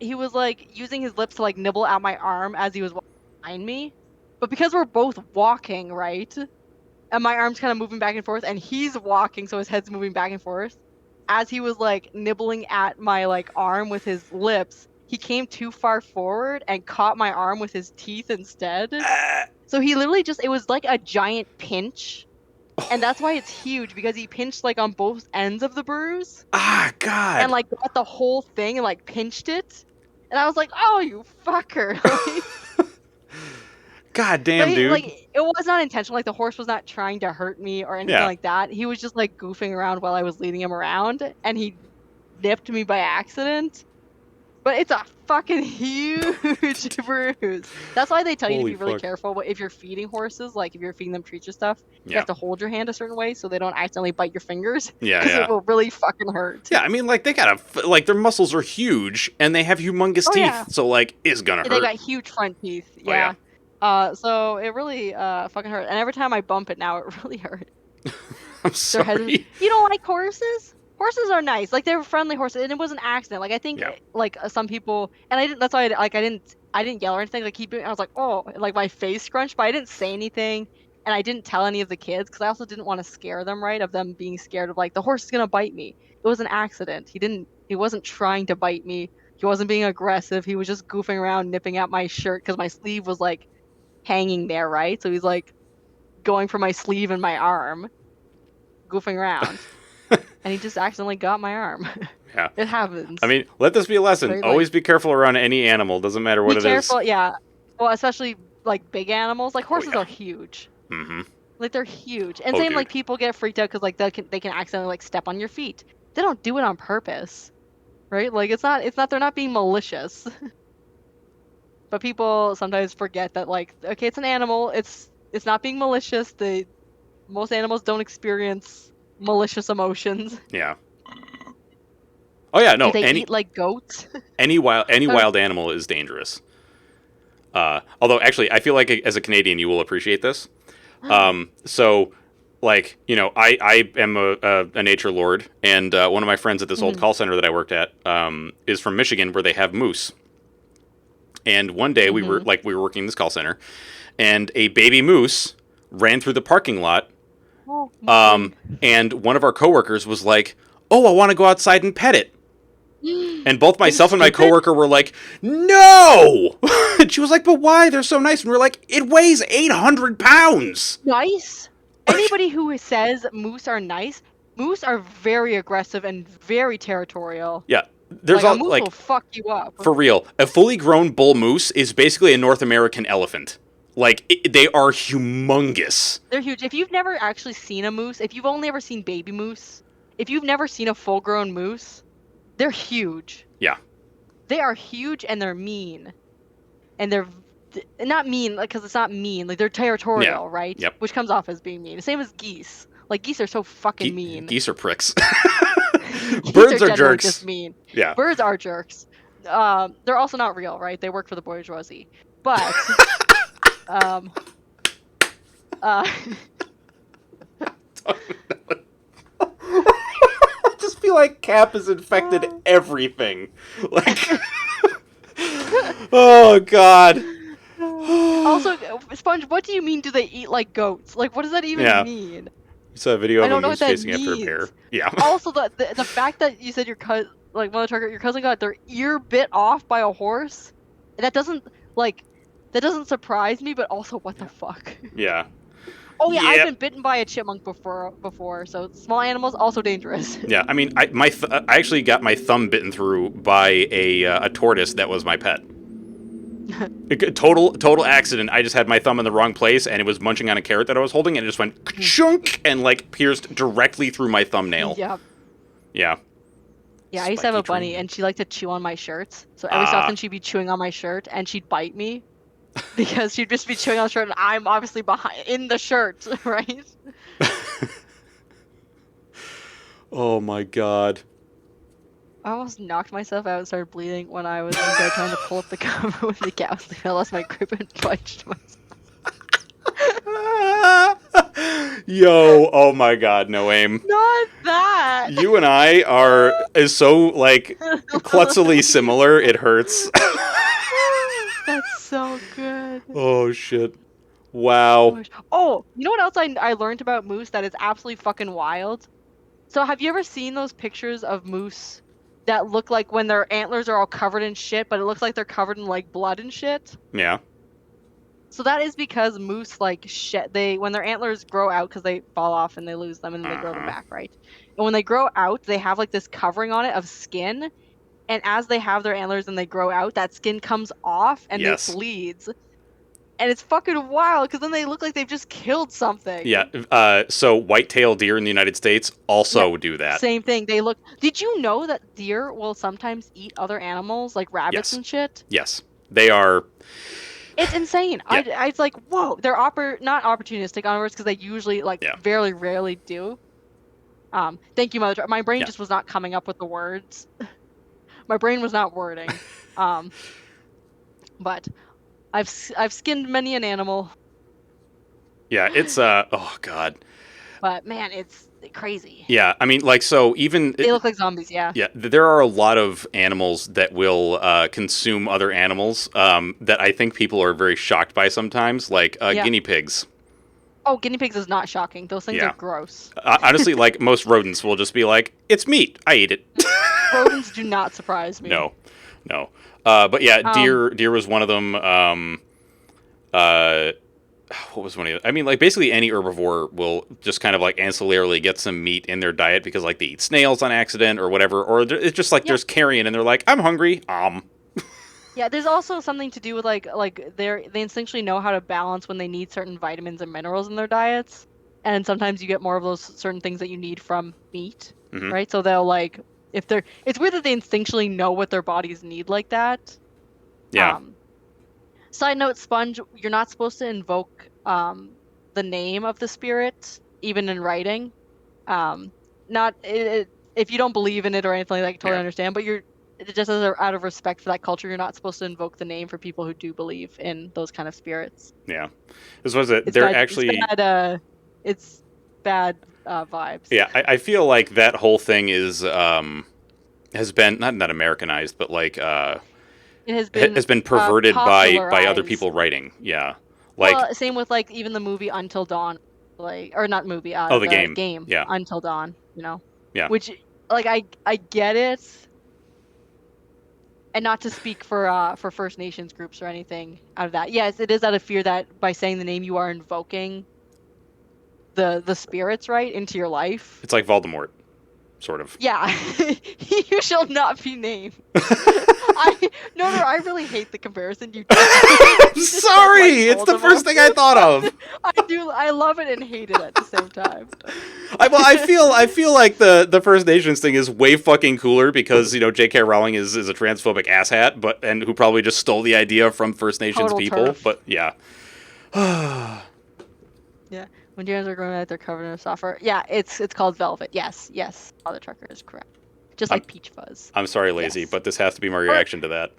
using his lips to like nibble at my arm as he was walking behind me. But because we're both walking, right, and my arm's kind of moving back and forth, and he's walking, so his head's moving back and forth, as he was like nibbling at my like arm with his lips, he came too far forward and caught my arm with his teeth instead. So he literally it was like a giant pinch. And that's why it's huge, because he pinched like on both ends of the bruise. Ah, God. And like got the whole thing and like pinched it. And I was like, oh, you fucker. God damn, dude. Like, it was not intentional. Like, the horse was not trying to hurt me or anything like that. He was just like goofing around while I was leading him around, and he nipped me by accident. But it's a fucking huge bruise. That's why they tell you to be really careful if you're feeding horses. Like, if you're feeding them treats or stuff, you have to hold your hand a certain way so they don't accidentally bite your fingers. Yeah, because it will really fucking hurt. Yeah, I mean, like, they gotta, like, their muscles are huge, and they have humongous teeth, yeah. so, like, it's gonna hurt. They got huge front teeth, yeah. So it really fucking hurt. And every time I bump it now, it really hurt. I'm sorry. You don't like horses? Horses are nice. Like, they're friendly horses, and it was an accident. Like, I think, like, some people, and I didn't, that's why, I didn't yell or anything. Like, I was like, oh, like, my face scrunched, but I didn't say anything, and I didn't tell any of the kids, because I also didn't want to scare them, right, of them being scared of, like, the horse is gonna bite me. It was an accident. He wasn't trying to bite me. He wasn't being aggressive. He was just goofing around, nipping at my shirt, because my sleeve was, like, hanging there, right? So he's, like, going for my sleeve and my arm, goofing around. And he just accidentally got my arm. Yeah. It happens. I mean, let this be a lesson. Right, Always be careful around any animal. Doesn't matter what it is. Be careful, yeah. Well, especially like big animals. Like horses yeah. are huge. Mm-hmm. Like they're huge. And Oh, same dude. like people get freaked out because like they can accidentally like step on your feet. They don't do it on purpose, right? Like it's not they're not being malicious. But people sometimes forget that like okay, it's an animal. It's not being malicious. Most animals don't experience malicious emotions. Yeah. Oh yeah, no. Do they eat like goats? Any wild animal is dangerous. Although actually, I feel like as a Canadian, you will appreciate this. So, like I am a nature lord, and one of my friends at this old call center that I worked at is from Michigan, where they have moose. And one day we were working this call center, and a baby moose ran through the parking lot. And one of our coworkers was like, "Oh, I want to go outside and pet it." And both myself and my coworker were like, "No!" And she was like, "But why? They're so nice." And we're like, "It weighs 800 pounds." Nice? Anybody who says moose are nice, moose are very aggressive and very territorial. Yeah. There's a moose will fuck you up. For real. A fully grown bull moose is basically a North American elephant. Like, they are humongous. They're huge. If you've never actually seen a moose, if you've only ever seen baby moose, if you've never seen a full-grown moose, they're huge. Yeah. They are huge and they're mean. And they're not mean because it's not mean. Like, they're territorial, right? Yep. Which comes off as being mean. The same as geese. Like, geese are so fucking mean. Geese are pricks. Birds are jerks. Just mean. Yeah. Birds are jerks. They're also not real, right? They work for the bourgeoisie. But I just feel like Cap has infected everything. Like, oh god. Also, Sponge, what do you mean? Do they eat like goats? Like, what does that even mean? You saw a video of a moose chasing after a bear. Yeah. Also, the fact that you said your cousin got their ear bit off by a horse, that doesn't surprise me. But also, what the fuck? Yeah. Oh yeah, I've been bitten by a chipmunk before. So small animals also dangerous. Yeah, I mean, I actually got my thumb bitten through by a tortoise that was my pet. Total accident. I just had my thumb in the wrong place, and it was munching on a carrot that I was holding, and it just went chunk and like pierced directly through my thumbnail. Yeah. Yeah. Yeah, I used to have a bunny, and she liked to chew on my shirts. So every so often she'd be chewing on my shirt, and she'd bite me because she'd just be chewing on the shirt, and I'm obviously in the shirt, right? Oh my god. I almost knocked myself out and started bleeding when I was inside trying to pull up the cover with the gas leak. I lost my grip and punched myself. Yo, oh my god, no aim. Not that! You and I are so, like, klutzily similar, it hurts. That's so good. Oh, shit. Wow. Oh, you know what else I learned about moose that is absolutely fucking wild? So have you ever seen those pictures of moose that look like when their antlers are all covered in shit, but it looks like they're covered in, like, blood and shit? Yeah. So that is because moose, like, when their antlers grow out, because they fall off and they lose them and then they grow them back, right? And when they grow out, they have, like, this covering on it of skin. And as they have their antlers and they grow out, that skin comes off and it bleeds. And it's fucking wild, because then they look like they've just killed something. Yeah, so white-tailed deer in the United States also do that. Same thing. Did you know that deer will sometimes eat other animals, like rabbits and shit? Yes. They are... It's insane. Yeah. I was like, whoa. They're not opportunistic omnivores, because they usually, like, very rarely do. Thank you, Mother. My brain just was not coming up with the words. My brain was not wording. But... I've skinned many an animal. Yeah, it's oh god. But man, it's crazy. Yeah, I mean, like, so even they look like zombies. Yeah. Yeah, there are a lot of animals that will consume other animals that I think people are very shocked by sometimes, like guinea pigs. Oh, guinea pigs is not shocking. Those things are gross. Honestly, like, most rodents will just be like, "It's meat. I eat it." Rodents do not surprise me. No. But yeah, deer was one of them. what was one of the, I mean, like, basically any herbivore will just kind of, like, ancillarily get some meat in their diet because, like, they eat snails on accident or whatever, or it's just like there's carrion and they're like, I'm hungry. Yeah, there's also something to do with like they instinctually know how to balance when they need certain vitamins and minerals in their diets, and sometimes you get more of those certain things that you need from meat, Mm-hmm. right? So they'll like if they're it's weird that they instinctually know what their bodies need like that. Yeah. Um, Side note, Sponge, you're not supposed to invoke the name of the spirit even in writing. Not if you don't believe in it or anything like that, totally Yeah. understand, but you're just as out of respect for that culture, you're not supposed to invoke the name for people who do believe in those kind of spirits. Yeah. This was it. It's They're bad. actually. It's bad vibes. Yeah, I feel like that whole thing is has been not Americanized, but like It has been has been perverted by other popularized. people writing. Yeah, like Well, same with like even the movie Until Dawn, like or not movie, the the game. game Yeah, Until Dawn. You know, yeah. which like I get it, and not to speak for First Nations groups or anything out of that. Yes, it is out of fear that by saying the name you are invoking the spirits right into your life. It's like Voldemort, sort of. Yeah, you shall not be named. I really hate the comparison you did. I'm You just said, sorry, like, it's the Voldemort. first thing I thought of. I love it and hate it at the same time. I feel like the First Nations thing is way fucking cooler because J.K. Rowling is a transphobic asshat, and who probably just stole the idea from First Nations Total people. turf. But yeah. Yeah, when deers are growing out, they're covered in software. Yeah, it's called velvet. Yes, Mother Trucker is correct. Just like Peach Fuzz. I'm sorry, Lazy, Yes. but this has to be my reaction to that.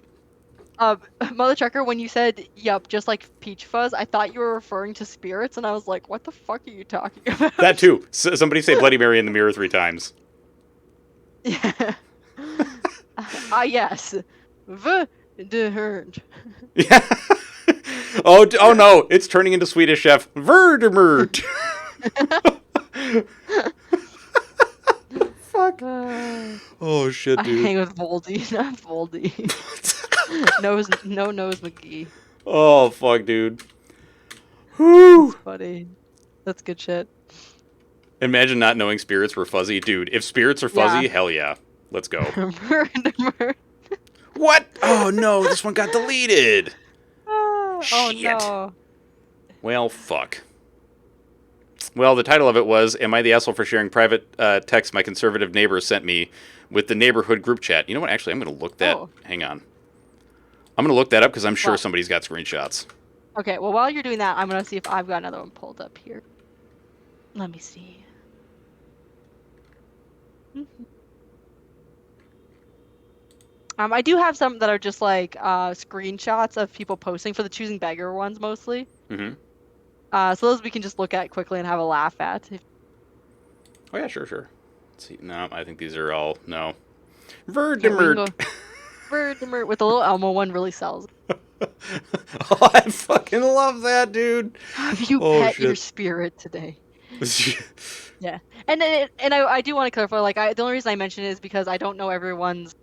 Mother Trucker, when you said, yep, just like Peach Fuzz, I thought you were referring to spirits, and I was like, what the fuck are you talking about? That too. Somebody say Bloody Mary in the mirror 3 times. Yeah. Yes. De herd. Yeah. Oh no, it's turning into Swedish Chef Verdemert. Fuck. Oh shit, dude. I hang with Voldy, not Voldy. No nose McGee. Oh fuck, dude. Whew. That's funny. That's good shit. Imagine not knowing spirits were fuzzy, dude. If spirits are fuzzy, hell yeah, let's go. What? Oh no, this one got deleted. Oh no. Well, fuck. Well, the title of it was, Am I the Asshole for Sharing Private Text My Conservative Neighbor Sent Me with the Neighborhood Group Chat? You know what? Actually, I'm going to look that. Oh. Hang on. I'm going to look that up because I'm sure somebody's got screenshots. Okay, well, while you're doing that, I'm going to see if I've got another one pulled up here. Let me see. I do have some that are just like screenshots of people posting for the Choosing Beggar ones mostly. Mm-hmm. So those we can just look at quickly and have a laugh at. Oh yeah, sure. Let's see. No, I think these are all no. Verdemert. Verdemert with the little Elmo one really sells. Oh, I fucking love that, dude. Have you pet your spirit today? Yeah, and I do want to clarify. Like, the only reason I mention it is because I don't know everyone's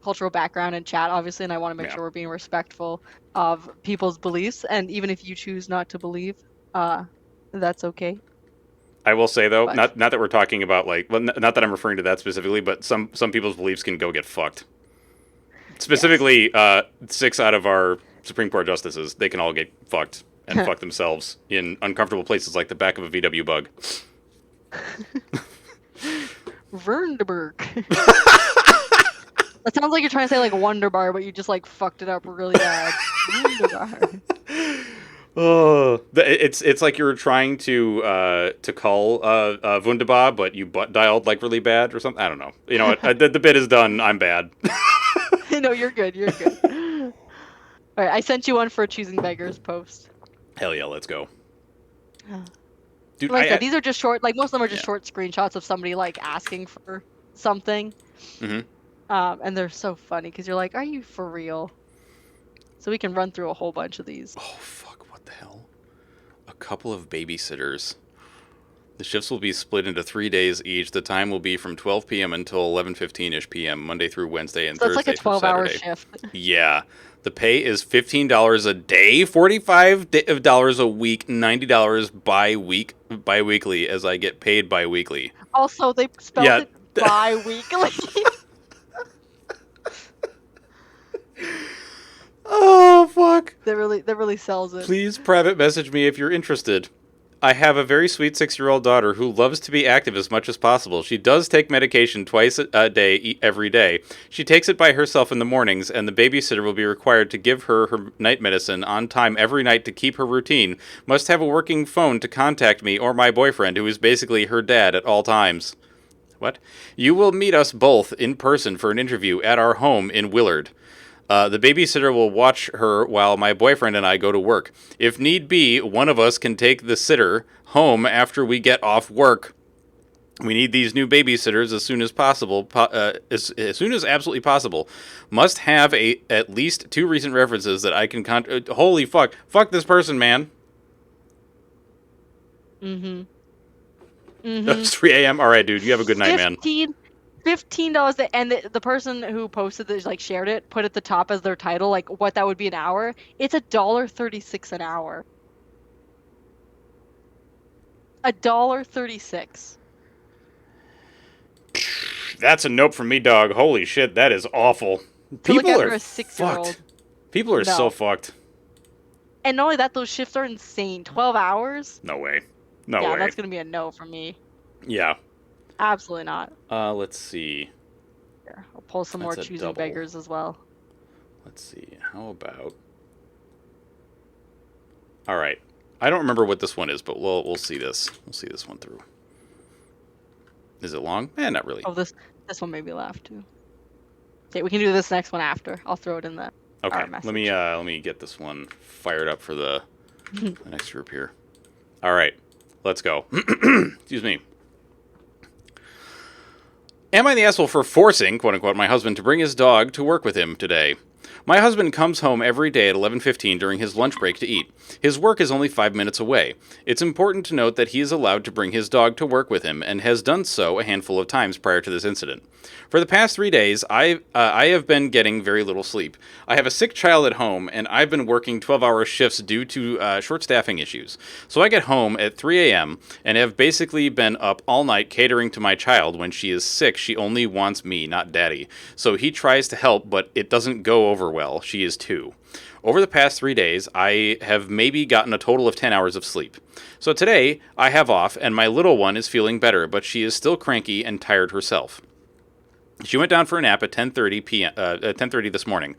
cultural background in chat, obviously, and I want to make sure we're being respectful of people's beliefs. And even if you choose not to believe, that's okay. I will say though, not that we're talking about not that I'm referring to that specifically, but some people's beliefs can go get fucked. Specifically, 6 out of our Supreme Court justices, they can all get fucked and fuck themselves in uncomfortable places like the back of a VW bug. Vernderberg. That sounds like you're trying to say like Wonder Bar, but you just like fucked it up really bad. Wonder Bar. Oh, it's like you're trying to call Wunderbar, but you butt dialed like really bad or something. I don't know. You know what? The bit is done. I'm bad. No, you're good. You're good. All right, I sent you one for Choosing Beggars post. Hell yeah, let's go. Dude, like I said, these are just short. Like most of them are just short screenshots of somebody like asking for something. Mm-hmm. And they're so funny because you're like, are you for real? So we can run through a whole bunch of these. Oh fuck! What the hell? A couple of babysitters. The shifts will be split into 3 days each. The time will be from 12 p.m. until 11:15ish p.m. Monday through Wednesday and So that's like a Thursday through 12-hour Saturday. shift. Yeah. The pay is $15 a day, $45 a week, $90 bi-weekly, as I get paid bi-weekly. Also, they spelled it bi-weekly. Oh, fuck. That really sells it. Please private message me if you're interested. I have a very sweet 6-year-old daughter who loves to be active as much as possible. She does take medication twice a day, every day. She takes it by herself in the mornings, and the babysitter will be required to give her her night medicine on time every night to keep her routine. Must have a working phone to contact me or my boyfriend, who is basically her dad at all times. What? You will meet us both in person for an interview at our home in Willard. The babysitter will watch her while my boyfriend and I go to work. If need be, one of us can take the sitter home after we get off work. We need these new babysitters as soon as possible, as soon as absolutely possible. Must have at least 2 recent references that I can holy fuck. Fuck this person, man. Mm-hmm. It's 3 a.m. All right, dude. You have a good night, man. $15, and the person who posted this, like, shared it, put at the top as their title, like, what that would be an hour. It's $1.36 an hour. $1.36. That's a nope from me, dog. Holy shit, that is awful. People are a 6-year-old. fucked. People are so fucked. And not only that, those shifts are insane. 12 hours? No way. No way. Yeah, that's gonna be a no from me. Yeah. Absolutely not. Let's see. Here, I'll pull some more choosing beggars as well. Let's see. How about... All right. I don't remember what this one is, but we'll see this. We'll see this one through. Is it long? Not really. Oh, this one made me laugh too. Okay, we can do this next one after. I'll throw it in the okay. Let me get this one fired up for the next group here. All right. Let's go. Excuse me. Am I the asshole for forcing, quote-unquote, my husband to bring his dog to work with him today? My husband comes home every day at 11:15 during his lunch break to eat. His work is only 5 minutes away. It's important to note that he is allowed to bring his dog to work with him and has done so a handful of times prior to this incident. For the past 3 days, I have been getting very little sleep. I have a sick child at home, and I've been working 12-hour shifts due to short staffing issues. So I get home at 3 a.m. and have basically been up all night catering to my child. When she is sick, she only wants me, not daddy. So he tries to help, but it doesn't go over well. She is 2. Over the past 3 days, I have maybe gotten a total of 10 hours of sleep. So today, I have off, and my little one is feeling better, but she is still cranky and tired herself. She went down for a nap at 10:30 p.m. 10:30 this morning.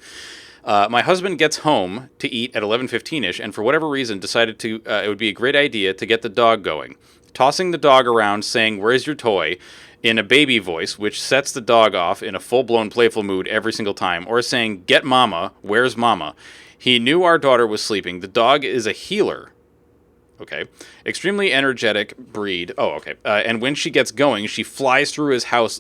My husband gets home to eat at 11:15ish, and for whatever reason decided it would be a great idea to get the dog going. Tossing the dog around, saying, "Where's your toy?" in a baby voice, which sets the dog off in a full-blown playful mood every single time, or saying, "Get mama, where's mama?" He knew our daughter was sleeping. The dog is a healer. Okay. Extremely energetic breed. Oh, okay. And when she gets going, she flies through his house,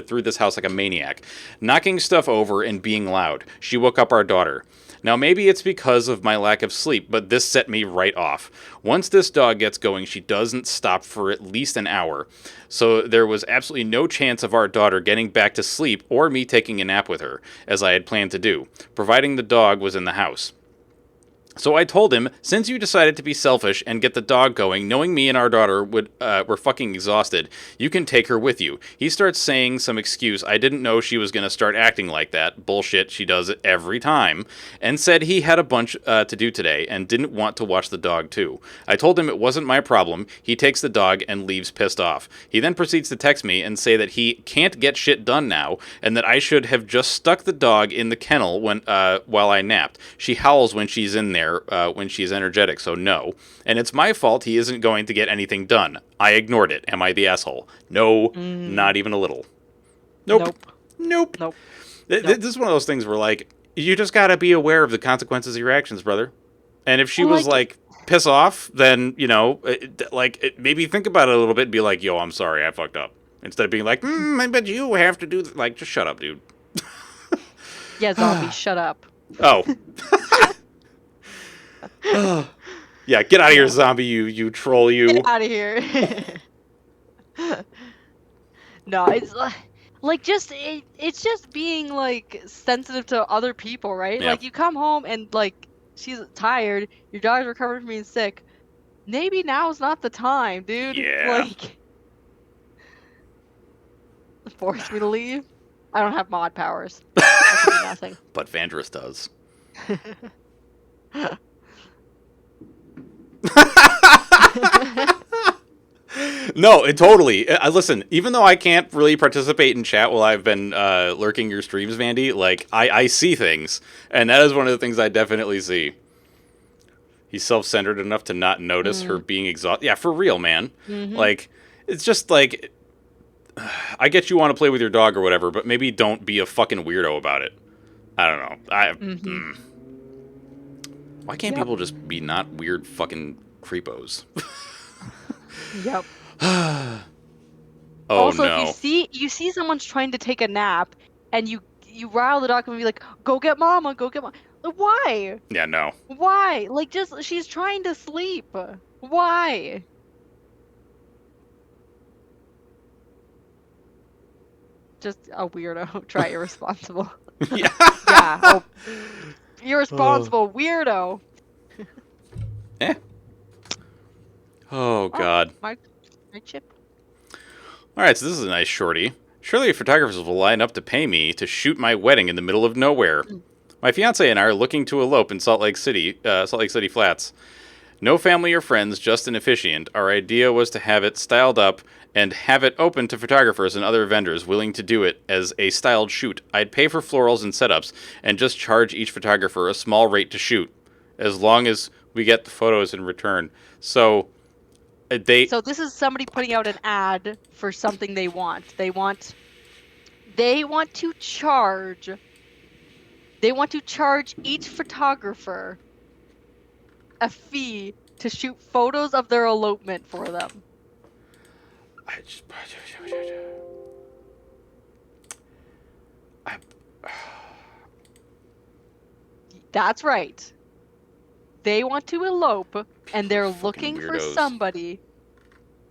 through this house like a maniac, knocking stuff over and being loud. She woke up our daughter. Now, maybe it's because of my lack of sleep, but this set me right off. Once this dog gets going, she doesn't stop for at least an hour. So there was absolutely no chance of our daughter getting back to sleep or me taking a nap with her, as I had planned to do, providing the dog was in the house. So I told him, since you decided to be selfish and get the dog going, knowing me and our daughter were fucking exhausted, you can take her with you. He starts saying some excuse, I didn't know she was going to start acting like that, bullshit, she does it every time, and said he had a bunch to do today and didn't want to watch the dog too. I told him it wasn't my problem. He takes the dog and leaves pissed off. He then proceeds to text me and say that he can't get shit done now and that I should have just stuck the dog in the kennel while I napped. She howls when she's in there. When she's energetic, so no. And it's my fault he isn't going to get anything done. I ignored it. Am I the asshole? No, not even a little. Nope. This is one of those things where, like, you just gotta be aware of the consequences of your actions, brother. And if she was, like, piss off, then, you know, maybe think about it a little bit and be like, yo, I'm sorry, I fucked up. Instead of being like, but you have to do... Like, just shut up, dude. Yeah, zombie, shut up. Oh. Yeah, get out of here, zombie, you troll, you. Get out of here. No, it's like just it's just being like sensitive to other people, right? Yeah. Like you come home and like she's tired, your dog's recovered from being sick. Maybe now's not the time, dude. Yeah. Like force me to leave. I don't have mod powers. I can do nothing. But Vandris does. No, it totally. Listen, even though I can't really participate in chat while I've been lurking your streams, Vandy, like, I see things. And that is one of the things I definitely see. He's self-centered enough to not notice her being exhausted. Yeah, for real, man. Like, it's just like, I get you want to play with your dog or whatever, but maybe don't be a fucking weirdo about it. I don't know. Why can't people just be not weird fucking creepos? Yep. Oh, also, no. if you see someone's trying to take a nap, and you rile the dog and be like, "Go get mama, go get mama." Like, why? Yeah, no. Why? Like, just she's trying to sleep. Why? Just a weirdo. Try irresponsible. Yeah. Yeah. Oh, irresponsible weirdo. Eh. Oh, God. My chip. All right, so this is a nice shorty. Surely photographers will line up to pay me to shoot my wedding in the middle of nowhere. My fiance and I are looking to elope in Salt Lake City Flats. No family or friends, just an officiant. Our idea was to have it styled up and have it open to photographers and other vendors willing to do it as a styled shoot. I'd pay for florals and setups and just charge each photographer a small rate to shoot, as long as we get the photos in return. So So this is somebody putting out an ad for something they want. They want to charge. They want to charge each photographer a fee to shoot photos of their elopement for them. That's right. They want to elope, and they're looking for somebody,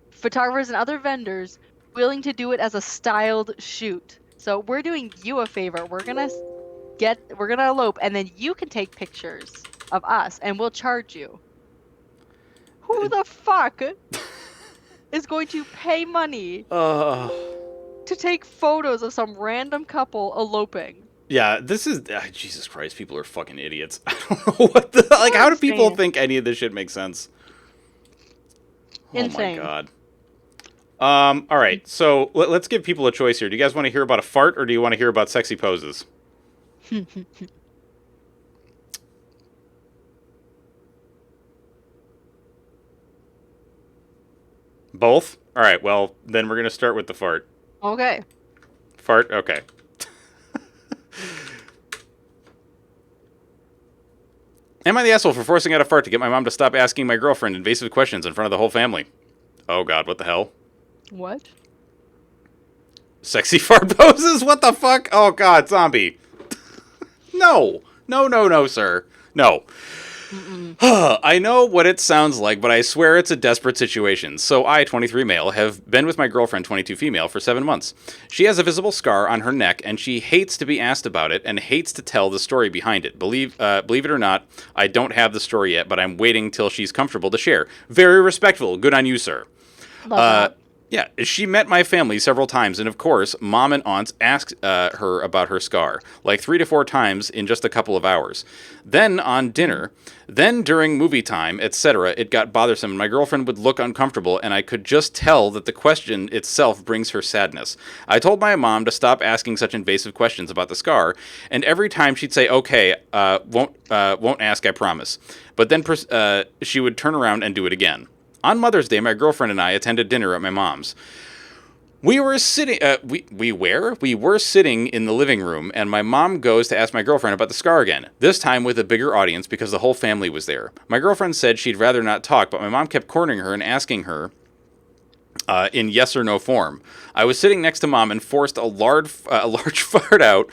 photographers and other vendors, willing to do it as a styled shoot. So we're doing you a favor. We're gonna elope, and then you can take pictures of us, and we'll charge you. Who the fuck is going to pay money to take photos of some random couple eloping? Yeah, this is Jesus Christ. People are fucking idiots. I don't know what the like. How do people think any of this shit makes sense? Insane. Oh my god. All right. So let's give people a choice here. Do you guys want to hear about a fart or do you want to hear about sexy poses? Both? All right. Well, then we're gonna start with the fart. Okay. Fart. Okay. Am I the asshole for forcing out a fart to get my mom to stop asking my girlfriend invasive questions in front of the whole family? Oh god, what the hell? What? Sexy fart poses? What the fuck? Oh god, zombie. No. No, sir. No. I know what it sounds like, but I swear it's a desperate situation. So I, 23 male, have been with my girlfriend, 22 female, for 7 months. She has a visible scar on her neck, and she hates to be asked about it and hates to tell the story behind it. Believe it or not, I don't have the story yet, but I'm waiting till she's comfortable to share. Very respectful. Good on you, sir. Love that. Yeah, she met my family several times, and of course, mom and aunts asked her about her scar, like 3 to 4 times in just a couple of hours. Then on dinner, then during movie time, etc., it got bothersome, and my girlfriend would look uncomfortable, and I could just tell that the question itself brings her sadness. I told my mom to stop asking such invasive questions about the scar, and every time she'd say, okay, won't ask, I promise. But then she would turn around and do it again. On Mother's Day, my girlfriend and I attended dinner at my mom's. We were sitting. We were sitting in the living room, and my mom goes to ask my girlfriend about the scar again. This time with a bigger audience because the whole family was there. My girlfriend said she'd rather not talk, but my mom kept cornering her and asking her in yes or no form. I was sitting next to mom and forced a large fart out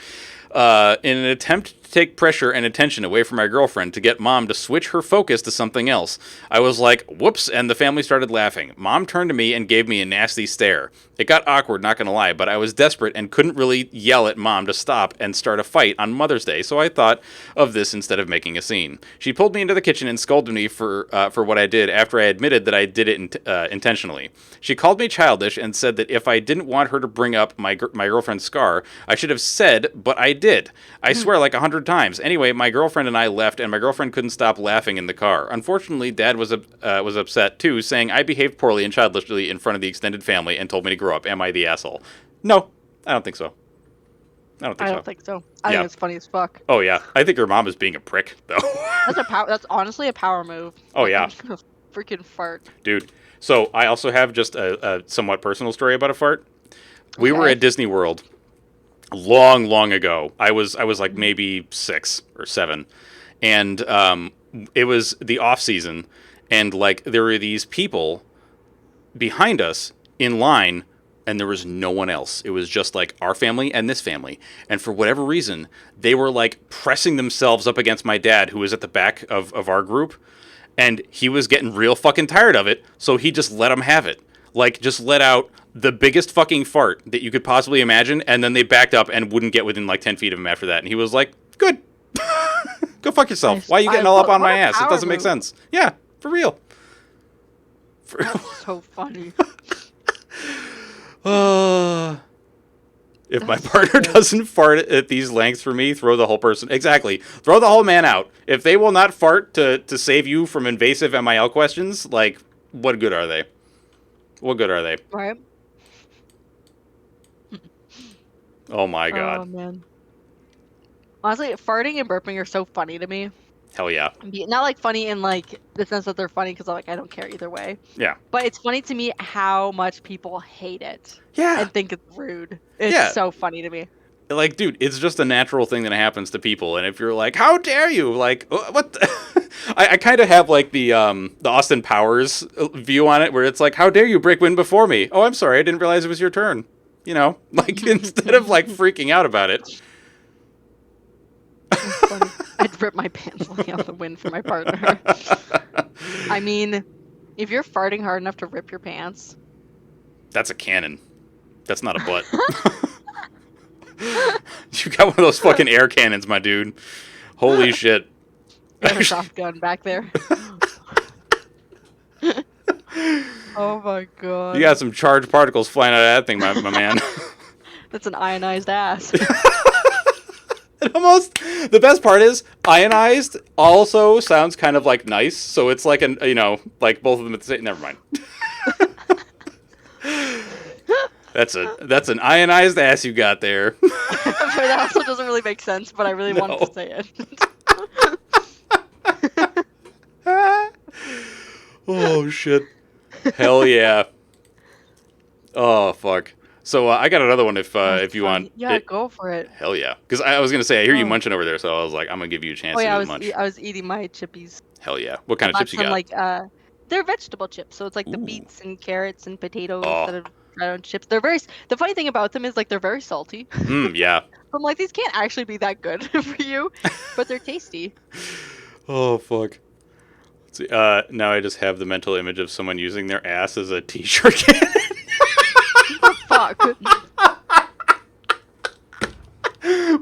in an attempt take pressure and attention away from my girlfriend to get Mom to switch her focus to something else. I was like, whoops, and the family started laughing. Mom turned to me and gave me a nasty stare. It got awkward, not gonna lie, but I was desperate and couldn't really yell at Mom to stop and start a fight on Mother's Day, so I thought of this instead of making a scene. She pulled me into the kitchen and scolded me for what I did after I admitted that I did it intentionally. She called me childish and said that if I didn't want her to bring up my girlfriend's scar, I should have said, but I did. I swear like 100 times. Anyway, my girlfriend and I left, and my girlfriend couldn't stop laughing in the car. Unfortunately, Dad was upset too, saying I behaved poorly and childishly in front of the extended family and told me to grow up. Am I the asshole? No, I don't think so. I don't think so. I think it's funny as fuck. Oh yeah, I think her mom is being a prick though. That's honestly a power move. Oh yeah. Freaking fart, dude. So I also have just a somewhat personal story about a fart. We were at Disney World long ago. I was like maybe 6 or 7, and it was the off season, and like there were these people behind us in line, and there was no one else. It was just like our family and this family, and for whatever reason, they were like pressing themselves up against my dad, who was at the back of our group, and he was getting real fucking tired of it, so he just let them have it. Like, just let out the biggest fucking fart that you could possibly imagine, and then they backed up and wouldn't get within like 10 feet of him after that. And he was like, good. Go fuck yourself. Why are you getting all up on my ass? It doesn't make sense. Yeah, for real. That's so funny. If my partner doesn't fart at these lengths for me, throw the whole person. Exactly. Throw the whole man out. If they will not fart to save you from invasive MIL questions, like, what good are they? What good are they? Right. Oh my god. Oh man. Honestly, farting and burping are so funny to me. Hell yeah. Not like funny in like the sense that they're funny because like I don't care either way. Yeah. But it's funny to me how much people hate it. Yeah. And think it's rude. It's so funny to me. Like, dude, it's just a natural thing that happens to people, and if you're like, how dare you? Like, what? I kind of have like the Austin Powers view on it, where it's like, how dare you break wind before me? Oh, I'm sorry, I didn't realize it was your turn. You know, like instead of like freaking out about it. I'd rip my pants looking out the wind for my partner. I mean, if you're farting hard enough to rip your pants, that's a cannon. That's not a butt. You got one of those fucking air cannons, my dude. Holy shit. You have a shotgun back there. Oh my god. You got some charged particles flying out of that thing, my man. That's an ionized ass. It almost, the best part is, ionized also sounds kind of like nice, so it's like an, you know, like both of them at the same, never mind. That's an ionized ass you got there. That also doesn't really make sense, but I really wanted to say it. Oh shit! Hell yeah! Oh fuck! So I got another one if you want. Yeah, go for it. Hell yeah! Because I was gonna say I hear you munching over there, so I was like, I'm gonna give you a chance to munch. I was eating my chippies. Hell yeah! What kind of chips you got? Like they're vegetable chips, so it's like the beets and carrots and potatoes that are fried on chips. They're very. The funny thing about them is like they're very salty. Yeah. I'm like, these can't actually be that good for you, but they're tasty. Oh fuck. Let's see. Now I just have the mental image of someone using their ass as a t-shirt cannon. Fuck.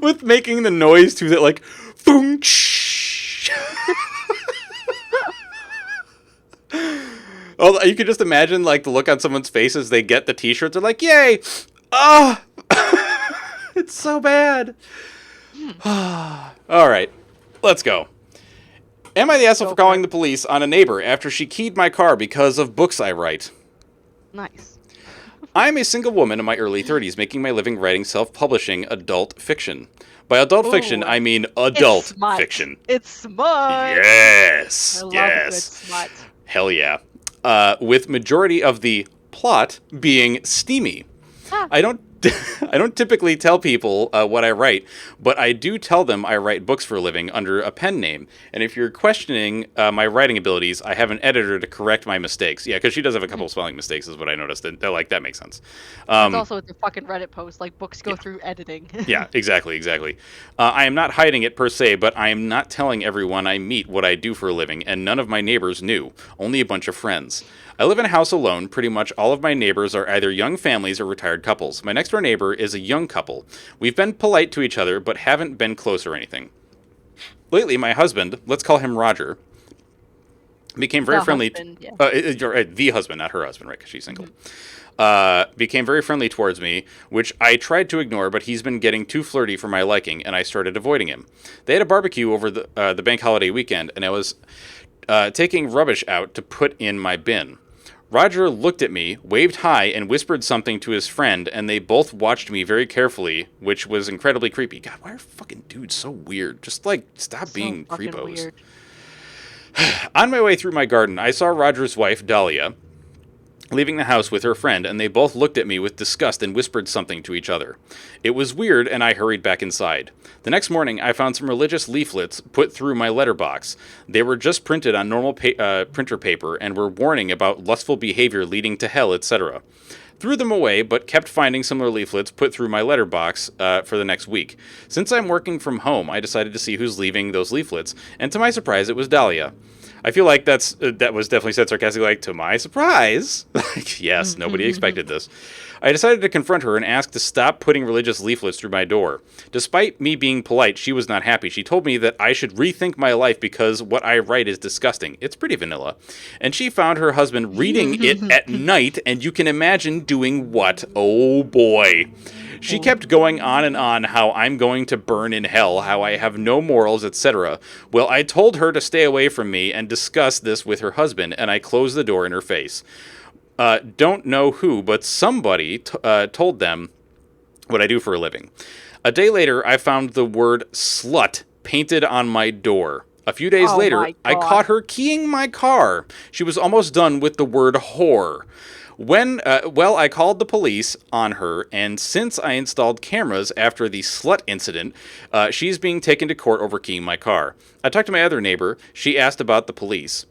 With making the noise to that, like, boom. Oh, you can just imagine like the look on someone's face as they get the t-shirts. They're like, "Yay! Ah, it's so bad." All right, let's go. Am I the asshole for calling the police on a neighbor after she keyed my car because of books I write? Nice. I'm a single woman in my early 30s making my living writing self-publishing adult fiction. By adult fiction, I mean adult fiction. It's smart. Yes. I love yes. Good smart. Hell yeah. With majority of the plot being steamy. I don't I don't typically tell people what I write, but I do tell them I write books for a living under a pen name. And if you're questioning my writing abilities, I have an editor to correct my mistakes. Yeah, because she does have a couple of spelling mistakes, is what I noticed. And they're like, that makes sense. That's also with the fucking Reddit post. Like, books go Yeah. through editing. Yeah, exactly. I am not hiding it per se, but I am not telling everyone I meet what I do for a living, and none of my neighbors knew, only a bunch of friends. I live in a house alone. Pretty much all of my neighbors are either young families or retired couples. My next door neighbor is a young couple. We've been polite to each other, but haven't been close or anything. Lately, my husband, let's call him Roger, became very The friendly. husband, yeah. The husband, not her husband, right? Because she's single. Became very friendly towards me, which I tried to ignore, but he's been getting too flirty for my liking, and I started avoiding him. They had a barbecue over the bank holiday weekend, and I was taking rubbish out to put in my bin. Roger looked at me, waved hi, and whispered something to his friend, and they both watched me very carefully, which was incredibly creepy. God, why are fucking dudes so weird? Just, like, stop being creepos. Weird. On my way through my garden, I saw Roger's wife, Dahlia, leaving the house with her friend, and they both looked at me with disgust and whispered something to each other. It was weird, and I hurried back inside. The next morning, I found some religious leaflets put through my letterbox. They were just printed on normal printer paper and were warning about lustful behavior leading to hell, etc. Threw them away, but kept finding similar leaflets put through my letterbox for the next week. Since I'm working from home, I decided to see who's leaving those leaflets, and to my surprise, it was Dahlia. I feel like that was definitely said sarcastically, like, to my surprise. Like, yes, nobody expected this. I decided to confront her and ask to stop putting religious leaflets through my door. Despite me being polite, she was not happy. She told me that I should rethink my life because what I write is disgusting. It's pretty vanilla. And she found her husband reading it at night, and you can imagine doing what? Oh boy. She kept going on and on how I'm going to burn in hell, how I have no morals, etc. Well, I told her to stay away from me and discuss this with her husband, and I closed the door in her face. Don't know who, but somebody told them what I do for a living. A day later, I found the word slut painted on my door. A few days later, I caught her keying my car. She was almost done with the word whore. I called the police on her, and since I installed cameras after the slut incident, she's being taken to court over keying my car. I talked to my other neighbor. She asked about the police.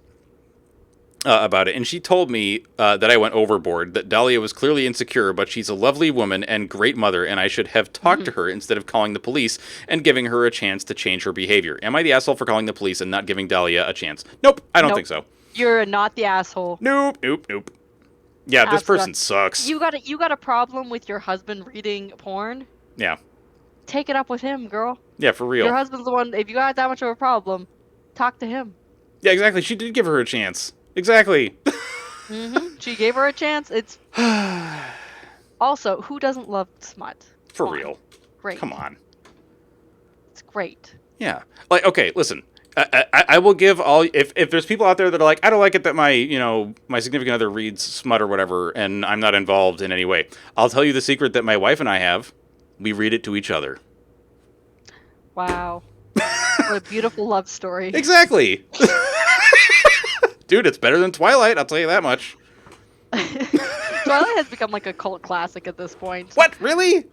About it, and she told me that I went overboard, that Dahlia was clearly insecure, but she's a lovely woman and great mother, and I should have talked to her instead of calling the police and giving her a chance to change her behavior. Am I the asshole for calling the police and not giving Dahlia a chance? Nope, I don't think so. You're not the asshole. Nope. Yeah, this person sucks. You got a problem with your husband reading porn? Yeah. Take it up with him, girl. Yeah, for real. Your husband's the one. If you got that much of a problem, talk to him. Yeah, exactly. She did give her a chance. Exactly. She gave her a chance. It's also, who doesn't love smut? For real. Great. Come on. It's great. Yeah. Like, okay, listen. I will give all, if there's people out there that are like, I don't like it that my significant other reads smut or whatever, and I'm not involved in any way. I'll tell you the secret that my wife and I have. We read it to each other. Wow. What a beautiful love story. Exactly. Dude, it's better than Twilight, I'll tell you that much. Twilight has become like a cult classic at this point. What? Really?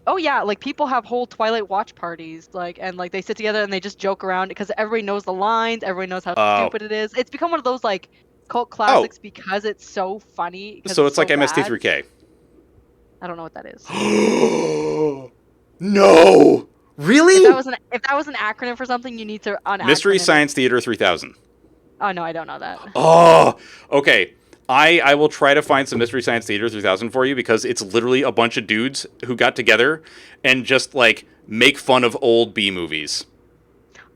Oh yeah, like people have whole Twilight watch parties, and they sit together and they just joke around because everybody knows the lines, everybody knows how stupid it is. It's become one of those like cult classics because it's so funny. So it's like MST3K. I don't know what that is. No! Really? If that was an acronym for something, you need to unacronym Mystery Science Theater 3000. Oh no, I don't know that. Oh, okay. I will try to find some Mystery Science Theater 3000 for you because it's literally a bunch of dudes who got together and just like make fun of old B movies.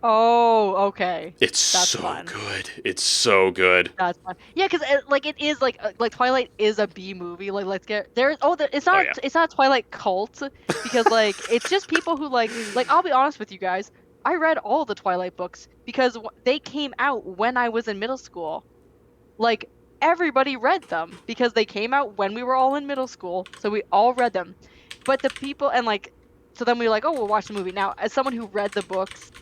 Oh, okay. That's so fun. Good. It's so good. That's fun. Yeah, because it is like Twilight is a B movie. Like let's get there. It's not it's not a Twilight cult because like it's just people who like I'll be honest with you guys. I read all the Twilight books because they came out when I was in middle school. Like, everybody read them because they came out when we were all in middle school, so we all read them. But the people, and like, so then we were like, oh, we'll watch the movie. Now, as someone who read the books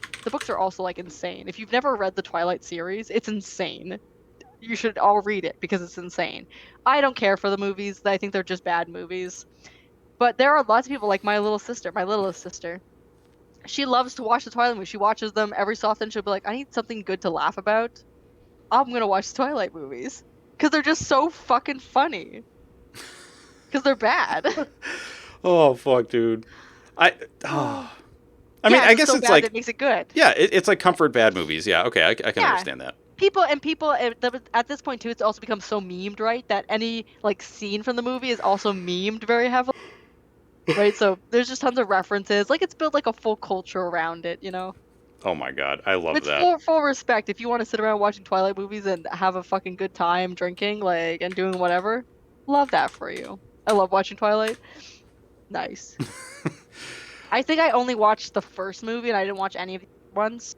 are also like insane. If you've never read the Twilight series, it's insane. You should all read it because it's insane. I don't care for the movies. I think they're just bad movies. But there are lots of people, like my littlest sister. She loves to watch the Twilight movies. She watches them every so often. She'll be like, I need something good to laugh about. I'm gonna watch Twilight movies. Because they're just so fucking funny. Because they're bad. Oh, fuck, dude. I mean, Yeah, I it's guess so it's bad like, that makes it good. yeah, it's like comfort bad movies. Yeah, okay, I can Yeah. understand that. People at this point too, it's also become so memed, right? That any like scene from the movie is also memed very heavily, right? So there's just tons of references. Like it's built like a full culture around it, you know? Oh my god, I love With that. full respect, if you want to sit around watching Twilight movies and have a fucking good time drinking, like, and doing whatever, love that for you. I love watching Twilight. Nice. I think I only watched the first movie and I didn't watch any of the ones.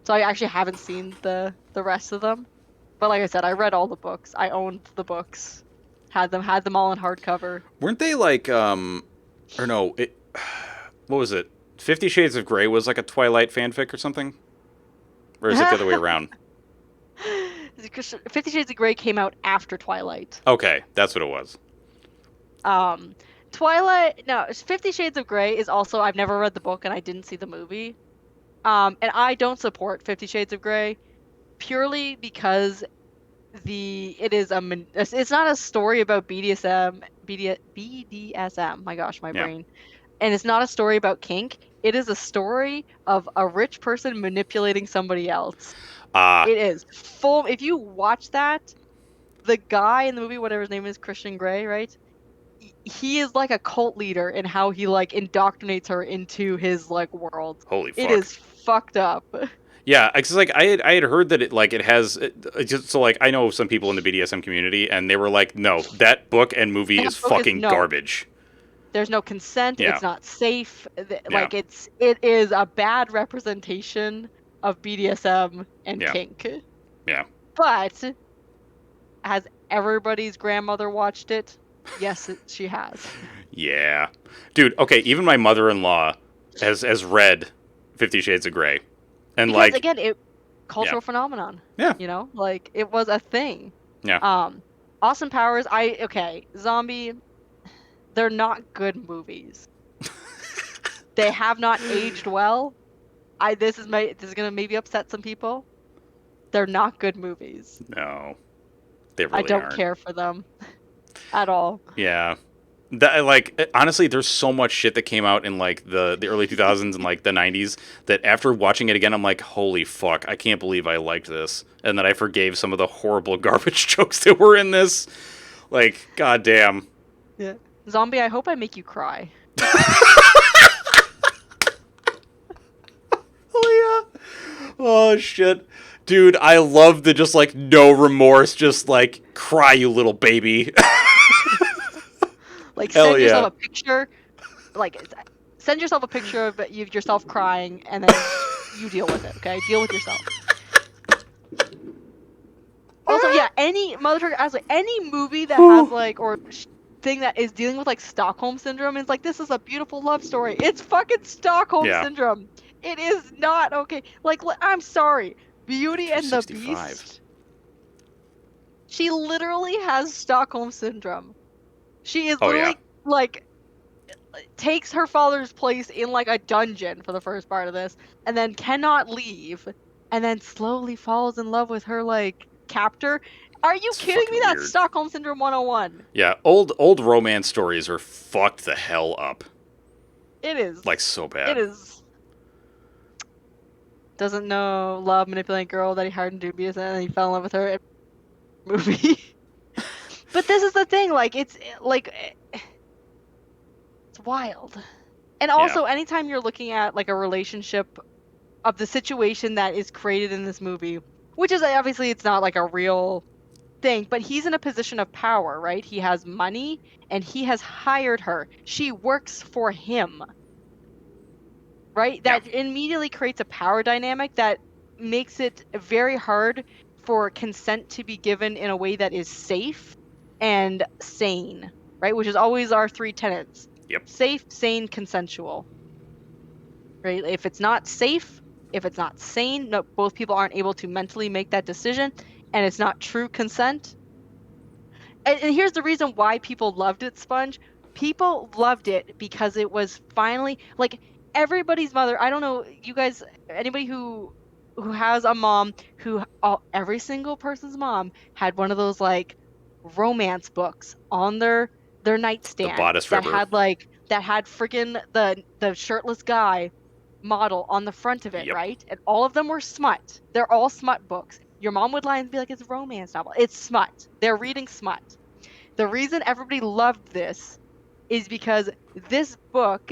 So I actually haven't seen the rest of them. But like I said, I read all the books. I owned the books. Had them all in hardcover. Weren't they like or no, what was it? 50 Shades of Grey was like a Twilight fanfic or something? Or is it the other way around? 50 Shades of Grey came out after Twilight. Okay, that's what it was. Twilight, no, 50 Shades of Grey is also, I've never read the book and I didn't see the movie. And I don't support 50 Shades of Grey purely because it's not a story about BDSM. My gosh, my brain. And it's not a story about kink. It is a story of a rich person manipulating somebody else. It is full. If you watch that, the guy in the movie, whatever his name is, Christian Grey, right? He is like a cult leader in how he like indoctrinates her into his like world. Holy fuck. It is fucked up. Yeah, because like I had heard that it has just so like I know some people in the BDSM community and they were like, no, that book and movie is fucking garbage. There's no consent. Yeah. It's not safe. Like Yeah. it is a bad representation of BDSM and kink. Yeah. But has everybody's grandmother watched it? Yes, she has. Yeah. Dude, okay, even my mother-in-law has read 50 Shades of Grey. And because, like again, cultural phenomenon. Yeah. You know, like it was a thing. Yeah. Austin Powers, Zombie, they're not good movies. They have not aged well. This is gonna maybe upset some people. They're not good movies. No. They really I don't aren't. care for them at all. Yeah. That, like, honestly, there's so much shit that came out in like the early 2000s and like the 90s that after watching it again, I'm like, holy fuck, I can't believe I liked this, and that I forgave some of the horrible garbage jokes that were in this. Like, goddamn. Yeah. Zombie, I hope I make you cry. Oh yeah. Oh shit. Dude, I love the just like no remorse, just like cry, you little baby. Like send yourself a picture, like send yourself a picture of yourself crying, and then you deal with it. Okay, deal with yourself. Also, yeah, any movie that has like or thing that is dealing with like Stockholm syndrome is like, this is a beautiful love story. It's fucking Stockholm syndrome. It is not okay. Like, I'm sorry, Beauty and the Beast. She literally has Stockholm syndrome. She is literally like takes her father's place in like a dungeon for the first part of this, and then cannot leave, and then slowly falls in love with her like captor. Are you kidding me? That's Stockholm Syndrome 101. Yeah, old romance stories are fucked the hell up. It is. Like, so bad. It is. Doesn't know love, manipulating girl that he hired and dubious, and he fell in love with her. Movie. But this is the thing, like, it's wild. And also, anytime you're looking at like a relationship of the situation that is created in this movie, which is obviously it's not like a real thing, but he's in a position of power, right? He has money and he has hired her. She works for him. Right? That immediately creates a power dynamic that makes it very hard for consent to be given in a way that is safe and sane, right? Which is always our three tenets. Yep. Safe, sane, consensual. Right? If it's not safe, if it's not sane, no, both people aren't able to mentally make that decision, and it's not true consent. And here's the reason why people loved it, Sponge. people loved it because it was finally like everybody's mother. I don't know, you guys, anybody who has a mom every single person's mom had one of those like romance books on their The nightstand bodice that ripper. had friggin' the shirtless guy model on the front of it, Yep. right? And all of them were smut. They're all smut books. Your mom would lie and be like, it's a romance novel. It's smut. They're reading smut. The reason everybody loved this is because this book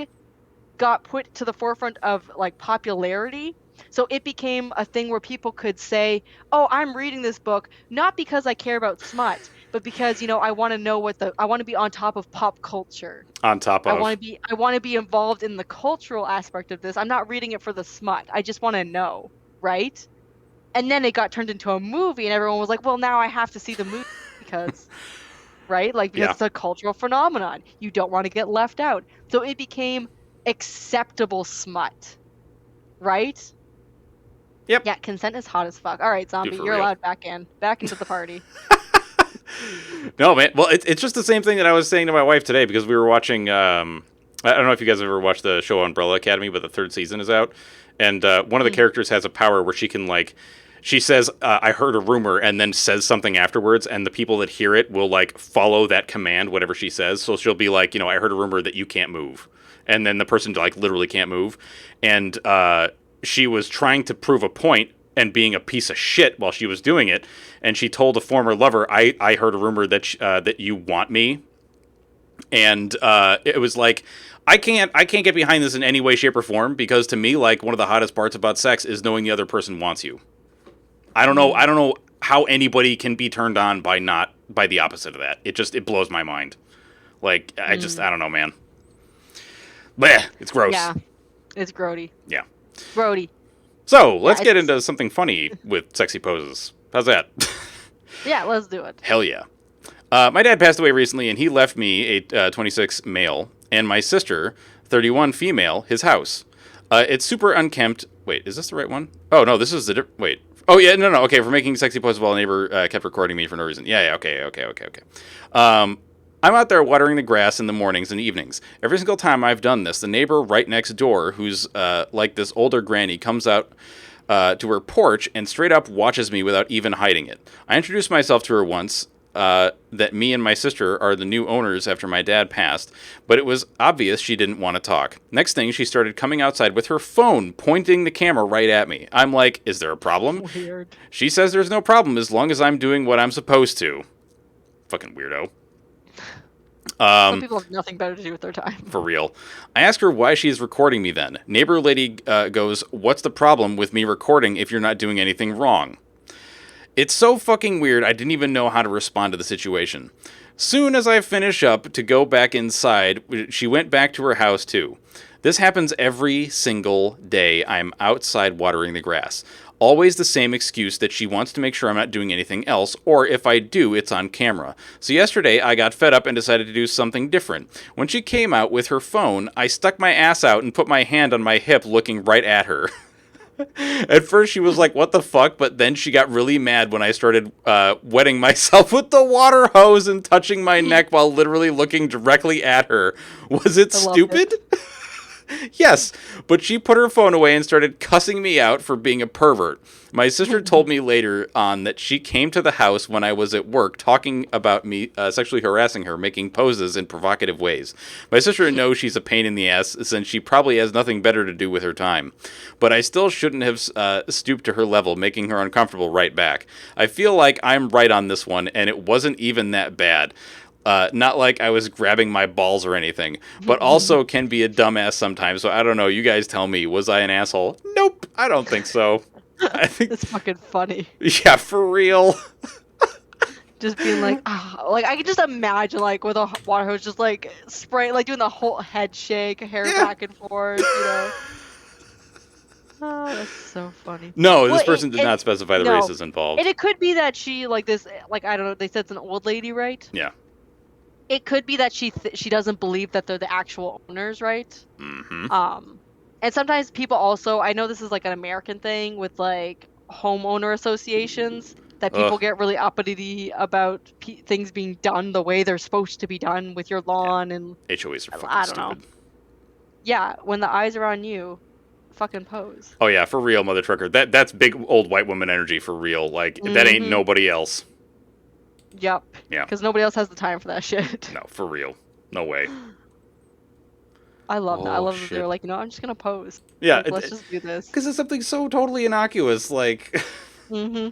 got put to the forefront of like popularity. So it became a thing where people could say, "Oh, I'm reading this book not because I care about smut, but because, I want to know I want to be on top of pop culture. On top of. I want to be involved in the cultural aspect of this. I'm not reading it for the smut. I just want to know, right?" And then it got turned into a movie and everyone was like, "Well, now I have to see the movie because right? Like because Yeah. it's a cultural phenomenon. You don't want to get left out." So it became acceptable smut, right? Yep. Yeah, consent is hot as fuck. All right, Dude, zombie, for you're real. allowed back into the party. No, man. Well, it's just the same thing that I was saying to my wife today because we were watching. I don't know if you guys ever watched the show Umbrella Academy, but the third season is out, and one of the characters has a power where she can like. She says, "I heard a rumor," and then says something afterwards, and the people that hear it will like follow that command, whatever she says. So she'll be like, "I heard a rumor that you can't move," and then the person like literally can't move, and she was trying to prove a point and being a piece of shit while she was doing it. And she told a former lover, "I heard a rumor that you want me," and it was like. I can't get behind this in any way, shape, or form because to me, like one of the hottest parts about sex is knowing the other person wants you. I don't know. I don't know how anybody can be turned on by the opposite of that. It blows my mind. Like I don't know, man. Blech, it's gross. Yeah, it's grody. Yeah. Grody. So Yeah, let's get into something funny with sexy poses. How's that? yeah, let's do it. Hell yeah. My dad passed away recently, and he left me a 26 male and my sister, 31 female, his house. It's super unkempt. Wait, is this the right one? Oh no, this is the wait. Oh yeah, no. Okay, for making sexy poses while a neighbor kept recording me for no reason. Yeah. Okay. I'm out there watering the grass in the mornings and evenings. Every single time I've done this, the neighbor right next door, who's like this older granny, comes out to her porch and straight up watches me without even hiding it. I introduced myself to her once, that me and my sister are the new owners after my dad passed, but it was obvious she didn't want to talk. Next thing, she started coming outside with her phone, pointing the camera right at me. I'm like, is there a problem? Weird. She says there's no problem as long as I'm doing what I'm supposed to. Fucking weirdo. Some people have nothing better to do with their time. For real. I ask her why she's recording me then. Neighbor lady goes, "What's the problem with me recording if you're not doing anything wrong?" It's so fucking weird, I didn't even know how to respond to the situation. Soon as I finish up to go back inside, she went back to her house too. This happens every single day I'm outside watering the grass. Always the same excuse that she wants to make sure I'm not doing anything else, or if I do, it's on camera. So yesterday, I got fed up and decided to do something different. When she came out with her phone, I stuck my ass out and put my hand on my hip looking right at her. At first, she was like, "What the fuck?" But then she got really mad when I started wetting myself with the water hose and touching my neck while literally looking directly at her. Was it I loved stupid? Yes, but she put her phone away and started cussing me out for being a pervert. My sister told me later on that she came to the house when I was at work talking about me sexually harassing her, making poses in provocative ways. My sister knows she's a pain in the ass since she probably has nothing better to do with her time. But I still shouldn't have stooped to her level, making her uncomfortable right back. I feel like I'm right on this one, and it wasn't even that bad. Not like I was grabbing my balls or anything, but also can be a dumbass sometimes. So I don't know. You guys tell me. Was I an asshole? Nope. I don't think so. I think It's fucking funny. yeah, for real. Just being like, like I can just imagine like with a water hose, just like spray, like doing the whole head shake, hair Yeah. back and forth, you know. Oh, that's so funny. No, this Well, person did not specify the no. races involved. And it could be that she like this, like I don't know. They said it's an old lady, right? Yeah. It could be that she doesn't believe that they're the actual owners, right? Mm-hmm. And sometimes people also, I know this is like an American thing with like homeowner associations. that people get really uppity about things being done the way they're supposed to be done with your lawn, and HOAs are fucking I don't know. stupid. Yeah, when the eyes are on you, fucking pose. Oh yeah, for real, mother trucker. That's big old white woman energy for real. Like that ain't Mm-hmm. nobody else. Yep. Yeah. Because nobody else has the time for that shit. No, for real. No way. I love that. I Oh love that they're shit. like, I'm just gonna pose. Yeah, Like, let's just do this. because it's something so totally innocuous. Like, Mm-hmm.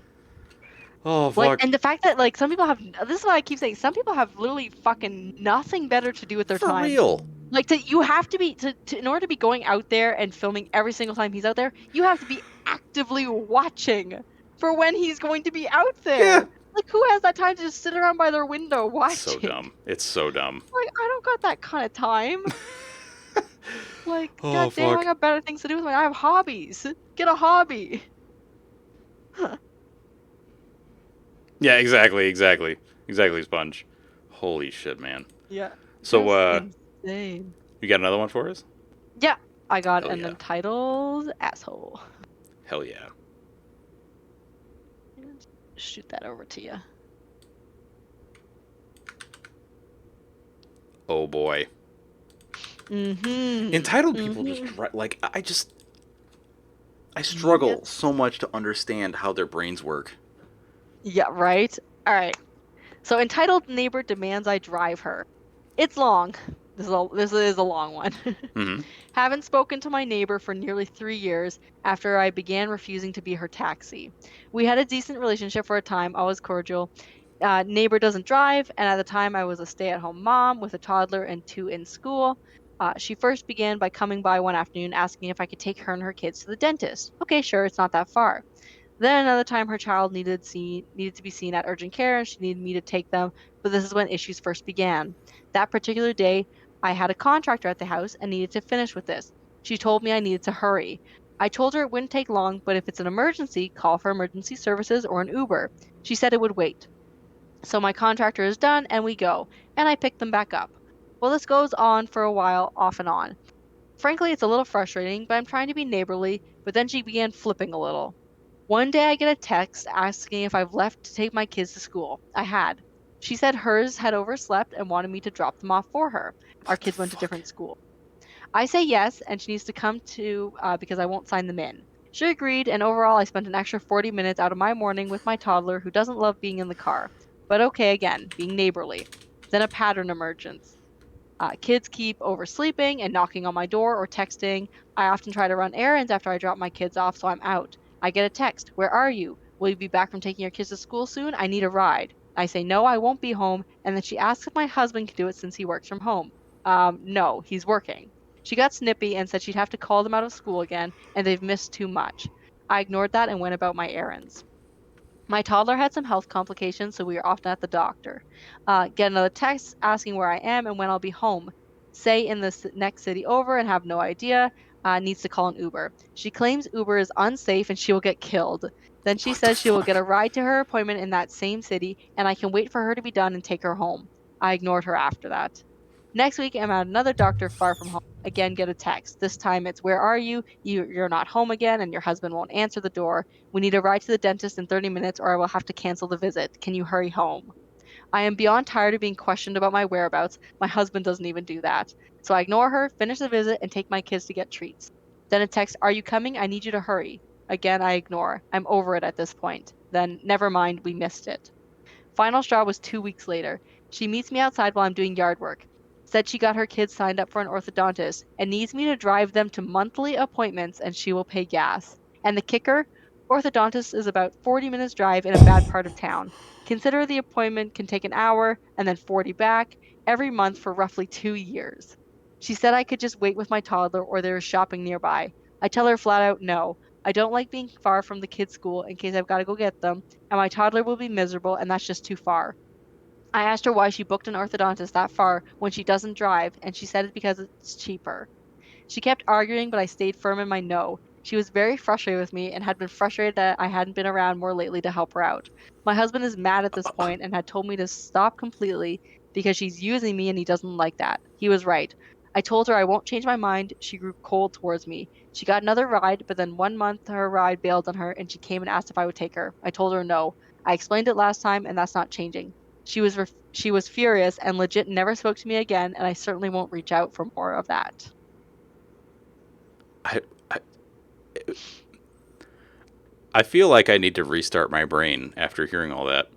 oh Like, fuck. and the fact that like some people have, this is what I keep saying, some people have literally fucking nothing better to do with their For time. real. Like, you have to be in order to be going out there and filming every single time he's out there, you have to be actively watching for when he's going to be out Yeah. there. Like, who has that time to just sit around by their window So watching? dumb. It's so dumb. Like, I don't got that kind of time. Like, Oh goddamn, I fuck. got better things to do with my. I have hobbies. Get a hobby. Yeah, exactly, Sponge. Holy shit, man. Yeah, So, just insane. you got another one for us? Yeah, I got Hell an yeah. entitled asshole. Hell yeah. Shoot that over to you. Oh boy. Mm-hmm. Entitled people just like I struggle Yep. so much to understand how their brains work. Yeah, right? All right. So entitled neighbor demands I drive her. It's long. This is a long one. Mm-hmm. Haven't spoken to my neighbor for nearly 3 years after I began refusing to be her taxi. We had a decent relationship for a time, always cordial. Neighbor doesn't drive, and at the time I was a stay-at-home mom with a toddler and 2 in school. She first began by coming by one afternoon asking if I could take her and her kids to the dentist. Okay, sure, it's not that far. Then another time her child needed to be seen at urgent care and she needed me to take them, but this is when issues first began. That particular day, I had a contractor at the house and needed to finish with this. She told me I needed to hurry. I told her it wouldn't take long, but if it's an emergency, call for emergency services or an Uber. She said it would wait. So my contractor is done and we go, and I pick them back up. Well, this goes on for a while, off and on. Frankly, it's a little frustrating, but I'm trying to be neighborly, but then she began flipping a little. One day I get a text asking if I've left to take my kids to school. I had. She said hers had overslept and wanted me to drop them off for her. Our What the kids went to fuck? different schools. I say yes, and she needs to come too because I won't sign them in. She agreed, and overall, I spent an extra 40 minutes out of my morning with my toddler who doesn't love being in the car. But okay, again, being neighborly. Then a pattern emergence. Kids keep oversleeping and knocking on my door or texting. I often try to run errands after I drop my kids off, so I'm out. I get a text. Where are you? Will you be back from taking your kids to school soon? I need a ride. I say no, I won't be home, and then she asks if my husband can do it since he works from home. No, he's working. She got snippy and said she'd have to call them out of school again, and they've missed too much. I ignored that and went about my errands. My toddler had some health complications, so we are often at the doctor. Get another text asking where I am and when I'll be home. Say in the next city over and have no idea. Needs to call an Uber. She claims Uber is unsafe and she will get killed. Then she What the says she will get fuck? a ride to her appointment in that same city and I can wait for her to be done and take her home. I ignored her after that. Next week, I'm at another doctor far from home. Again, get a text. This time it's, where are you? You're not home again and your husband won't answer the door. We need a ride to the dentist in 30 minutes or I will have to cancel the visit. Can you hurry home? I am beyond tired of being questioned about my whereabouts. My husband doesn't even do that. So I ignore her, finish the visit, and take my kids to get treats. Then a text, are you coming? I need you to hurry. Again, I ignore. I'm over it at this point. Then, never mind, we missed it. Final straw was 2 weeks later. She meets me outside while I'm doing yard work. Said she got her kids signed up for an orthodontist and needs me to drive them to monthly appointments and she will pay gas. And the kicker? Orthodontist is about 40 minutes drive in a bad part of town. Consider the appointment can take an hour and then 40 back every month for roughly 2 years. She said I could just wait with my toddler or there is shopping nearby. I tell her flat out no. I don't like being far from the kids' school in case I've got to go get them, and my toddler will be miserable, and that's just too far. I asked her why she booked an orthodontist that far when she doesn't drive, and she said it's because it's cheaper. She kept arguing, but I stayed firm in my no. She was very frustrated with me and had been frustrated that I hadn't been around more lately to help her out. My husband is mad at this point and had told me to stop completely because she's using me and he doesn't like that. He was right. I told her I won't change my mind. She grew cold towards me. She got another ride, but then one month her ride bailed on her and she came and asked if I would take her. I told her no. I explained it last time, and that's not changing. She was furious and legit never spoke to me again, and I certainly won't reach out for more of that. I, I, I feel like I need to restart my brain after hearing all that.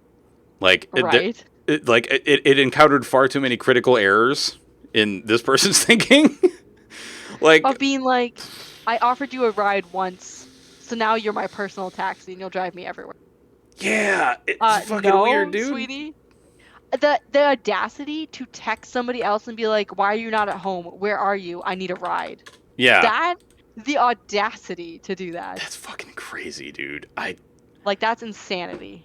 Like, Right. it encountered far too many critical errors in this person's thinking. Like, Of being like, I offered you a ride once, so now you're my personal taxi and you'll drive me everywhere. yeah, it's fucking No, weird, dude. sweetie. The audacity to text somebody else and be like, why are you not at home? Where are you? I need a ride. Yeah. The audacity to do that. That's fucking crazy, dude. Like, that's insanity.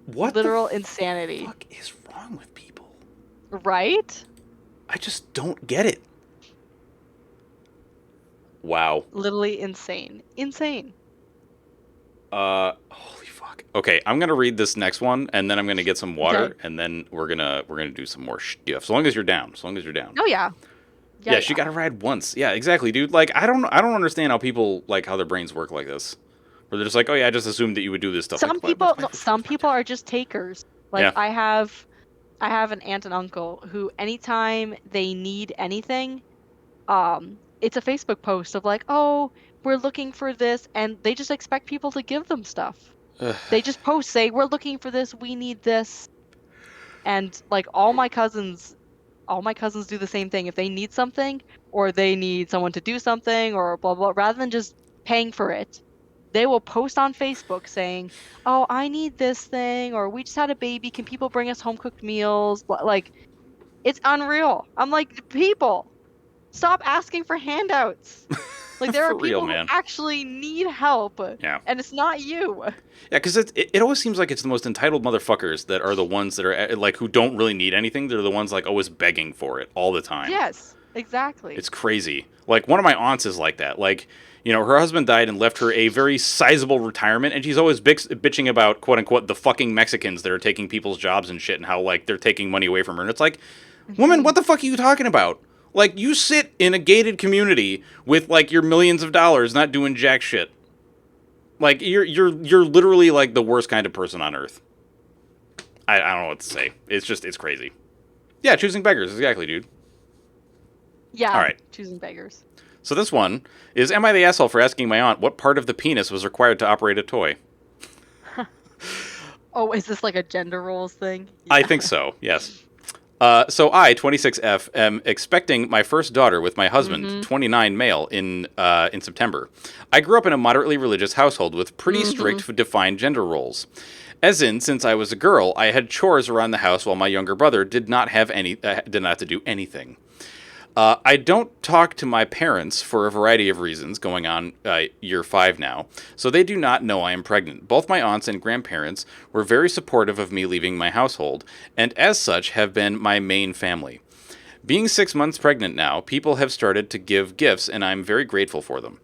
What literal the insanity. fuck is wrong with people? Right? I just don't get it. Wow. Literally insane. Insane. Holy fuck. Okay, I'm gonna read this next one, and then I'm gonna get some water, Okay. and then we're gonna do some more stuff. As long as you're down. Oh yeah. Yeah, she got to ride once. Yeah, exactly, dude. Like, I don't understand how people, like, how their brains work like this. Where they're just like, oh yeah, I just assumed that you would do this stuff. Some people are just takers. Like, yeah. I have an aunt and uncle who, anytime they need anything, it's a Facebook post of like, oh, we're looking for this, and they just expect people to give them stuff. They just post, say, we're looking for this, we need this. And like all my cousins do the same thing. If they need something, or they need someone to do something, or blah blah, rather than just paying for it, they will post on Facebook saying, oh, I need this thing, or we just had a baby, can people bring us home cooked meals? Like, it's unreal. I'm like, people, stop asking for handouts. Like, there are people who actually need help. Yeah. And it's not you. Yeah, because it always seems like it's the most entitled motherfuckers that are the ones that are, like, who don't really need anything. They're the ones, like, always begging for it all the time. Yes, exactly. It's crazy. Like, one of my aunts is like that. Like, you know, her husband died and left her a very sizable retirement, and she's always bitching about, quote-unquote, the fucking Mexicans that are taking people's jobs and shit, and how, like, they're taking money away from her. And it's like, woman, what the fuck are you talking about? Like, you sit in a gated community with, like, your millions of dollars not doing jack shit. Like, you're literally, like, the worst kind of person on earth. I don't know what to say. It's crazy. Yeah, choosing beggars, exactly, dude. Yeah, all right. Choosing beggars. So this one is, am I the asshole for asking my aunt what part of the penis was required to operate a toy? Oh, is this like a gender roles thing? Yeah. I think so, yes. So I, 26F, am expecting my first daughter with my husband, 29 male, in September. I grew up in a moderately religious household with pretty strict defined gender roles. As in, since I was a girl, I had chores around the house while my younger brother did not have to do anything. I don't talk to my parents for a variety of reasons, going on year 5 now, so they do not know I am pregnant. Both my aunts and grandparents were very supportive of me leaving my household, and as such have been my main family. Being 6 months pregnant now, people have started to give gifts, and I'm very grateful for them.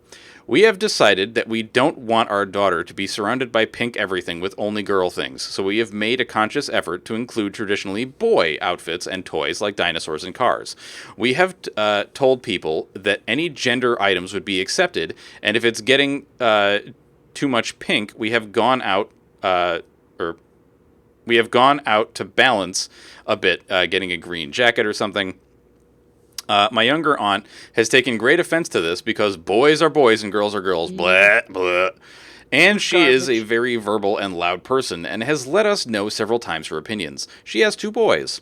We have decided that we don't want our daughter to be surrounded by pink everything with only girl things, so we have made a conscious effort to include traditionally boy outfits and toys like dinosaurs and cars. We have told people that any gender items would be accepted, and if it's getting too much pink, we have gone out to balance a bit, getting a green jacket or something. My younger aunt has taken great offense to this because boys are boys and girls are girls, blah, blah. And she is a very verbal and loud person and has let us know several times her opinions. She has 2 boys.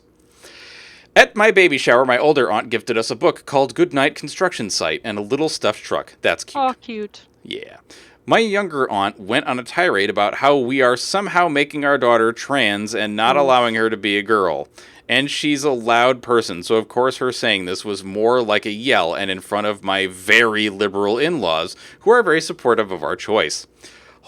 At my baby shower, my older aunt gifted us a book called Goodnight Construction Site and a little stuffed truck. That's cute. Oh, cute. Yeah. My younger aunt went on a tirade about how we are somehow making our daughter trans and not allowing her to be a girl. And she's a loud person, so of course her saying this was more like a yell and in front of my very liberal in-laws, who are very supportive of our choice.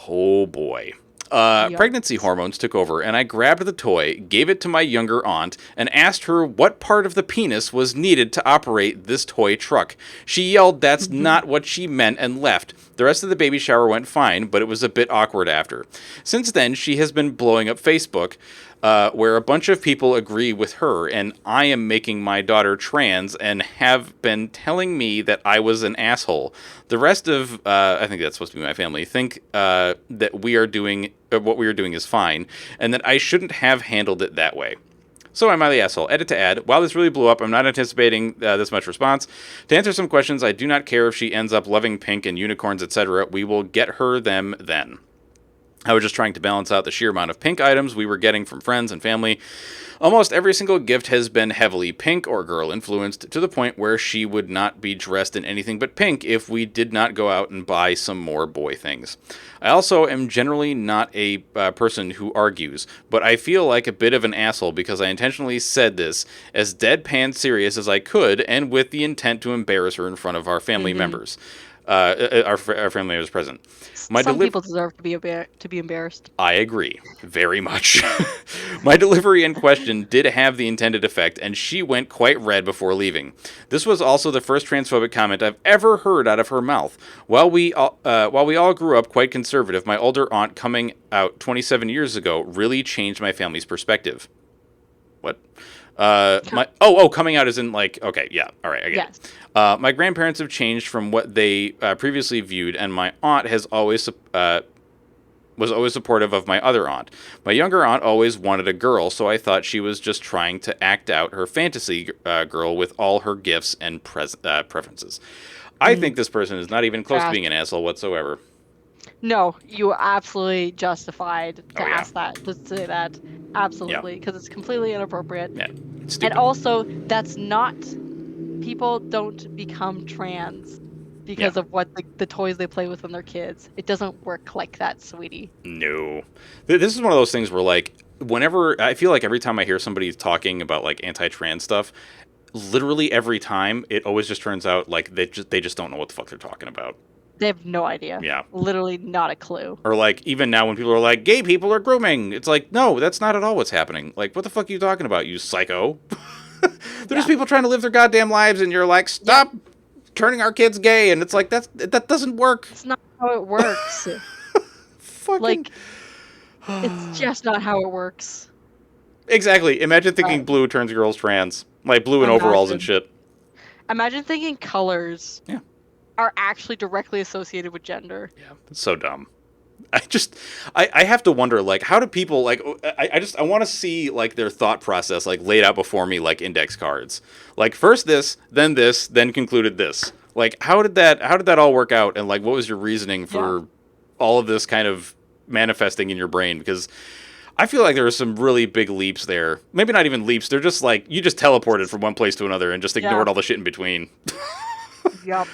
Oh boy. Pregnancy hormones took over, and I grabbed the toy, gave it to my younger aunt, and asked her what part of the penis was needed to operate this toy truck. She yelled that's not what she meant and left. The rest of the baby shower went fine, but it was a bit awkward after. Since then, she has been blowing up Facebook, where a bunch of people agree with her, and I am making my daughter trans and have been telling me that I was an asshole. The rest of, I think that's supposed to be my family, think that we are doing, what we are doing is fine, and that I shouldn't have handled it that way. So am I the asshole? Edit to add. While this really blew up, I'm not anticipating this much response. To answer some questions, I do not care if she ends up loving pink and unicorns, etc. We will get her them then. I was just trying to balance out the sheer amount of pink items we were getting from friends and family. Almost every single gift has been heavily pink or girl influenced, to the point where she would not be dressed in anything but pink if we did not go out and buy some more boy things. I also am generally not a person who argues, but I feel like a bit of an asshole because I intentionally said this as deadpan serious as I could, and with the intent to embarrass her in front of our family members. Our family members present. Some people deserve to be embarrassed. I agree, very much. My delivery in question did have the intended effect, and she went quite red before leaving. This was also the first transphobic comment I've ever heard out of her mouth. While we all grew up quite conservative, my older aunt coming out 27 years ago really changed my family's perspective. What? Coming out as in like, okay, yeah, all right, I get it. My grandparents have changed from what they previously viewed, and my aunt has always was always supportive of my other aunt. My younger aunt always wanted a girl, so I thought she was just trying to act out her fantasy girl with all her gifts and preferences. I think this person is not even close to being an asshole whatsoever. No, you are absolutely justified to ask that, to say that. Absolutely, because it's completely inappropriate. Yeah, it's stupid. And also, that's not... People don't become trans because of what the toys they play with when they're kids. It doesn't work like that, sweetie. No. This is one of those things where, like, whenever... I feel like every time I hear somebody talking about, like, anti-trans stuff, literally every time, it always just turns out, like, they just don't know what the fuck they're talking about. They have no idea. Yeah. Literally not a clue. Or, like, even now when people are like, gay people are grooming, it's like, no, that's not at all what's happening. Like, what the fuck are you talking about, you psycho? They're just people trying to live their goddamn lives, and you're like, stop turning our kids gay, and it's like, that doesn't work. It's not how it works. Fucking... Like, it's just not how it works. Exactly. Imagine thinking blue turns girls trans. Like, blue in overalls and shit. Imagine thinking colors are actually directly associated with gender. Yeah, it's so dumb. I have to wonder, like, how do people, like, I want to see, like, their thought process, like, laid out before me, like, index cards. Like, first this, then concluded this. Like, how did that all work out? And, like, what was your reasoning for all of this kind of manifesting in your brain? Because I feel like there are some really big leaps there. Maybe not even leaps. They're just, like, you just teleported from one place to another and just ignored all the shit in between. Yep.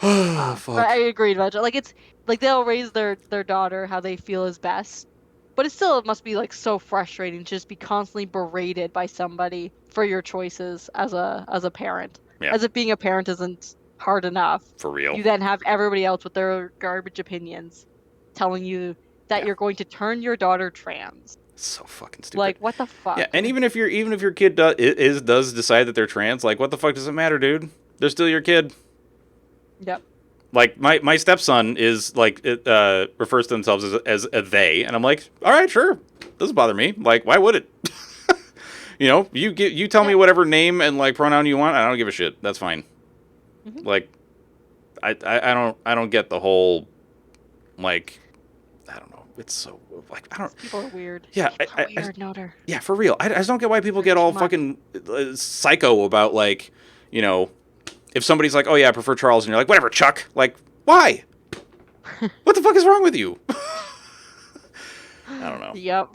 Oh, fuck. I agree, like, it's like they'll raise their daughter how they feel is best, but it must be like so frustrating to just be constantly berated by somebody for your choices as a parent. As if being a parent isn't hard enough. For real. You then have everybody else with their garbage opinions telling you that you're going to turn your daughter trans. So fucking stupid. Like, what the fuck? Yeah, and even if your kid does decide that they're trans, like, what the fuck does it matter, dude? They're still your kid. Yep. Like, my stepson is, like, refers to themselves as a they, and I'm like, all right, sure, doesn't bother me. Like, why would it? You know, you tell me whatever name and, like, pronoun you want, I don't give a shit. That's fine. Mm-hmm. Like, I don't get the whole, like, I don't know. It's so, like, I don't... People are weird. Yeah. Weird, Noter. Yeah, for real. I just don't get why people get all fucking psycho about, like, you know... If somebody's like, oh yeah, I prefer Charles, and you're like, whatever, Chuck. Like, why? What the fuck is wrong with you? I don't know. Yep.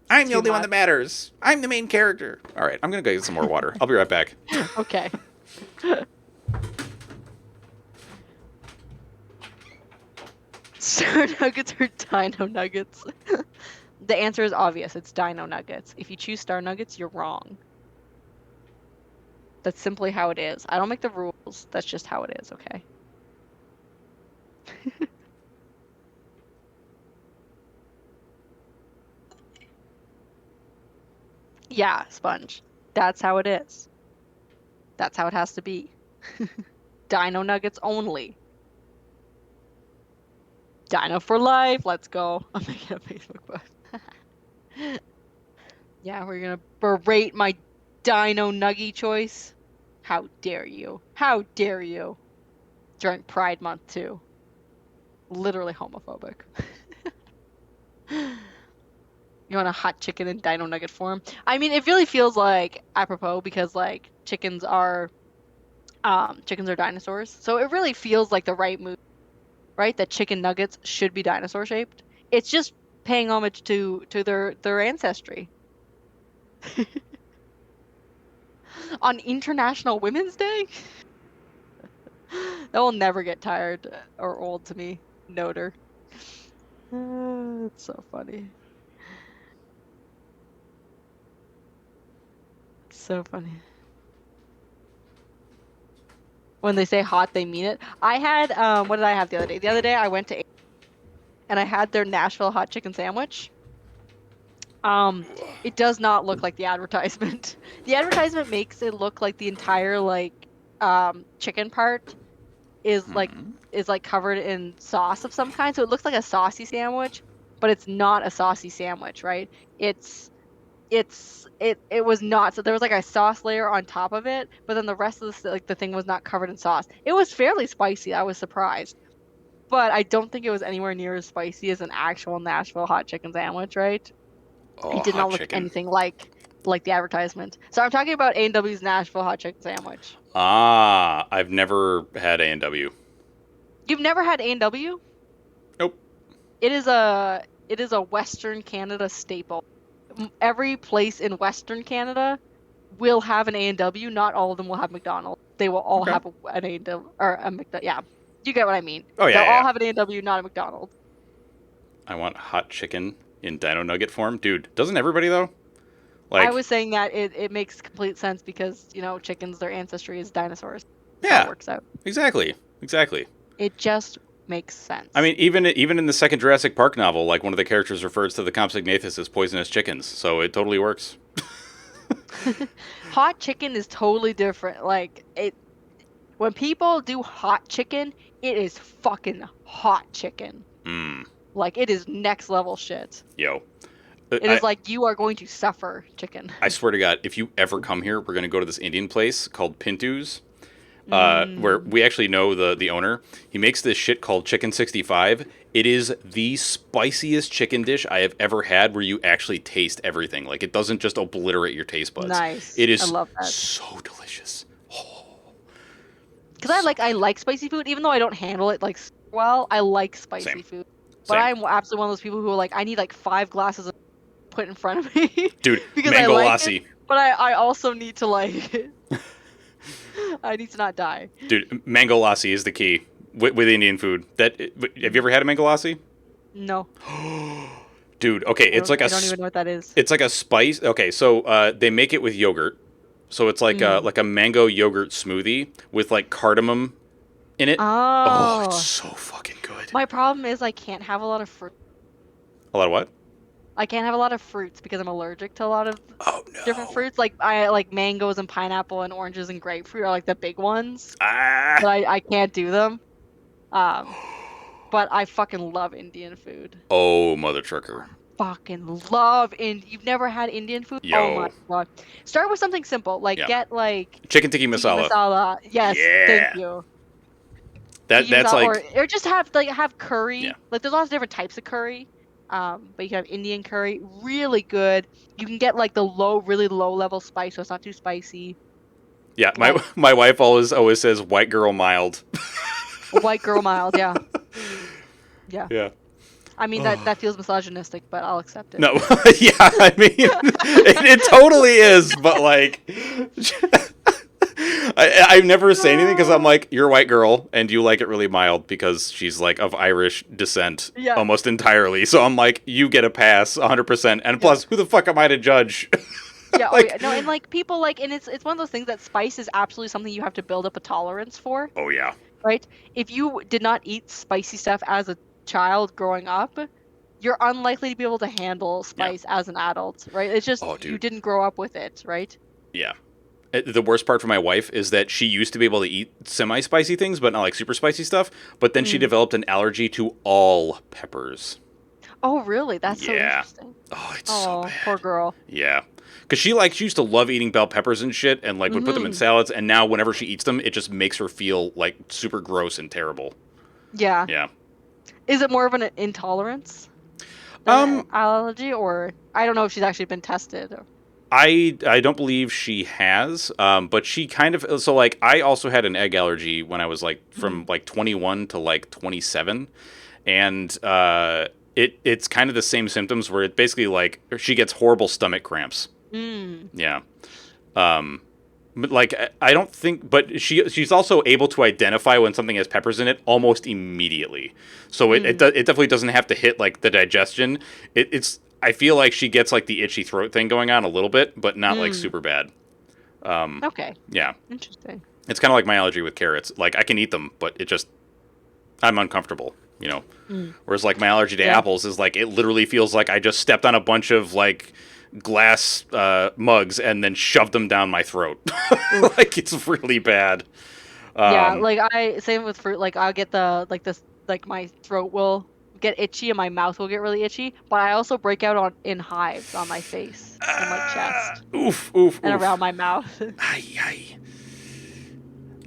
I'm the only one that matters. I'm the main character. All right, I'm going to go get some more water. I'll be right back. Okay. Star Nuggets or Dino Nuggets? The answer is obvious. It's Dino Nuggets. If you choose Star Nuggets, you're wrong. That's simply how it is. I don't make the rules. That's just how it is, okay? Yeah, Sponge. That's how it is. That's how it has to be. Dino Nuggets only. Dino for life. Let's go. I'm making a Facebook post. Yeah, we're gonna berate my Dino Nuggy choice. How dare you? How dare you? During Pride Month too. Literally homophobic. You want a hot chicken in Dino Nugget form? I mean, it really feels like apropos because like chickens are dinosaurs. So it really feels like the right move, right? That chicken nuggets should be dinosaur shaped. It's just paying homage to their ancestry. On International Women's Day? That will never get tired or old to me. Noter. It's so funny. It's so funny. When they say hot, they mean it. I had what did I have the other day? The other day I went to and I had their Nashville hot chicken sandwich. It does not look like the advertisement. The advertisement makes it look like the entire like chicken part is like covered in sauce of some kind. So it looks like a saucy sandwich, but it's not a saucy sandwich, right? It was not. So there was like a sauce layer on top of it, but then the rest of the thing was not covered in sauce. It was fairly spicy. I was surprised. But I don't think it was anywhere near as spicy as an actual Nashville hot chicken sandwich, right? Oh, It did hot not look chicken. anything like the advertisement. So I'm talking about A&W's Nashville hot chicken sandwich. Ah, I've never had A&W. You've never had A&W? Nope. It is a Western Canada staple. Every place in Western Canada will have an A&W. Not all of them will have McDonald's. They will all have an A&W or a McDonald's. Yeah, you get what I mean. Oh, yeah, They'll yeah. all have an A&W, not a McDonald's. I want hot chicken in Dino Nugget form. Dude, doesn't everybody, though? Like, I was saying that it makes complete sense because, chickens, their ancestry is dinosaurs. That's yeah, how it works out. Exactly. It just makes sense. I mean, even in the second Jurassic Park novel, like, one of the characters refers to the Compsognathus as poisonous chickens, so it totally works. Hot chicken is totally different. Like, when people do hot chicken, it is fucking hot chicken. Like, it is next level shit. Yo. It is like you are going to suffer chicken. I swear to God, if you ever come here, we're going to go to this Indian place called Pintu's, where we actually know the owner. He makes this shit called Chicken 65. It is the spiciest chicken dish I have ever had where you actually taste everything. Like, it doesn't just obliterate your taste buds. Nice. It is I love that. so delicious. Because I like spicy food, even though I don't handle it like well. I like spicy food. But I'm absolutely one of those people who are like, I need like 5 glasses of put in front of me. Dude, because mango I like lassi. It, but I also need to like I need to not die. Dude, mango lassi is the key with Indian food. Have you ever had a mango lassi? No. Dude, okay, I don't even know what that is. It's like a spice. Okay, so they make it with yogurt. So it's like a mango yogurt smoothie with like cardamom in it. Oh, it's so fucking good. My problem is I can't have a lot of fruit. A lot of what? I can't have a lot of fruits because I'm allergic to a lot of different fruits. Like I like mangoes and pineapple and oranges and grapefruit are like the big ones. But I can't do them. But I fucking love Indian food. Oh, mother trucker. Fucking love You've never had Indian food? Yo. Oh my god. Start with something simple. Like get like chicken tikka masala. Yes, thank you. That's like or just have curry. Yeah. Like there's lots of different types of curry. But you can have Indian curry, really good. You can get like the really low level spice, so it's not too spicy. Yeah, my wife always says white girl mild. White girl mild, yeah. Yeah. Yeah. I mean that feels misogynistic, but I'll accept it. No, yeah, I mean it totally is, but like I never say anything because I'm like, you're a white girl and you like it really mild because she's like of Irish descent almost entirely. So I'm like, you get a pass 100%. And plus, who the fuck am I to judge? Yeah, like, no, and like people like, and it's one of those things that spice is absolutely something you have to build up a tolerance for. Oh yeah. Right? If you did not eat spicy stuff as a child growing up, you're unlikely to be able to handle spice as an adult, right? It's just you didn't grow up with it, right? Yeah. The worst part for my wife is that she used to be able to eat semi-spicy things, but not like super spicy stuff. But then she developed an allergy to all peppers. Oh, really? That's so interesting. Oh, it's so bad. Poor girl. Yeah. Because she used to love eating bell peppers and shit, and like would put them in salads, and now whenever she eats them, it just makes her feel like super gross and terrible. Yeah. Yeah. Is it more of an intolerance than an allergy, or I don't know if she's actually been tested? I don't believe she has, but she kind of, so like I also had an egg allergy when I was like from like 21 to like 27, and it's kind of the same symptoms where it basically like she gets horrible stomach cramps. Yeah. But like I don't think, but she's also able to identify when something has peppers in it almost immediately. So it definitely doesn't have to hit like the digestion. It's I feel like she gets like the itchy throat thing going on a little bit, but not like super bad. Okay. Yeah. Interesting. It's kind of like my allergy with carrots. Like I can eat them, but it just I'm uncomfortable, you know. Whereas like my allergy to apples is like it literally feels like I just stepped on a bunch of like glass mugs and then shoved them down my throat. Like it's really bad. Yeah, like same with fruit. Like I'll get like my throat will get itchy and my mouth will get really itchy, but I also break out in hives on my face and like chest. Oof. And around my mouth. Ay.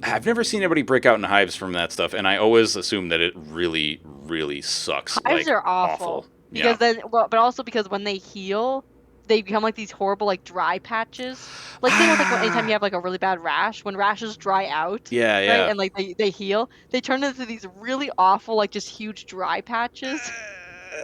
I've never seen anybody break out in hives from that stuff, and I always assume that it really, really sucks. Hives are awful. Because but also because when they heal, they become like these horrible like dry patches. Like same with like anytime you have like a really bad rash, when rashes dry out, right, and like they heal, they turn into these really awful like just huge dry patches.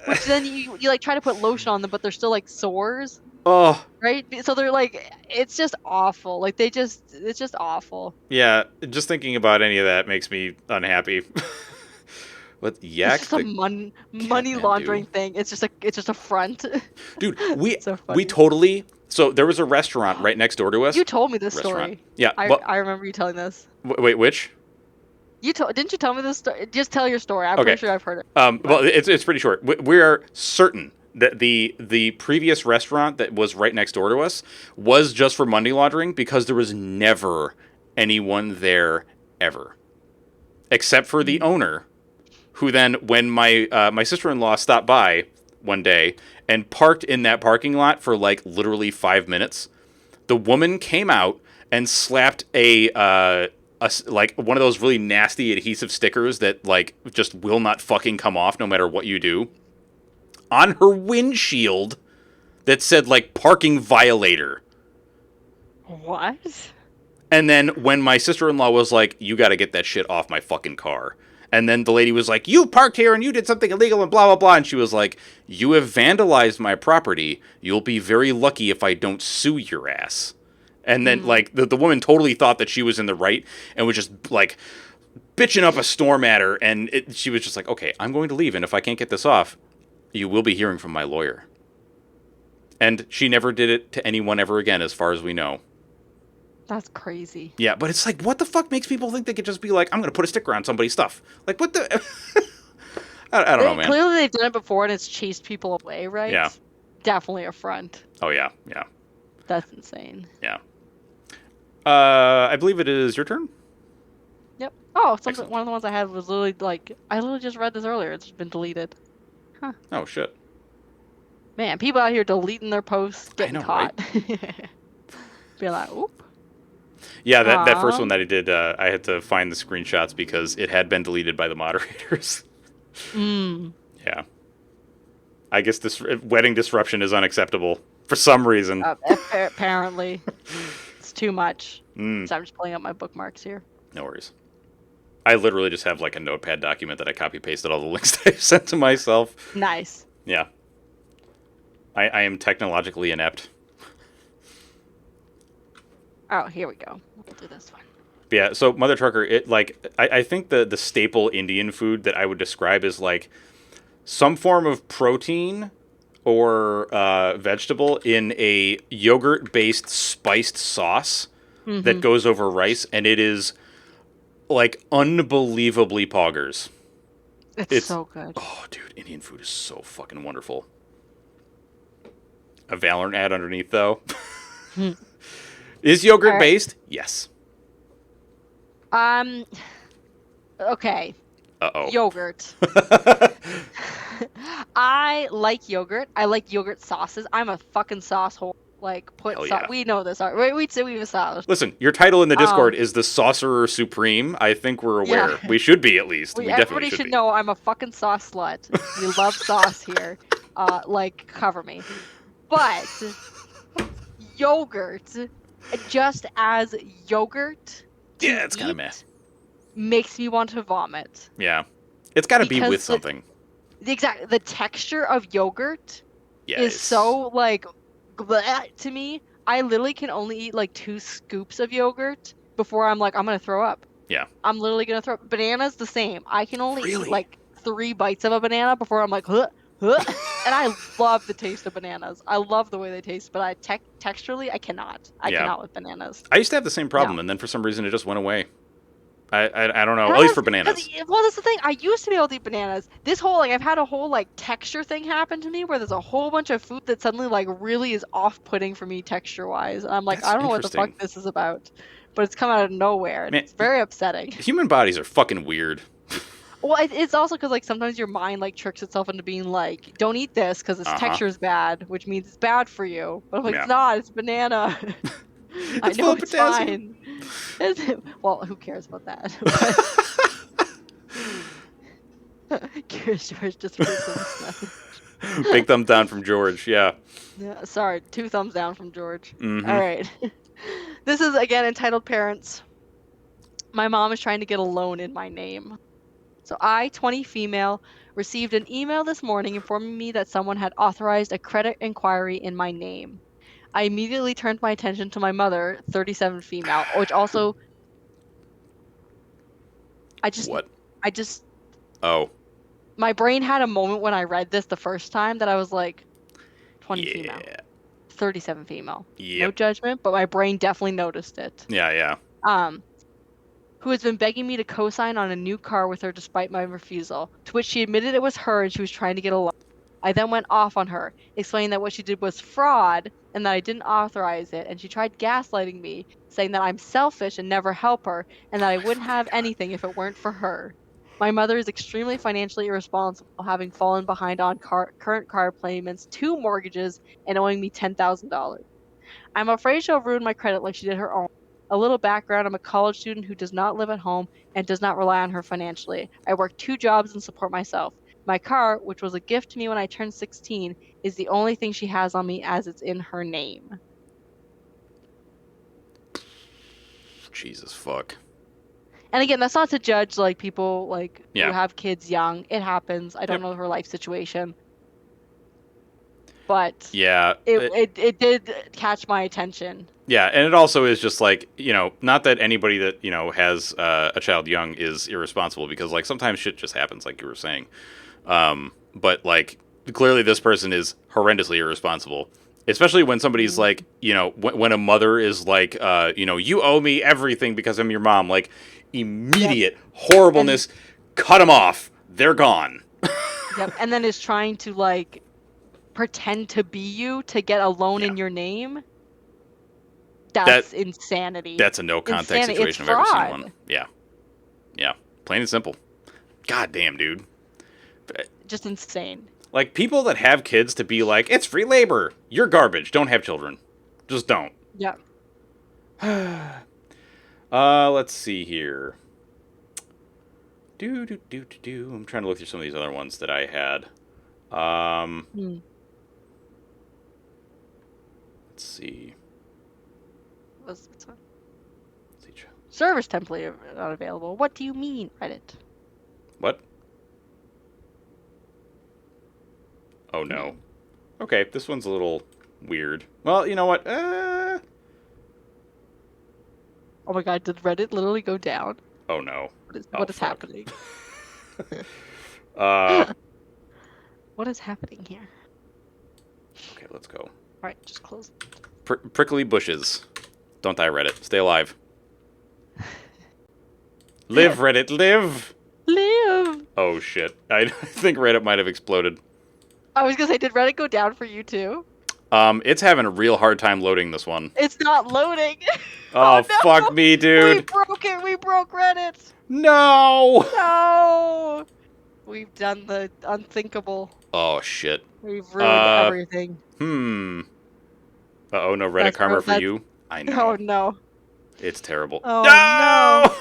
Which then you like try to put lotion on them, but they're still like sores. Oh. Right? So they're like, it's just awful. Like it's just awful. Yeah, just thinking about any of that makes me unhappy. What yak? It's just a money laundering thing. It's just a front. Dude, we totally. So there was a restaurant right next door to us. You told me this story. Yeah, I remember you telling this. Wait, which? Didn't you tell me this story? Just tell your story. I'm pretty sure I've heard it. Well, it's pretty short. We are certain that the previous restaurant that was right next door to us was just for money laundering because there was never anyone there ever, except for the owner, who then, when my sister-in-law stopped by one day and parked in that parking lot for like literally 5 minutes, the woman came out and slapped a like one of those really nasty adhesive stickers that like just will not fucking come off no matter what you do, on her windshield that said like parking violator. What? And then when my sister-in-law was like, you got to get that shit off my fucking car. And then the lady was like, you parked here and you did something illegal and blah, blah, blah. And she was like, you have vandalized my property. You'll be very lucky if I don't sue your ass. And then, like, the woman totally thought that she was in the right and was just, like, bitching up a storm at her. And she was just like, okay, I'm going to leave. And if I can't get this off, you will be hearing from my lawyer. And she never did it to anyone ever again, as far as we know. That's crazy. Yeah, but it's like, what the fuck makes people think they could just be like, I'm going to put a sticker on somebody's stuff? Like, what the... I don't know, man. Clearly they've done it before and it's chased people away, right? Yeah. Definitely a front. Oh, yeah. That's insane. Yeah. I believe it is your turn? Yep. Oh, one of the ones I had was literally like, I literally just read this earlier. It's been deleted. Huh. Oh, shit. Man, people out here deleting their posts, getting caught. Right? Be like, oop. Yeah, that first one that I did, I had to find the screenshots because it had been deleted by the moderators. Yeah. I guess this wedding disruption is unacceptable for some reason. Apparently. It's too much. So I'm just pulling up my bookmarks here. No worries. I literally just have like a notepad document that I copy-pasted all the links that I've sent to myself. Nice. Yeah. I am technologically inept. Oh, here we go. We'll do this one. Yeah, so Mother Trucker, I think the staple Indian food that I would describe is like some form of protein or vegetable in a yogurt-based spiced sauce that goes over rice, and it is like unbelievably poggers. It's so good. Oh, dude, Indian food is so fucking wonderful. A Valorant ad underneath, though. Is yogurt based? Yes. Okay. Uh-oh. Yogurt. I like yogurt. I like yogurt sauces. I'm a fucking sauce whore. like put Hell yeah. we know this, right? We'd say we've established. Listen, your title in the Discord is the Sorcerer Supreme. I think we're aware. Yeah. We should be, at least. We definitely Everybody should be. know I'm a fucking sauce slut. We love sauce here. Like, cover me. But yogurt, just as yogurt Yeah, it's kind of meh. Makes me want to vomit. Yeah. It's got to be with something. The texture of yogurt is so, like, bleh to me. I literally can only eat, like, 2 scoops of yogurt before I'm like, I'm going to throw up. Yeah. I'm literally going to throw up. Banana's the same. I can only eat, like, 3 bites of a banana before I'm like, huh, huh. And I love the taste of bananas. I love the way they taste, but texturally, I cannot. I cannot with bananas. I used to have the same problem, and then for some reason it just went away. I don't know. At least for bananas. Well, that's the thing. I used to be able to eat bananas. This whole, like, I've had a whole, like, texture thing happen to me where there's a whole bunch of food that suddenly, like, really is off-putting for me texture-wise. And I'm like, I don't know what the fuck this is about. But it's come out of nowhere. And it's very upsetting. Human bodies are fucking weird. Well, it's also because, like, sometimes your mind, like, tricks itself into being like, don't eat this because its texture is bad, which means it's bad for you. But I'm like, it's not. It's banana. I know it's fine. Well, who cares about that? Curious George just big thumbs down from George. Yeah. Yeah. Sorry, 2 thumbs down from George. Mm-hmm. All right. This is again entitled Parents. My mom is trying to get a loan in my name. So I, 20 female, received an email this morning informing me that someone had authorized a credit inquiry in my name. I immediately turned my attention to my mother, 37 female, which also... Oh. My brain had a moment when I read this the first time that I was like, 20 female. 37 female. Yep. No judgment, but my brain definitely noticed it. Yeah. Who has been begging me to co-sign on a new car with her despite my refusal, to which she admitted it was her and she was trying to get a loan. I then went off on her, explaining that what she did was fraud and that I didn't authorize it, and she tried gaslighting me, saying that I'm selfish and never help her, and that I wouldn't have anything if it weren't for her. My mother is extremely financially irresponsible, having fallen behind on current car payments, 2 mortgages, and owing me $10,000. I'm afraid she'll ruin my credit like she did her own. A little background, I'm a college student who does not live at home and does not rely on her financially. I work 2 jobs and support myself. My car, which was a gift to me when I turned 16, is the only thing she has on me as it's in her name. Jesus fuck. And again, that's not to judge, like, people, like, who have kids young. It happens. I don't know her life situation. But it did catch my attention. Yeah, and it also is just like, not that anybody that, has a child young is irresponsible, because, like, sometimes shit just happens, like you were saying. But, like, clearly this person is horrendously irresponsible. Especially when somebody's like, when a mother is like, you owe me everything because I'm your mom. Like, immediate horribleness, cut them off. They're gone. Yep, and then is trying to, like, pretend to be you to get a loan in your name. That's insanity. That's a no context situation I've ever seen one. Yeah. Yeah. Plain and simple. God damn, dude. Just insane. Like, people that have kids to be like, it's free labor. You're garbage. Don't have children. Just don't. Yeah. Let's see here. I'm trying to look through some of these other ones that I had. Let's see. What's one? Service template not available. What do you mean, Reddit? What? Oh no. Okay, this one's a little weird. Well, you know what? Oh my god, did Reddit literally go down? Oh no. What is happening? What is happening here? Okay, let's go. Alright, just close. Prickly bushes. Don't die, Reddit. Stay alive. Live, Reddit, live! Live! Oh shit. I think Reddit might have exploded. I was gonna say, did Reddit go down for you too? It's having a real hard time loading this one. It's not loading. Oh, no. Fuck me, dude. We broke it. We broke Reddit. No. No. We've done the unthinkable. Oh, shit. We've ruined everything. Uh-oh, no Reddit karma for you. I know. Oh, no. It's terrible. Oh, no!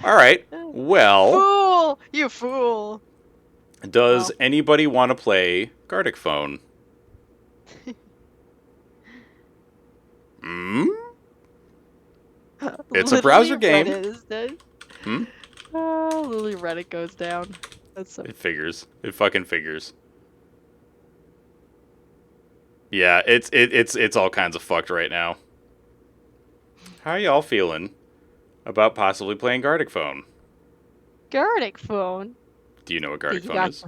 All right. Well. Fool! You fool. Does anybody want to play Gartic Phone? Hmm? It's a browser game. Reddit is dead. Oh, Lily Reddit goes down. That's so... It figures. It fucking figures. Yeah, it's all kinds of fucked right now. How are y'all feeling about possibly playing Gartic Phone? Gartic Phone? Do you know what Gartic Phone is?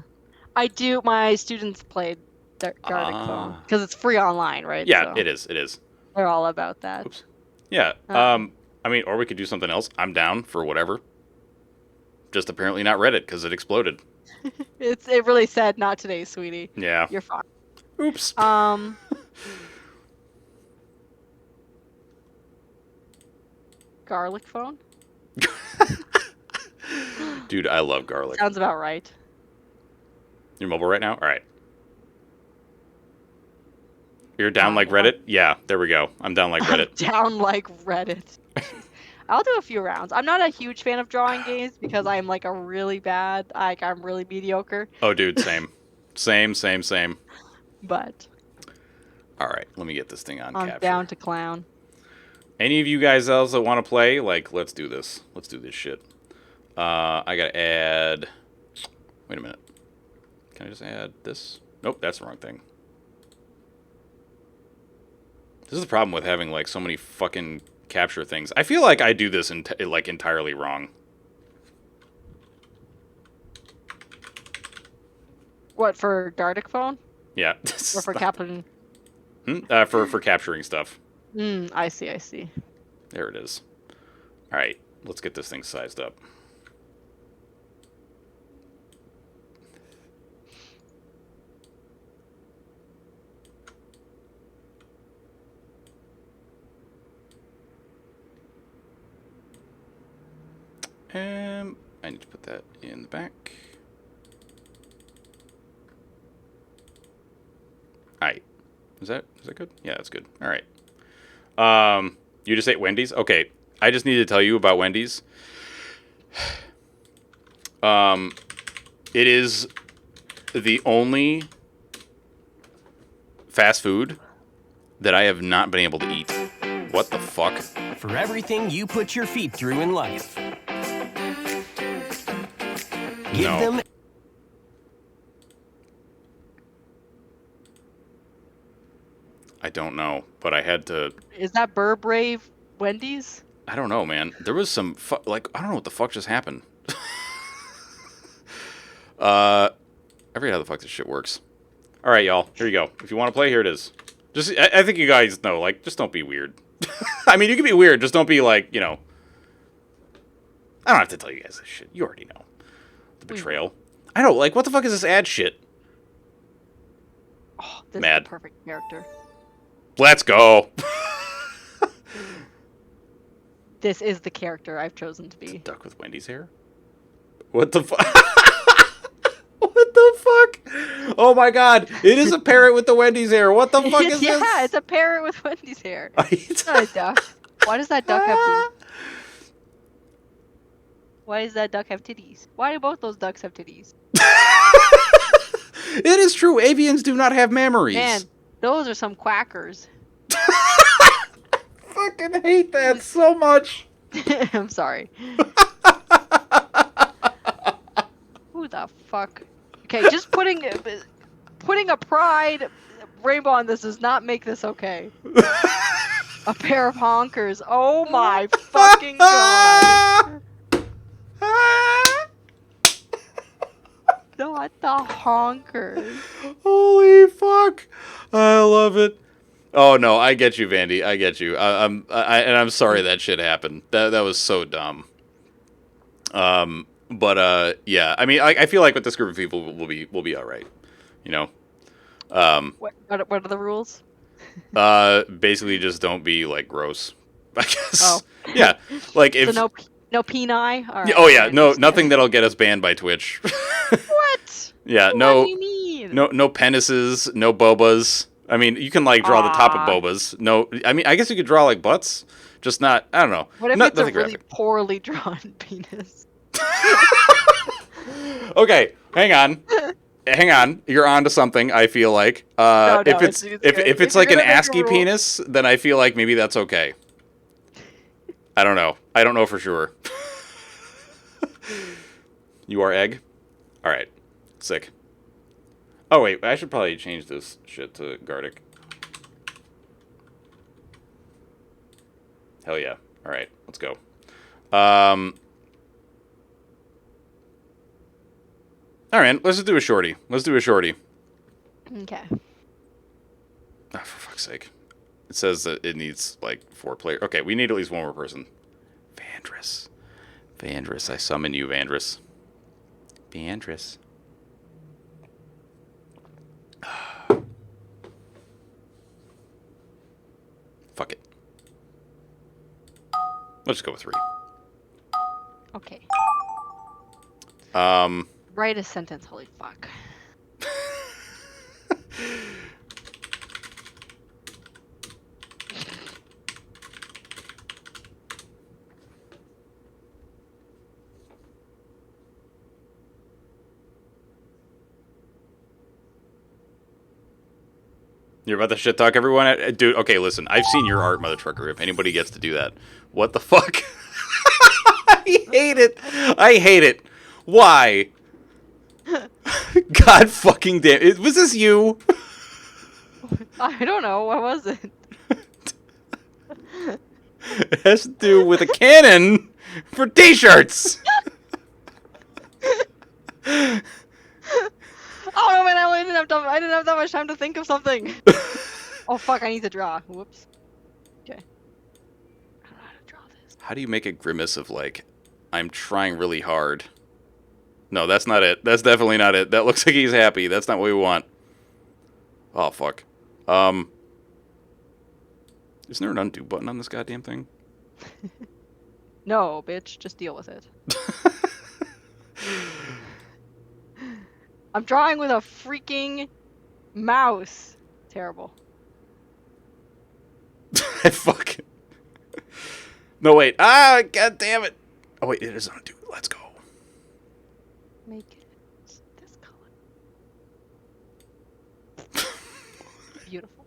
I do. My students played Gartic Phone because it's free online, right? Yeah, so it is. they're all about that. Oops. Yeah. I mean, or we could do something else. I'm down for whatever. Just apparently not Reddit because it exploded. It really said not today, sweetie. Yeah. You're fine. Oops. Garlic Phone? Dude, I love garlic. Sounds about right. You're mobile right now? All right. You're down like Reddit? Yeah, there we go. I'm down like Reddit. Down like Reddit. I'll do a few rounds. I'm not a huge fan of drawing games because I'm like I'm really mediocre. Oh, dude, same. Same. But. All right, let me get this thing on I'm capture. down to clown. Any of you guys else that want to play? Like, let's do this. Let's do this shit. I gotta add... Wait a minute. Can I just add this? Nope, that's the wrong thing. This is the problem with having, like, so many fucking capture things. I feel like I do this, like, entirely wrong. What, for Gartic Phone? Yeah. Or for Captain... For capturing stuff. I see. There it is. All right, let's get this thing sized up. I need to put that in the back. All right. Is that good? Yeah, that's good. All right. You just ate Wendy's? Okay. I just need to tell you about Wendy's. It is the only fast food that I have not been able to eat. What the fuck? For everything you put your feet through in life. Give them... I don't know, but I had to... Is that Burbrave Wendy's? I don't know, man. There was some... I don't know what the fuck just happened. I forget how the fuck this shit works. All right, y'all. Here you go. If you want to play, here it is. I think you guys know, like, just don't be weird. I mean, you can be weird. Just don't be, like, you know... I don't have to tell you guys this shit. You already know. The betrayal. I know, like, what the fuck is this ad shit? Oh, this Mad. is a perfect character. Let's go. This is the character I've chosen to be. Duck with Wendy's hair? What the fuck? What the fuck? Oh my god. It is a parrot with the Wendy's hair. What the fuck is this? Yeah, it's a parrot with Wendy's hair. It's not a duck. Why does that duck have boobs? Why does that duck have titties? Why do both those ducks have titties? It is true. Avians do not have mammaries. Man, those are some quackers. Fucking hate that so much. I'm sorry. Who the fuck? Okay, just putting a pride rainbow on this does not make this okay. A pair of honkers. Oh my fucking god. Not the honkers. Holy fuck. I love it. Oh no, I get you, Vandy. I get you. And I'm sorry that shit happened. That was so dumb. But yeah. I mean, I feel like with this group of people, we'll be all right. You know. What are the rules? Basically, just don't be like gross. I guess. Oh. Yeah. Like if so no peni. Right, oh yeah. No, nothing that'll get us banned by Twitch. What? Yeah. What No. do you mean? No penises. No bobas. I mean, you can like draw the top of bobas. No, I mean, I guess you could draw like butts, just not. I don't know. What if it's a really graphic. poorly drawn penis? Okay, hang on. You're on to something. I feel like if it's like an ASCII penis, then I feel like maybe that's okay. I don't know. I don't know for sure. You are egg? All right. Sick. Oh, wait. I should probably change this shit to Gartic. Hell yeah. All right. Let's go. All right. Let's just do a shorty. Okay. Oh, for fuck's sake. It says that it needs, like, 4 players. Okay, we need at least one more person. Vandris. Vandris. I summon you, Vandris. Vandris. Fuck it. Let's just go with 3. Okay. Um. Write a sentence, holy fuck. You're about to shit talk everyone? Dude, okay, listen. I've seen your art, Mother Trucker, if anybody gets to do that. What the fuck? I hate it. Why? God fucking damn it. Was this you? I don't know. What was it? It has to do with a cannon for t-shirts. Oh no, man! I didn't have that much time to think of something. Oh fuck! I need to draw. Whoops. Okay. I don't know how to draw this. How do you make a grimace of like, I'm trying really hard? No, that's not it. That's definitely not it. That looks like he's happy. That's not what we want. Oh fuck. Isn't there an undo button on this goddamn thing? No, bitch. Just deal with it. I'm drawing with a freaking mouse. Terrible. Fuck. No, wait. Ah, god damn it. Oh, wait, it is undo. Let's go. Make it this color. Beautiful.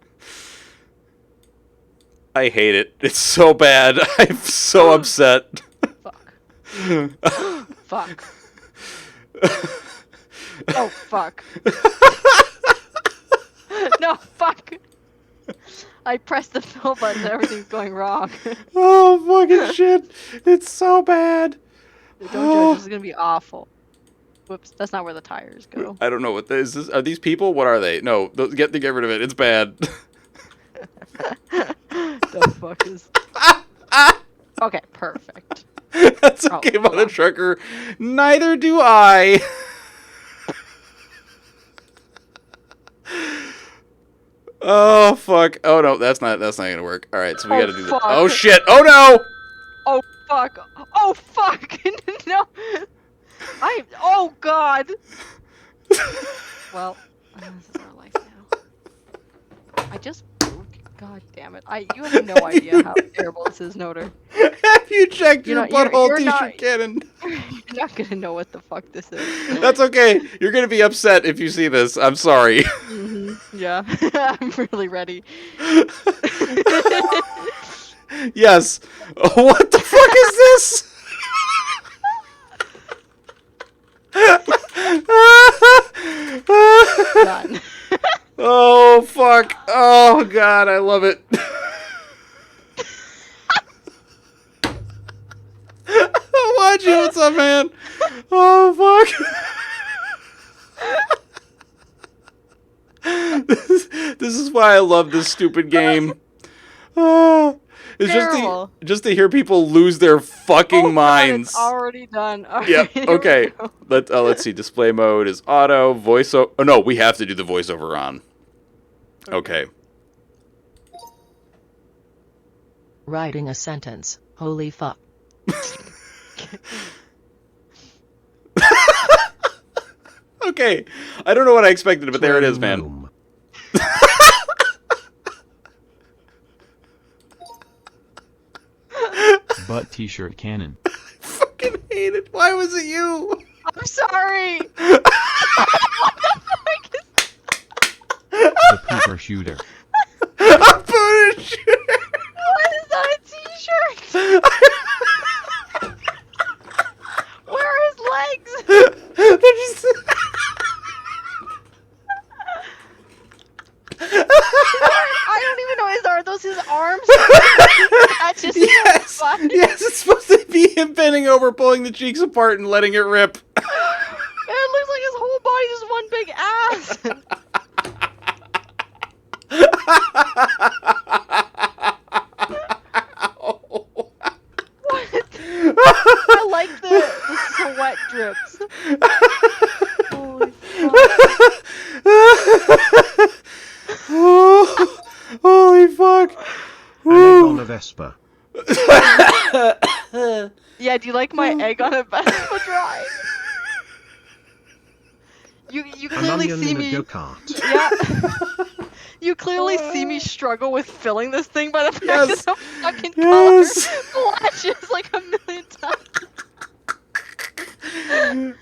I hate it. It's so bad. I'm so upset. Fuck. Fuck. Oh, fuck. No, fuck. I pressed the fill button and everything's going wrong. Oh, fucking shit. It's so bad. Don't judge. This is going to be awful. Whoops. That's not where the tires go. I don't know what this is. Are these people? What are they? No, get rid of it. It's bad. The fuck is... Okay, perfect. That's okay, Mother Trucker. Neither do I. Oh fuck! Oh no, that's not gonna work. All right, so we gotta do this. Oh shit! Oh no! Oh fuck! Oh fuck! No! Oh god! Well, this is our life now. I just broke. God damn it! You have no idea how terrible this is, Noter. Have you checked your butthole t-shirt cannon? You're not gonna know what the fuck this is. That's okay. You're gonna be upset if you see this. I'm sorry. Mm-hmm. Yeah, I'm really ready. Yes. What the fuck is this? Done. Oh fuck. Oh god, I love it. Watch you, what's up, man? Oh fuck. This is why I love this stupid game. It's just to hear people lose their fucking minds. God, it's already done. Yeah. Okay. Let's see. Display mode is auto. Voiceover. Oh no, we have to do the voiceover on. Okay. Writing a sentence. Holy fuck. Okay. I don't know what I expected, but there it is, man. butt t-shirt cannon. I fucking hate it. Why was it you? I'm sorry. The pooper shooter. A pooper shooter. What is that a t-shirt? Where are his legs? They're just... I don't even know. Are those his arms? That's just Yes. fun. Yes, it's supposed to be him bending over, pulling the cheeks apart, and letting it rip. It looks like his whole body just one big ass. What? I like the sweat drips. Holy fuck. Oh, holy fuck. An egg on a Vespa. Yeah, do you like my egg on a Vespa drawing? You An clearly onion see in a me. go-kart. Yeah. You clearly see me struggle with filling this thing, but the fact Yes. that the fucking Yes. color flashes like a million times. Because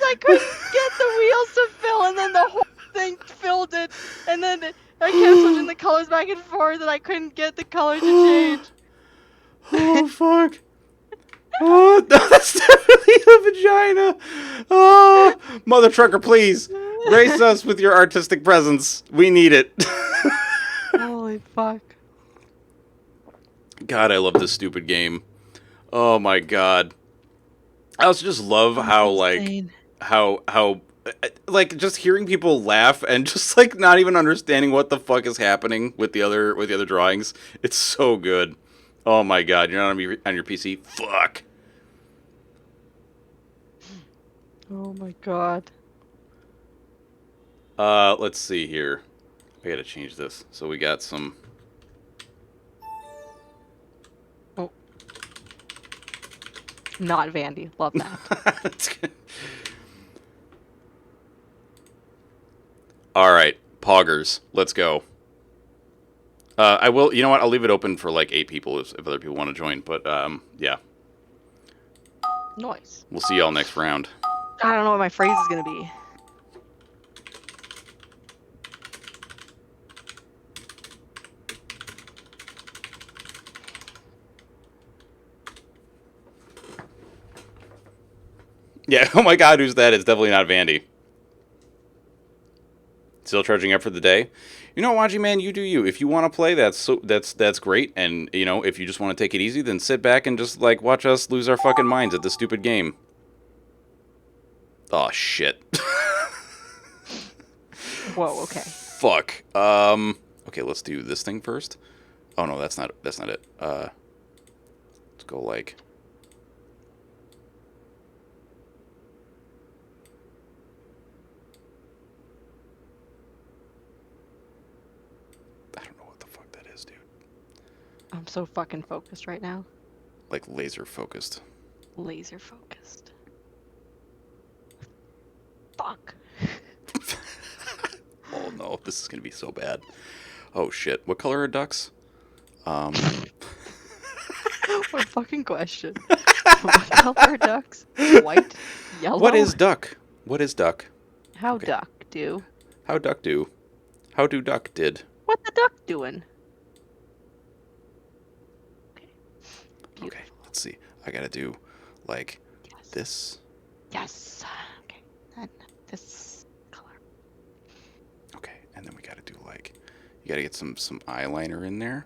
I couldn't get the wheels to fill, and then the whole thing filled it, and then I kept switching the colors back and forth, and I couldn't get the color to change. Oh, fuck. Oh, no, that's definitely a vagina. Oh, mother trucker, please. Grace us with your artistic presence. We need it. Holy fuck. God, I love this stupid game. Oh, my God. I also just love how, like, Insane. how like just hearing people laugh and just like not even understanding what the fuck is happening with the other drawings. It's so good. Oh my god, you're not on your PC. Fuck. Oh my god. Let's see here. I gotta change this. So we got some. Oh. Not Vandy. Love that. That's good. All right, poggers. Let's go. I will. You know what? I'll leave it open for like 8 people if other people want to join. But yeah, Noise. we'll see y'all next round. I don't know what my phrase is gonna be. Yeah. Oh my god, who's that? It's definitely not Vandy. Still charging up for the day. You know, Waji man, you do you. If you want to play, that's great. And you know, if you just want to take it easy, then sit back and just like watch us lose our fucking minds at this stupid game. Oh shit. Whoa. Okay. Fuck. Okay, let's do this thing first. Oh no, that's not it. Let's go like. I don't know what the fuck that is, dude. I'm so fucking focused right now. Like laser focused. Laser focused. Fuck. Oh no, this is gonna be so bad. Oh shit. What color are ducks? What a fucking question. What color are ducks? White? Yellow? What is duck? What is duck? How okay. duck do? How duck do? How do duck did? What the duck doing? Okay. Beautiful. Okay, let's see. I gotta do like Yes. this. Yes. Okay. Then this color. Okay, and then we gotta do like you gotta get some eyeliner in there.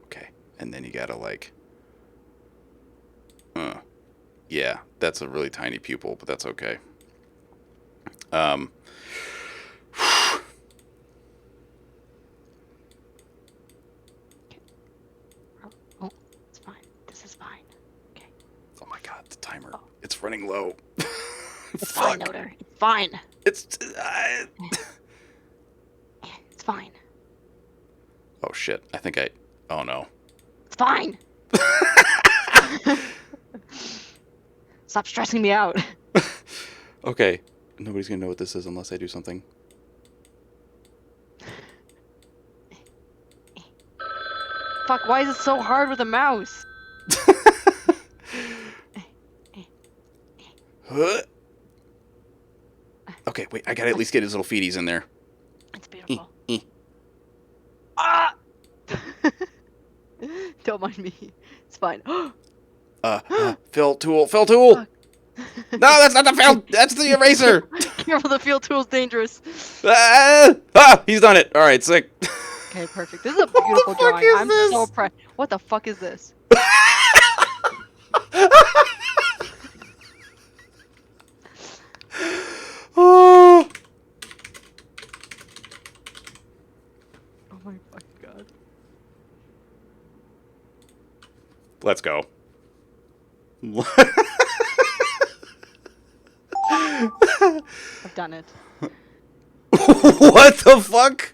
Okay, and then you gotta like yeah, that's a really tiny pupil, but that's okay. Oh, it's fine. This is fine. Okay. Oh my god, the timer. It's running low. It's fine, Noder. It's fine. It's It's fine. oh shit. I think oh no. It's fine. Stop stressing me out. Okay. Nobody's gonna know what this is unless I do something. Fuck, why is it so hard with a mouse? Okay, wait, I gotta at least get his little feeties in there. It's beautiful. Ah! Don't mind me. It's fine. Fill tool. No, that's not the fill. That's the eraser. Careful, the field tool's dangerous. He's done it. All right, sick. Okay, perfect. This is a beautiful fuck drawing. is I'm this? so impressed. What the fuck is this? Oh. Oh my fucking god. Let's go. I've done it. What the fuck?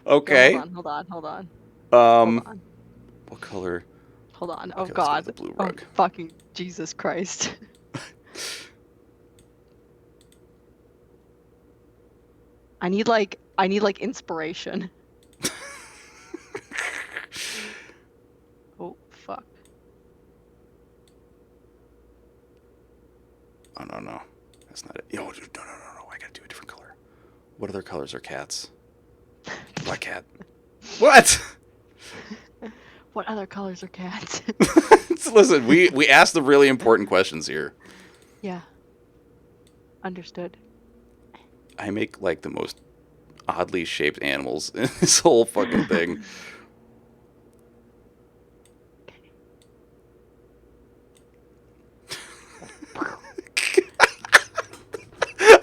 Okay. Hold on. Hold on. What color? Hold on. Okay, Oh let's go god. with the blue Oh rug. fucking Jesus Christ. I need like inspiration. Oh fuck. Oh no, that's not it. Yo, dude, no. I gotta do a different color. What other colors are cats? Black cat. What? What other colors are cats? Listen, we asked the really important questions here. Yeah. Understood. I make like the most oddly shaped animals in this whole fucking thing.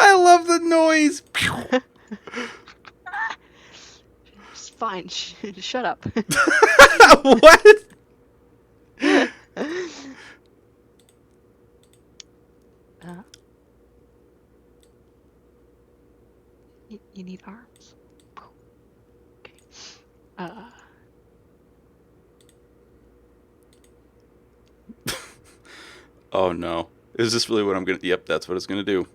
I love the noise. It's fine. Shut up. What? You need arms. Okay. Oh no. Is this really what I'm gonna... Yep, that's what it's gonna do.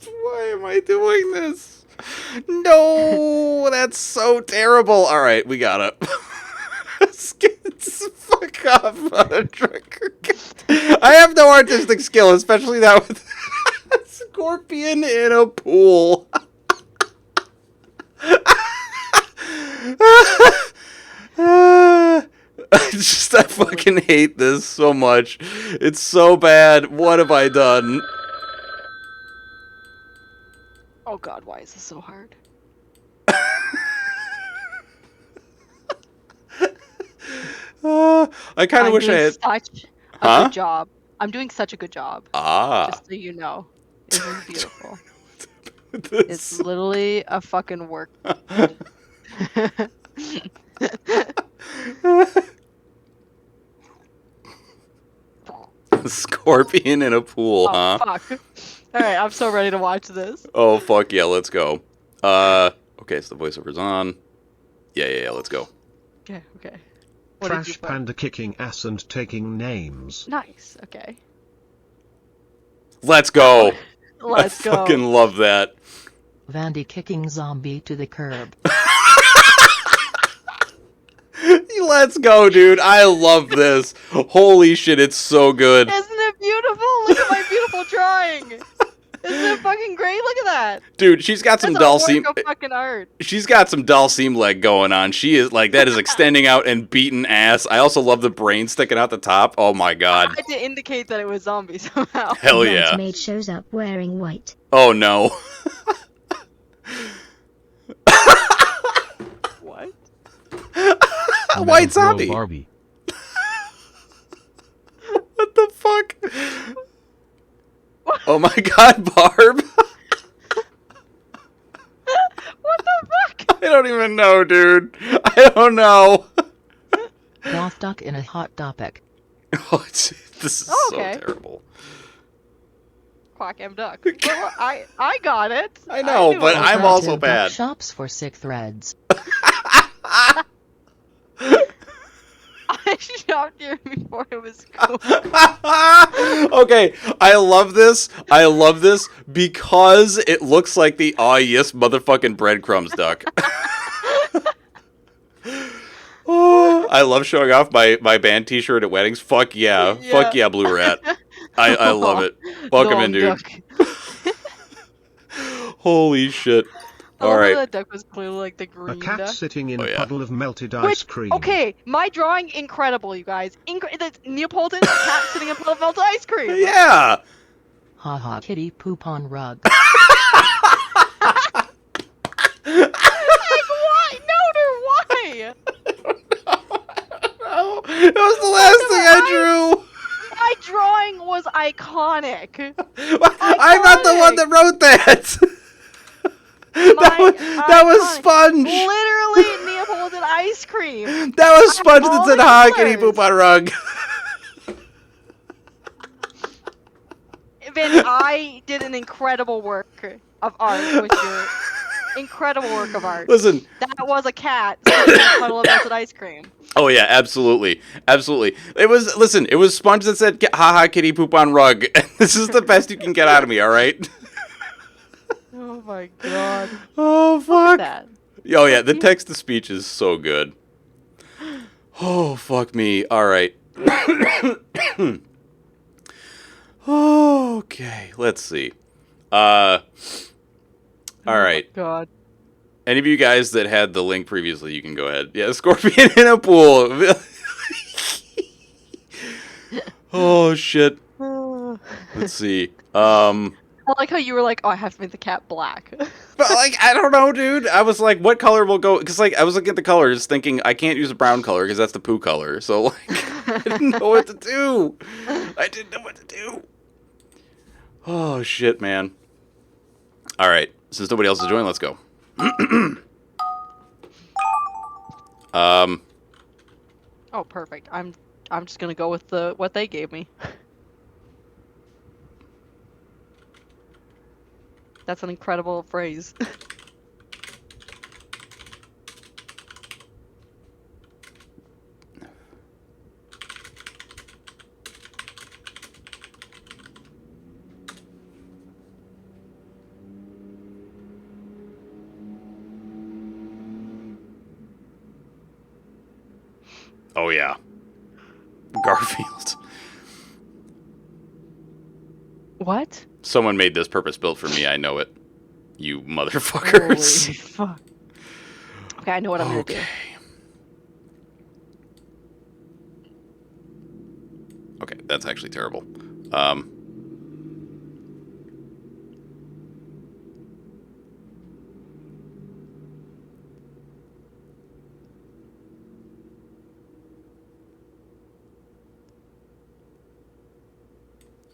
Why am I doing this? No, that's so terrible. All right, we got it. Fuck off, motherfucker. I have no artistic skill, especially that with a scorpion in a pool. I fucking hate this so much. It's so bad. What have I done? Oh god, why is this so hard? I kind of wish I had... such a Huh? good job. I'm doing such a good job. Ah. Just so you know. It is beautiful. This- It's literally a fucking work. A scorpion in a pool, huh? Oh fuck. Alright, I'm so ready to watch this. Oh, fuck yeah, let's go. Okay, so the voiceover's on. Yeah, let's go. Okay. What did you Trash put? panda kicking ass and taking names. Nice, okay. Let's go. Let's I go. fucking love that. Vandy kicking zombie to the curb. Let's go, dude. I love this. Holy shit, it's so good. Isn't it beautiful? Look at my beautiful drawing. Isn't it fucking great? Look at that. Dude, she's got some That's doll a seam. work of fucking art. She's got some doll seam leg going on. She is like, that is extending out and beating ass. I also love the brain sticking out the top. Oh my I god. had to indicate that it was zombie somehow. Hell yeah. Bridesmaid shows up wearing white. Oh no. What? A white zombie. Barbie. What the fuck? Oh my god, Barb. What the fuck? I don't even know, dude. I don't know. Goth duck in a hot topic. Oh, this is Okay. so terrible. Quack M Duck. Well, I got it. I know, knew but it. I'm Alternative also duck bad. Shops for sick threads. I shopped here before it was cool. Okay, I love this. I love this because it looks like the aw yes motherfucking breadcrumbs duck. I love showing off my band T-shirt at weddings. Fuck yeah, Yeah. fuck yeah, Blue Rat. I love it. Welcome in, dude. Duck. Holy shit! I All love right. that duck was clearly like the A green cat duck. sitting in Oh, yeah. puddle of melted ice Which, cream. okay, my drawing incredible, you guys. That's Neapolitan cat sitting in a puddle of melted ice cream. Yeah. Haha, kitty poop on rug. Like why? No, dude, why? Oh, that was the last thing I drew. My drawing was iconic. I'm not the one that wrote that. That was Iconic. Sponge. Literally Neapolitan ice cream. That was Sponge that said, all "Ha, the kitty colors. poop on rug." Vin, I did an incredible work of art with your incredible work of art. Listen. That was a cat sitting in a puddle of melted ice cream. Oh yeah, absolutely, absolutely. It was Sponge that said, "Haha, kitty poop on rug." This is the best you can get out of me. All right. Oh my god. Oh fuck. That. Oh yeah, the text to speech is so good. Oh fuck me. All right. Okay, let's see. All right. God. Any of you guys that had the link previously, you can go ahead. Yeah, scorpion in a pool. Oh shit. Let's see. I like how you were like, oh, I have to make the cat black. But like, I don't know, dude. I was like, what color will go? Because like, I was looking at the colors, thinking I can't use a brown color because that's the poo color. So like, I didn't know what to do. I didn't know what to do. Oh shit, man. All right, since nobody else is joining, let's go. Oh, perfect. I'm just gonna go with what they gave me. That's an incredible phrase. Oh yeah, Garfield. What? Someone made this purpose built for me. I know it. You motherfuckers. Holy fuck. Okay, I know what I'm gonna do. Okay, that's actually terrible. All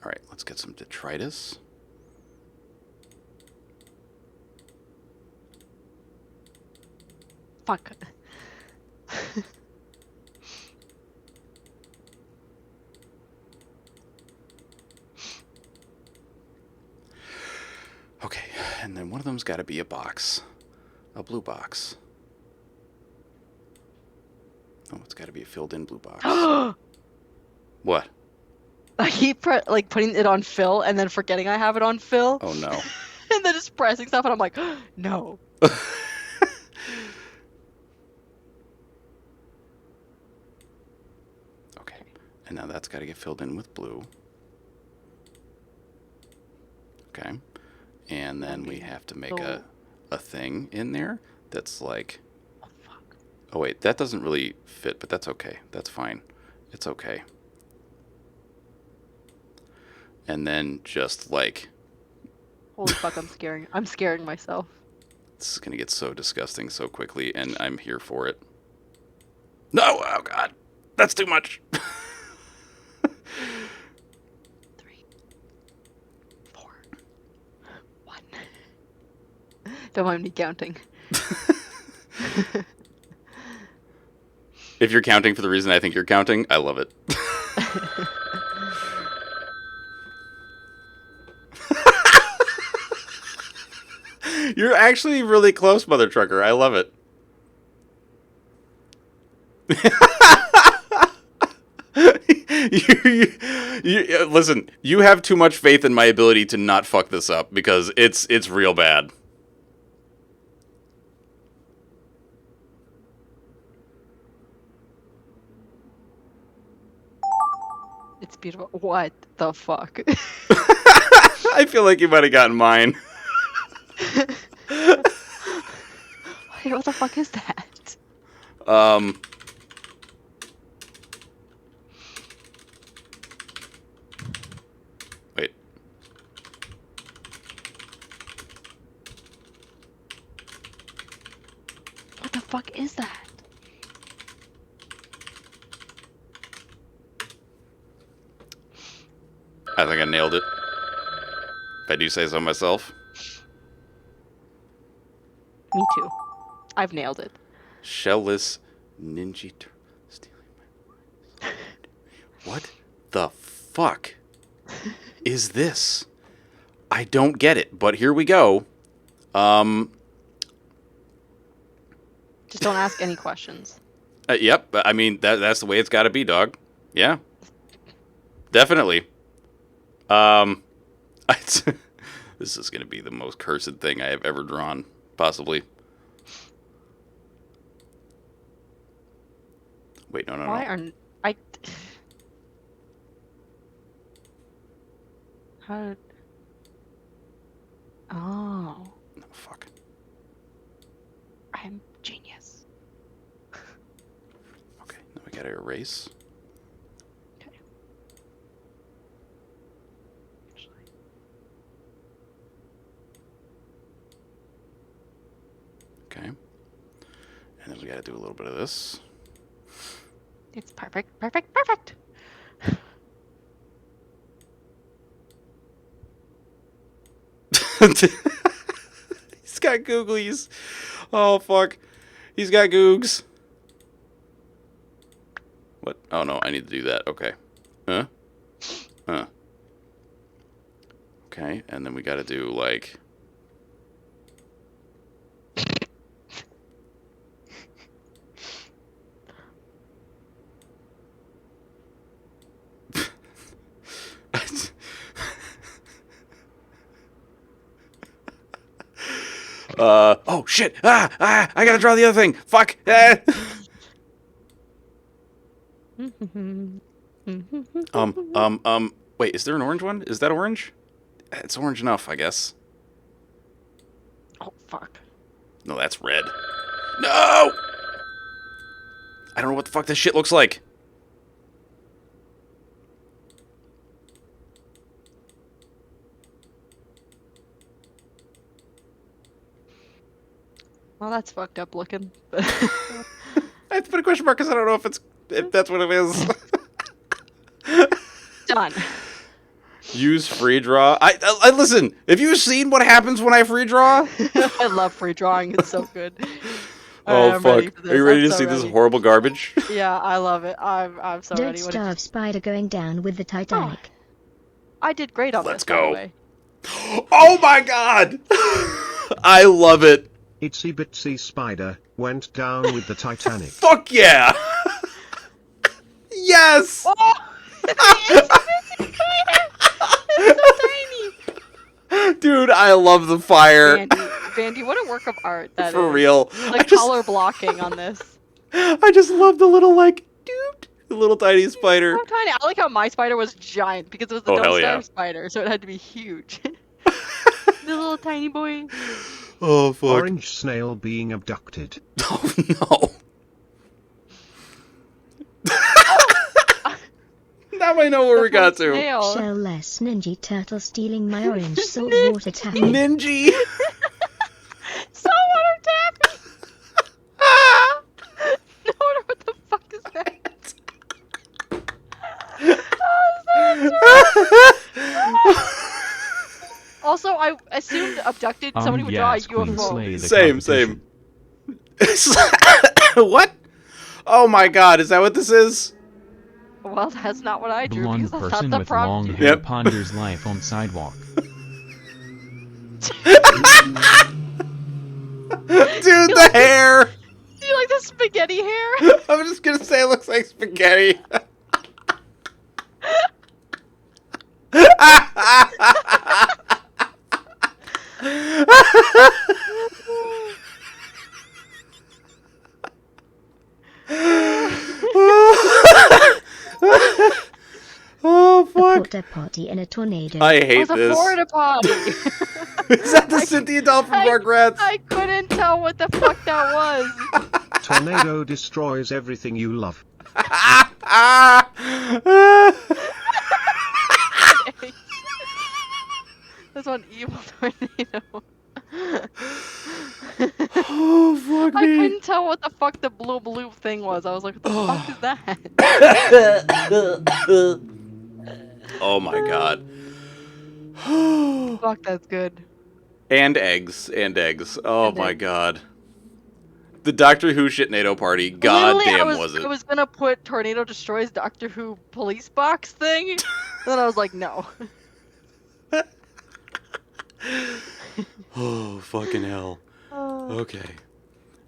right, let's get some detritus. Fuck. Okay, and then one of them's got to be a box. A blue box. Oh, it's got to be a filled-in blue box. What? I keep putting it on fill and then forgetting I have it on fill. Oh, no. And then just pressing stuff and I'm like, no. Okay, and now that's got to get filled in with blue. Okay, and then we have to make a thing in there that's like... Oh, fuck. Oh, wait, that doesn't really fit, but that's okay. That's fine. It's okay. And then just like... Holy fuck, I'm scaring myself. This is going to get so disgusting so quickly, and I'm here for it. No! Oh, God. That's too much. 3, 4, 1. Don't mind me counting. If you're counting for the reason I think you're counting, I love it. You're actually really close, Mother Trucker. I love it. Listen, you have too much faith in my ability to not fuck this up because it's real bad. It's beautiful. What the fuck? I feel like you might have gotten mine. Wait, what the fuck is that? Wait. What the fuck is that? I think I nailed it. If I do say so myself. Me too. I've nailed it. Shellless ninja stealing my... What the fuck is this? I don't get it, but here we go. Just don't ask any questions. Yep, I mean, that's the way it's got to be, dog. Yeah. Definitely. This is going to be the most cursed thing I have ever drawn, possibly. Wait, no. Why are I? How did? Oh, No, fuck. I'm genius. Okay, now we got to erase. Okay. Okay. And then we got to do a little bit of this. It's perfect, perfect, perfect. He's got googlies. Oh, fuck. He's got googs. What? Oh, no, I need to do that. Okay. Huh? Okay, and then we got to do, like... oh shit! I gotta draw the other thing. Fuck! Wait, is there an orange one? Is that orange? It's orange enough, I guess. Oh fuck. No, that's red. No! I don't know what the fuck this shit looks like. Well, that's fucked up looking. I have to put a question mark because I don't know if that's what it is. Done. Use free draw. I listen. Have you seen what happens when I free draw? I love free drawing. It's so good. Oh I'm fuck! ready for this. Are you ready I'm to so see this ready. horrible garbage? Yeah, I love it. I'm so Don't ready. What did starve Spider going down with the Titanic. I did great on Let's this, by the go. way. Oh my god! I love it. Itsy Bitsy Spider went down with the Titanic. Fuck yeah! Yes! Oh! It's so tiny! Dude, I love the fire. Vandy, what a work of art that For is. real. The color blocking on this. I just love the little, like, dude, the little tiny spider. So tiny. I like how my spider was giant because it was the Oh, hell Don't Starve yeah. spider, so it had to be huge. The little tiny boy. Oh, fuck. Orange snail being abducted. Oh, no. Now I know where we got to. Snail. Shellless ninja turtle stealing my orange saltwater taffy. Ninja. Saltwater taffy! No wonder what the fuck is that? Also, I assumed abducted, somebody would draw a yes, Queen, slay UFO. the Same. What? Oh my god, is that what this is? Well, that's not what I drew Blonde because that's person not the with prompt. long you- hair Yep. ponders life on sidewalk. Dude, the hair! Do you like the spaghetti hair? I'm just gonna say it looks like spaghetti. Oh, A fuck. porta potty in a tornado. I It hate was a this. porta potty. Is that the Cynthia doll from Rugrats? I couldn't tell what the fuck that was. Tornado destroys everything you love. That's one evil tornado. Oh, fuck I me. couldn't tell what the fuck the blue thing was. I was like, what the fuck is that? Oh, my God. Fuck, that's good. And eggs. Oh, And my eggs. God. The Doctor Who shitnado party. God Literally, damn, was it? I was gonna put Tornado Destroys Doctor Who police box thing. And then I was like, no. Oh, fucking hell. Okay.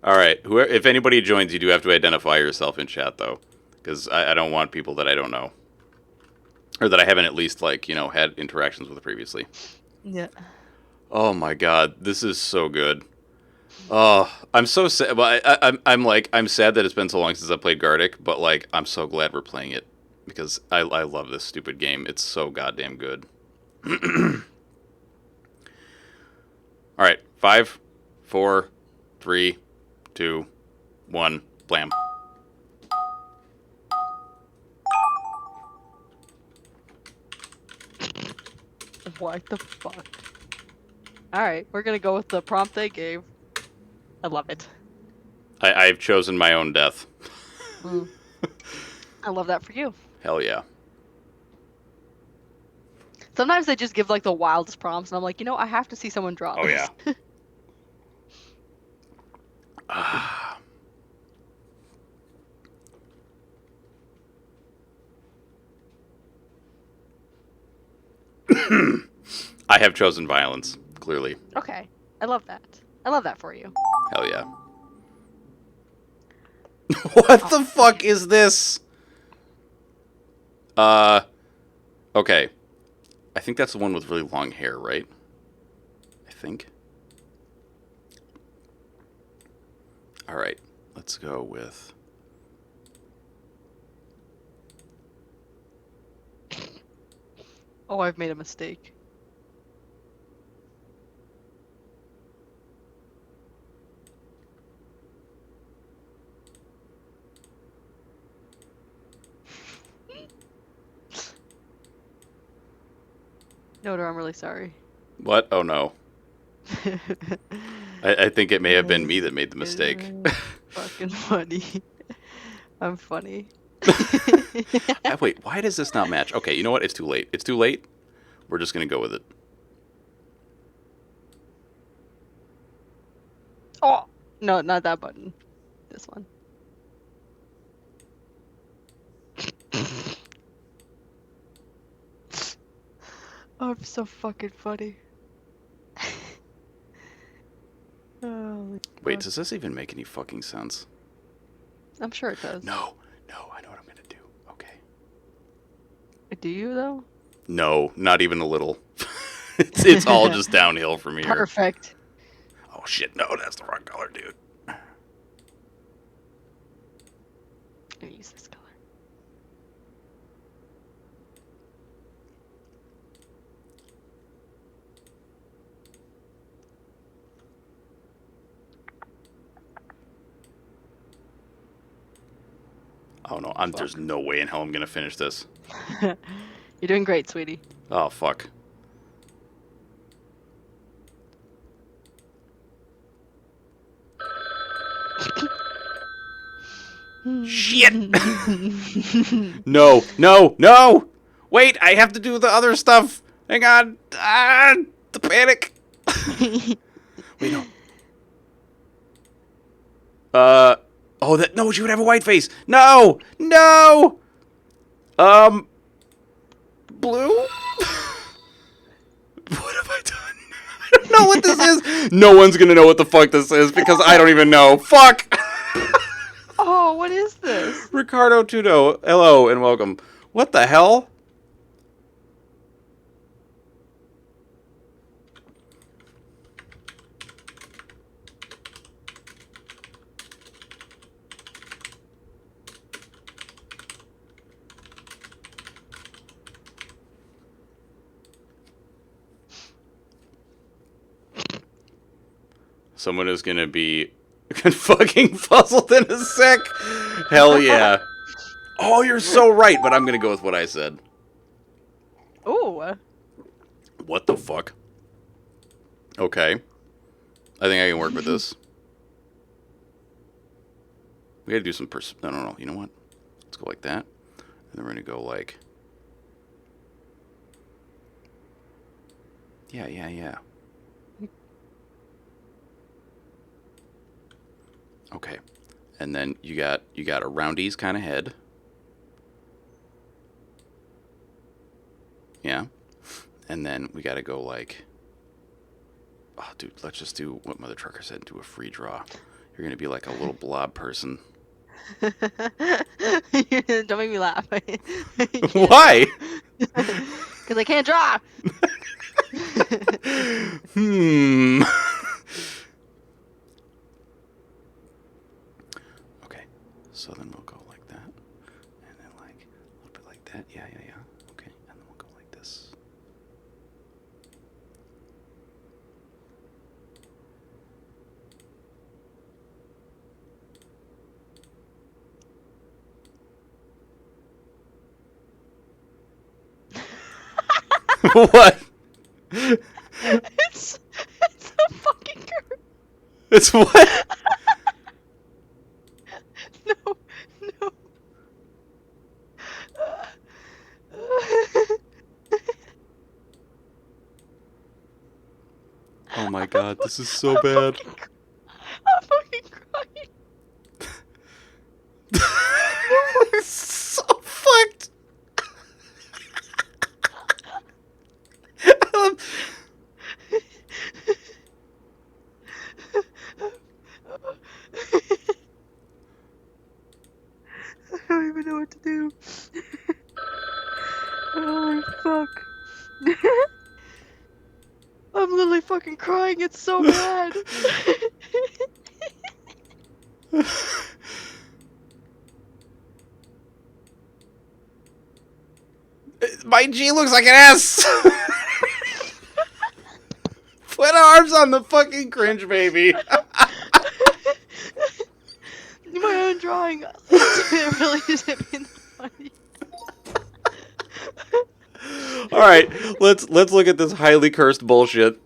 All right. If anybody joins, you do have to identify yourself in chat, though. Because I don't want people that I don't know. Or that I haven't at least, like, you know, had interactions with previously. Yeah. Oh, my God. This is so good. Oh, I'm so sad. Well, I'm sad that it's been so long since I played Gartic, but, like, I'm so glad we're playing it. Because I love this stupid game. It's so goddamn good. All right, 5, 4, 3, 2, 1, blam. What the fuck? Alright, we're gonna go with the prompt they gave. I love it. I've chosen my own death. I love that for you. Hell yeah. Sometimes they just give like the wildest prompts, and I'm like, you know, I have to see someone draw Oh, this. yeah. I have chosen violence, clearly. Okay, I love that. I love that for you. Hell yeah. What the fuck is this? Okay. I think that's the one with really long hair, right? I think. All right, let's go with... Oh, I've made a mistake. Yoda, I'm really sorry. What? Oh, no. I think it may have been me that made the mistake. Fucking funny. I'm funny. Wait, why does this not match? Okay, you know what? It's too late. It's too late. We're just going to go with it. Oh! No, not that button. This one. Oh, I'm so fucking funny. Oh, Wait, does this even make any fucking sense? I'm sure it does. No, I know what I'm going to do. Okay. Do you, though? No, not even a little. It's all just downhill from here. Perfect. Oh, shit. No, that's the wrong color, dude. I'm gonna use this color. Oh, no. There's no way in hell I'm going to finish this. You're doing great, sweetie. Oh, fuck. Shit! No! Wait, I have to do the other stuff. Hang on. The panic. Wait, no. Oh, no, she would have a white face. No! Blue? What have I done? I don't know what this is. No one's gonna know what the fuck this is because I don't even know. Fuck! Oh, what is this? Ricardo Tudo, hello and welcome. What the hell? Someone is gonna be fucking puzzled in a sec. Hell yeah. Oh, you're so right, but I'm gonna go with what I said. Ooh. What the fuck? Okay. I think I can work with this. We gotta do some no. You know what? Let's go like that. And then we're gonna go like... Yeah. Okay. And then you got a roundies kind of head. Yeah. And then we gotta go like... Oh, dude, let's just do what Mother Trucker said and do a free draw. You're gonna be like a little blob person. Don't make me laugh. Why? Because I can't draw. Okay, so then we'll go like that, and then like a little bit like that. Yeah. Okay, and then we'll go like this. What? It's a fucking curve. It's what? No. Oh my god, this is so bad. I'm fucking crying. It's so fucked. I don't even know what to do. Holy fuck. I'm literally fucking crying. It's so bad. My G looks like an S. Put arms on the fucking cringe, baby. My own drawing. It really just hit me in the funny. All right, let's look at this highly cursed bullshit.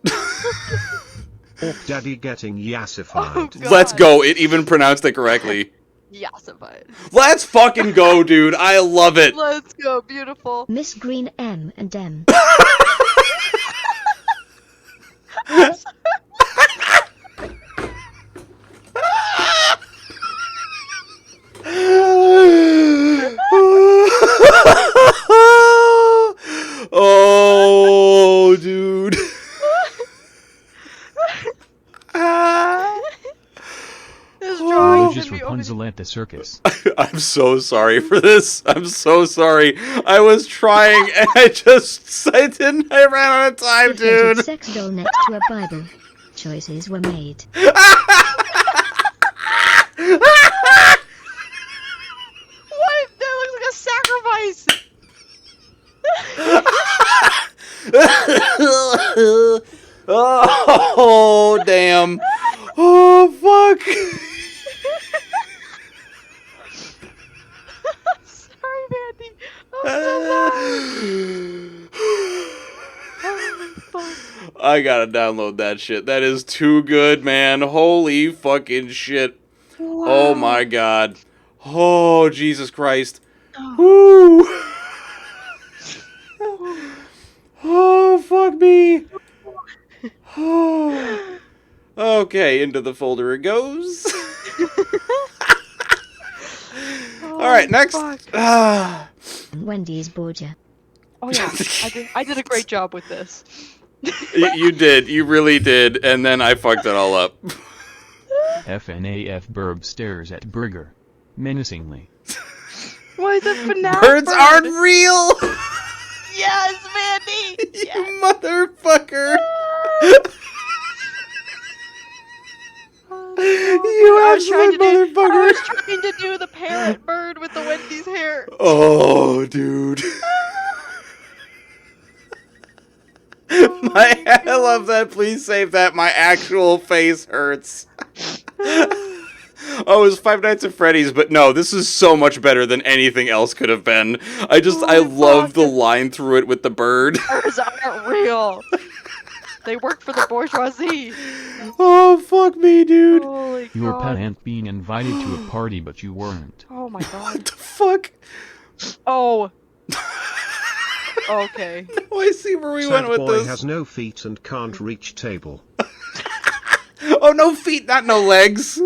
Orc Daddy getting yassified. Oh, God. Let's go. It even pronounced it correctly. Yassified. Let's fucking go, dude. I love it. Let's go. Beautiful. Miss Green M and M. Oh, dude. This drawing Religious should be Rapunzel at the circus. I'm so sorry for this. I'm so sorry. I was trying and I ran out of time, Deflated dude. sex doll next to a Bible. Choices were made. What? That looks like a sacrifice. Oh, damn. Oh, fuck. Sorry, Mandy. I'm so sorry. I gotta download that shit. That is too good, man. Holy fucking shit. Wow. Oh my god. Oh, Jesus Christ. Woo. Oh, fuck me. Oh. Okay, into the folder it goes. All right, next. Wendy's Borgia. Oh yeah, I did a great job with this. You did. You really did. And then I fucked it all up. FNAF Burb stares at Burger. Menacingly. Why is it FNAF Birds bird? aren't real. Yes, Mandy. Yes. You motherfucker. You absolute motherfucker. I was trying to do the parrot bird with the Wendy's hair. Oh, dude. I love that. Please save that. My actual face hurts. Oh, it was Five Nights at Freddy's, but no, this is so much better than anything else could have been. I love the line through it with the bird. Birds aren't real. They work for the bourgeoisie. Oh, fuck me, dude. Holy Your God. pet aunt being invited to a party, but you weren't. Oh my God. What the fuck? Oh. Okay. Oh, I see where we Sad went with boy this. has no feet and can't reach table. Oh, no feet, not no legs.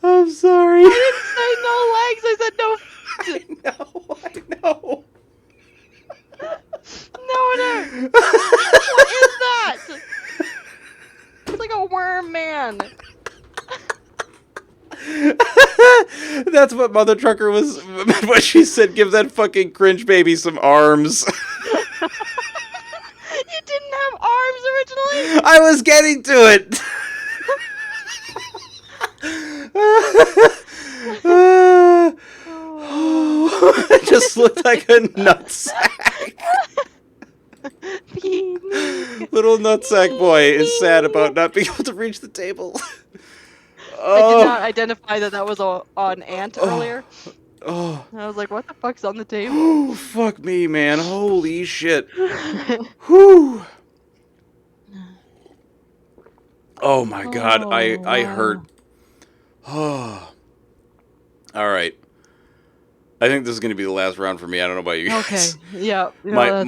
I'm sorry. I didn't say no legs. I said no feet. I know. No, no. What is that? It's like a worm man. That's what Mother Trucker was. What she said. Give that fucking cringe baby some arms. You didn't have arms originally? I was getting to it. It just looked like a nutsack. Little nutsack boy is sad about not being able to reach the table. I did not identify that was an ant earlier. Oh. I was like, what the fuck's on the table? Oh, fuck me, man. Holy shit. Whew. Oh my god, I hurt. Oh. All right. I think this is going to be the last round for me. I don't know about you guys. Okay. Yeah. No,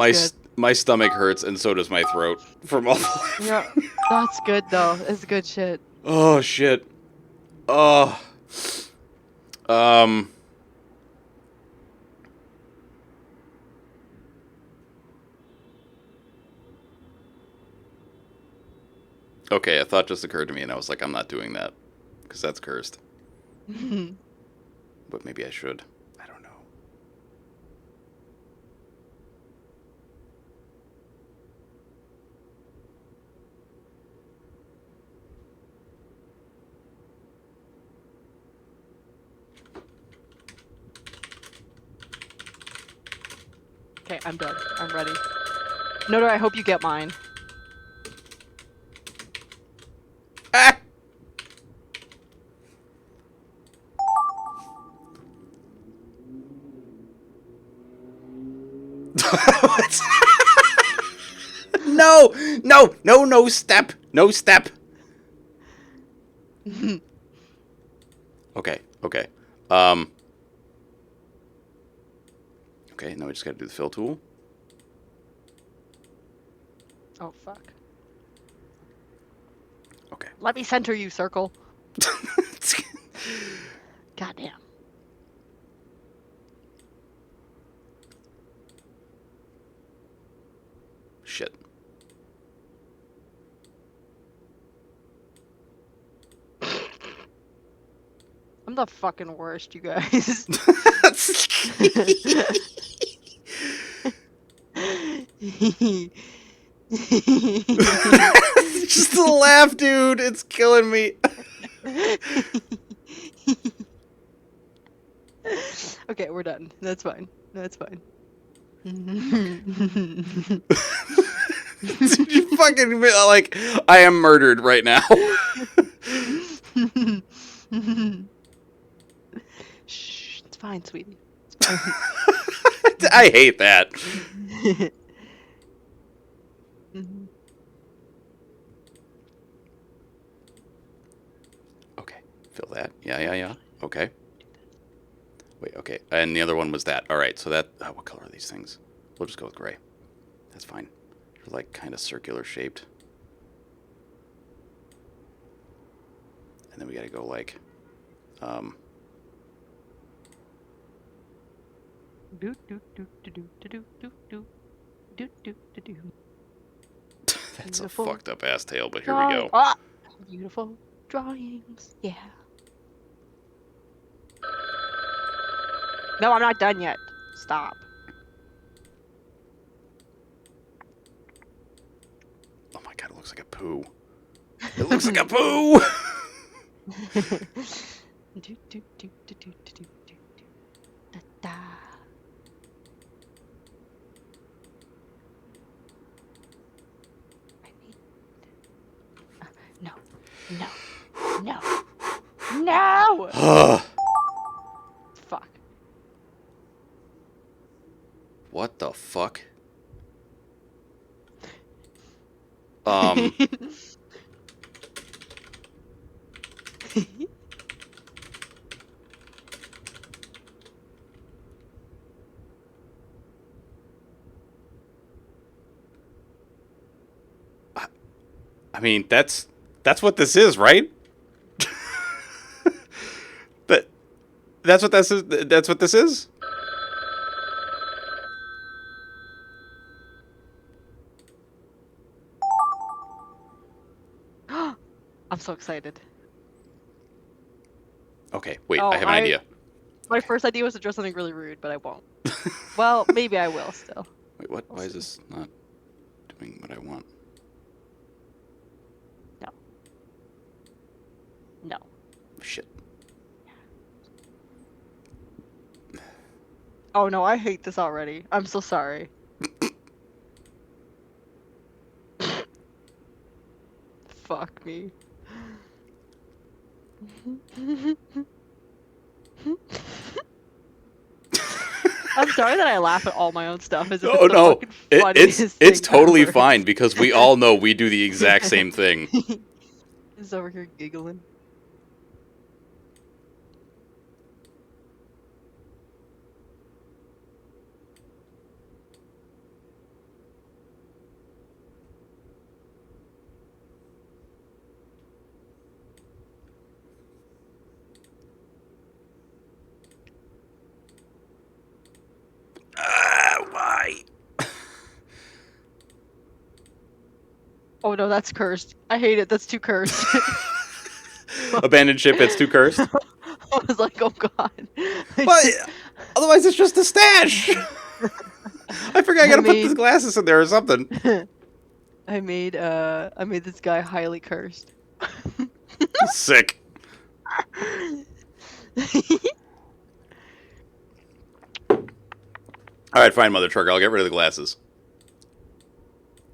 My stomach hurts and so does my throat from all. Yeah. That's good though. It's good shit. Oh shit. Oh. Okay, a thought just occurred to me and I was like, I'm not doing that because that's cursed. But maybe I should. I don't know. Okay, I'm done. I'm ready. Noto, I hope you get mine. Ah! No! No! No, no step! No step! Okay, okay. Okay, now we just gotta do the fill tool. Oh, fuck. Okay. Let me center you, circle. Goddamn. Shit. I'm the fucking worst, you guys. Just the laugh, dude. It's killing me. Okay, we're done. That's fine. That's fine. Dude, you fucking like I am murdered right now. Shh, it's fine, sweetie. It's fine. I hate that. Okay, fill that. Yeah. Okay. Wait, okay. And the other one was that. All right, so that... what color are these things? We'll just go with gray. That's fine. They're like kind of circular shaped. And then we gotta go like... That's a fucked up ass tail, but here we go. Ah, beautiful drawings. Yeah. No, I'm not done yet. Stop. Oh my god, it looks like a poo. It looks like a poo! Do, do, do, do, do, do, do, do. Da, da. I need... no. No. No. No! Fuck. What the fuck? I mean, that's what this is, right? But that's what this is. That's what this is. I'm so excited. Okay, wait. Oh, I have an idea. My first idea was to draw something really rude, but I won't. Well, maybe I will still. Wait, what? Why is this not doing what I want? No. No. Shit. Oh no, I hate this already. I'm so sorry. Fuck me. I'm sorry that I laugh at all my own stuff as if Oh it's the no, fucking funniest it's thing totally ever. fine because we all know we do the exact same thing. He's over here giggling. Why? Oh no, that's cursed. I hate it. That's too cursed. Abandoned ship. It's too cursed. I was like, oh god. But otherwise, it's just a stash. I forgot I gotta put these made- glasses in there or something. I made this guy highly cursed. Sick. All right, fine, Mother Trucker. I'll get rid of the glasses.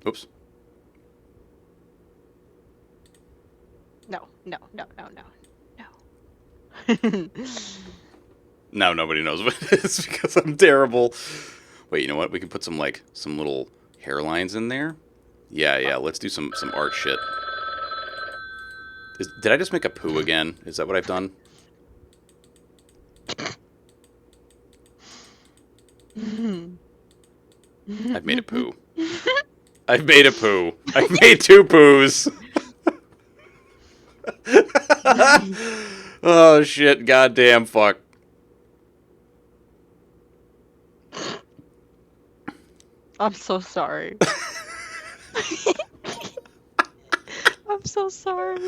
Oops. No, no, no, no, no, no. Now nobody knows what it is because I'm terrible. Wait, you know what? We can put some little hairlines in there. Yeah. Let's do some art shit. Did I just make a poo again? Is that what I've done? I've made a poo. I've made a poo. I've made two poos. Oh shit! Goddamn fuck. I'm so sorry. I'm so sorry.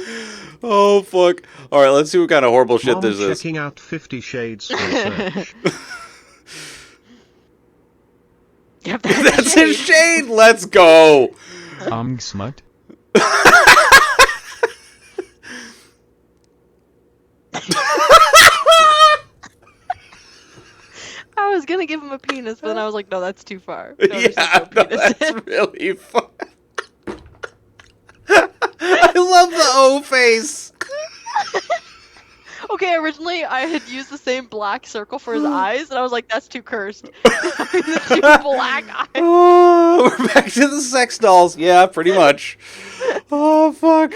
Oh fuck! All right, let's see what kind of horrible shit Mom this is. checking out 50 Shades research. Yep, That's a shade. Let's go. Smut? I was gonna give him a penis, but then I was like, no, that's too far. No, there's Yeah, no no, penis. that's really fun. I love the O face. Okay, originally I had used the same black circle for his eyes, and I was like, that's too cursed. The two black eyes. Oh, we're back to the sex dolls. Yeah, pretty much. Oh fuck.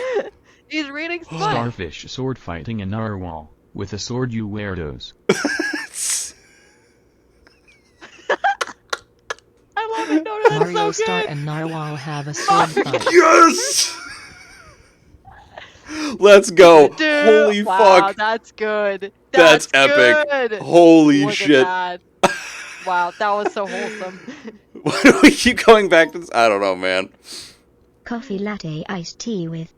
He's reading smut. Starfish sword fighting a narwhal. With a sword you weirdos. I love it. No, that's Mario so Star good. and Narwhal have a sword fight. Yes. Let's go. Dude, Holy wow, fuck. that's good. That's epic. Good. Holy Look shit. At that. Wow, that was so wholesome. Why do we keep going back to this? I don't know, man. Coffee latte iced tea with.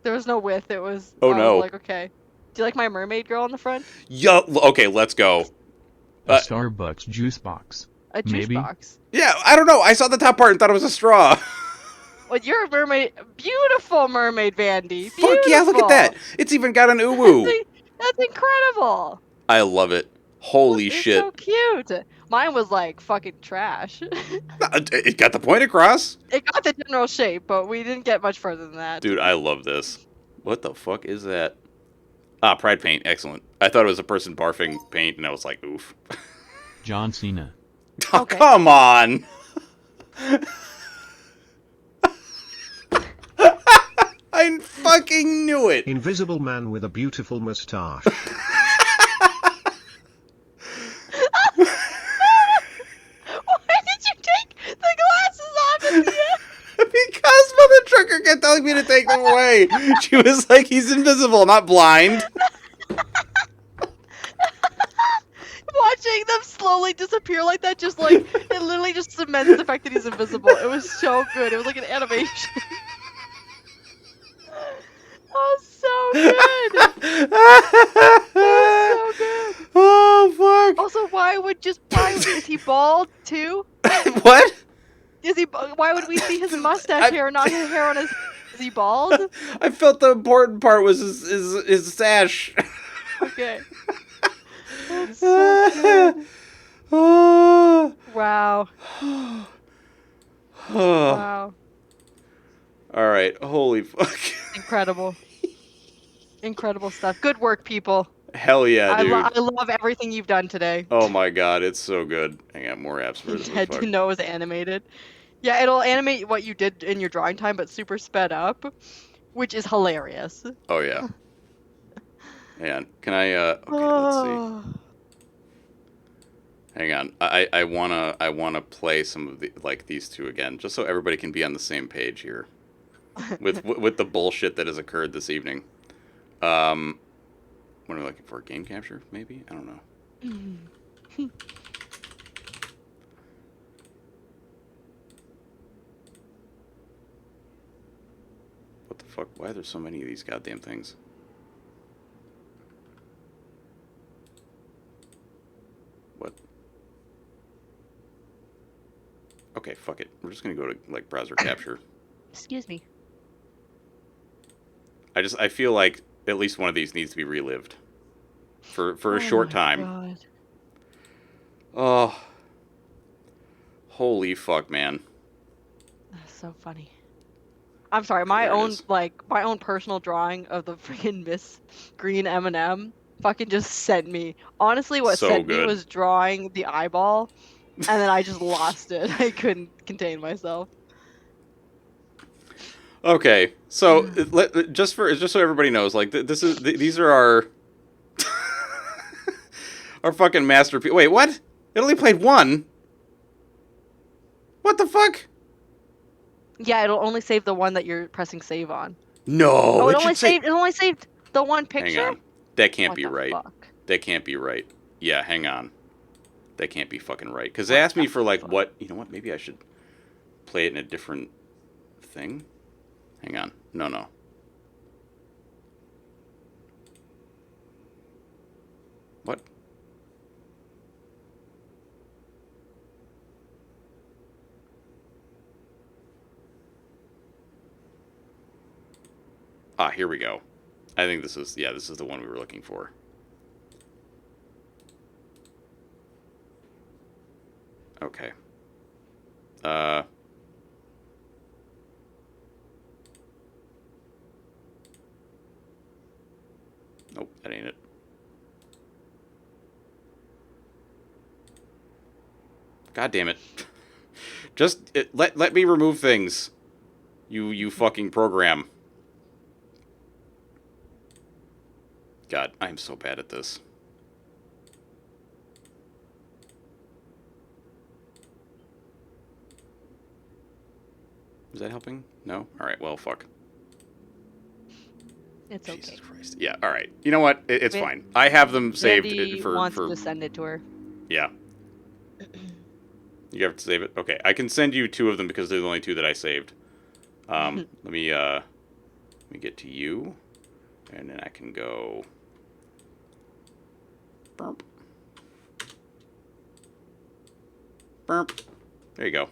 There was no with. It was. Oh, I was no. like, okay. Do you like my mermaid girl on the front? Yo, okay, let's go. A Starbucks juice box. A juice Maybe. box. Yeah, I don't know. I saw the top part and thought it was a straw. Well, you're a mermaid. Beautiful mermaid, Vandy. Fuck yeah, look at that. Beautiful. It's even got an uwu. That's incredible. I love it. Holy It's shit. so cute. Mine was like fucking trash. It got the point across. It got the general shape, but we didn't get much further than that. Dude, I love this. What the fuck is that? Ah, Pride paint. Excellent. I thought it was a person barfing paint, and I was like, oof. John Cena. Oh, Okay. come on. I fucking knew it. Invisible man with a beautiful moustache. Why did you take the glasses off at the end? Because Mother Trucker kept telling me to take them away. She was like, he's invisible, not blind. Watching them slowly disappear like that, just like, it literally just cements the fact that he's invisible. It was so good. It was like an animation. Oh, so good. Oh, so good. Oh, fuck. Also, is he bald too? What? Why would we see his mustache hair, not his hair on his? Is he bald? I felt the important part was his sash. Okay. That's so good. Oh. Wow. Wow. All right. Holy fuck. Incredible. Incredible stuff. Good work, people. Hell yeah, dude. I love everything you've done today. Oh my god, it's so good. I got more apps for this. Head to know it was animated. Yeah, it'll animate what you did in your drawing time, but super sped up, which is hilarious. Oh yeah. Hang on. Can I okay, let's see. Hang on. I wanna play some of the these two again, just so everybody can be on the same page here. with the bullshit that has occurred this evening. What am I looking for? Game capture, maybe? I don't know. What the fuck? Why are there so many of these goddamn things? What? Okay, fuck it. We're just gonna go to browser capture. Excuse me. I feel like at least one of these needs to be relived for a short time. God. Oh, holy fuck, man! That's so funny. I'm sorry, my own personal drawing of the freaking Miss Green M&M fucking just sent me. Honestly, what So sent me good. was drawing the eyeball, and then I just lost it. I couldn't contain myself. Okay, so just so everybody knows, these are our our fucking masterpiece. Wait, what? It only played one. What the fuck? Yeah, it'll only save the one that you're pressing save on. No, Oh, it only saved the one picture. Hang on, that can't What be the right. fuck? That can't be right. Yeah, hang on. That can't be fucking right. Because they asked me for what? You know what? Maybe I should play it in a different thing. Hang on. No. What? Ah, here we go. I think this is the one we were looking for. Okay. Nope, that ain't it. God damn it. Just let me remove things. You fucking program. God, I'm so bad at this. Is that helping? No? Alright, well, fuck. It's okay. Jesus Christ. Yeah, alright. You know what? It's fine. I have them saved Vandy wants to send it to her. Yeah. You have to save it? Okay, I can send you two of them because they're the only two that I saved. Let me get to you. And then I can go... Burp. Burp. There you go.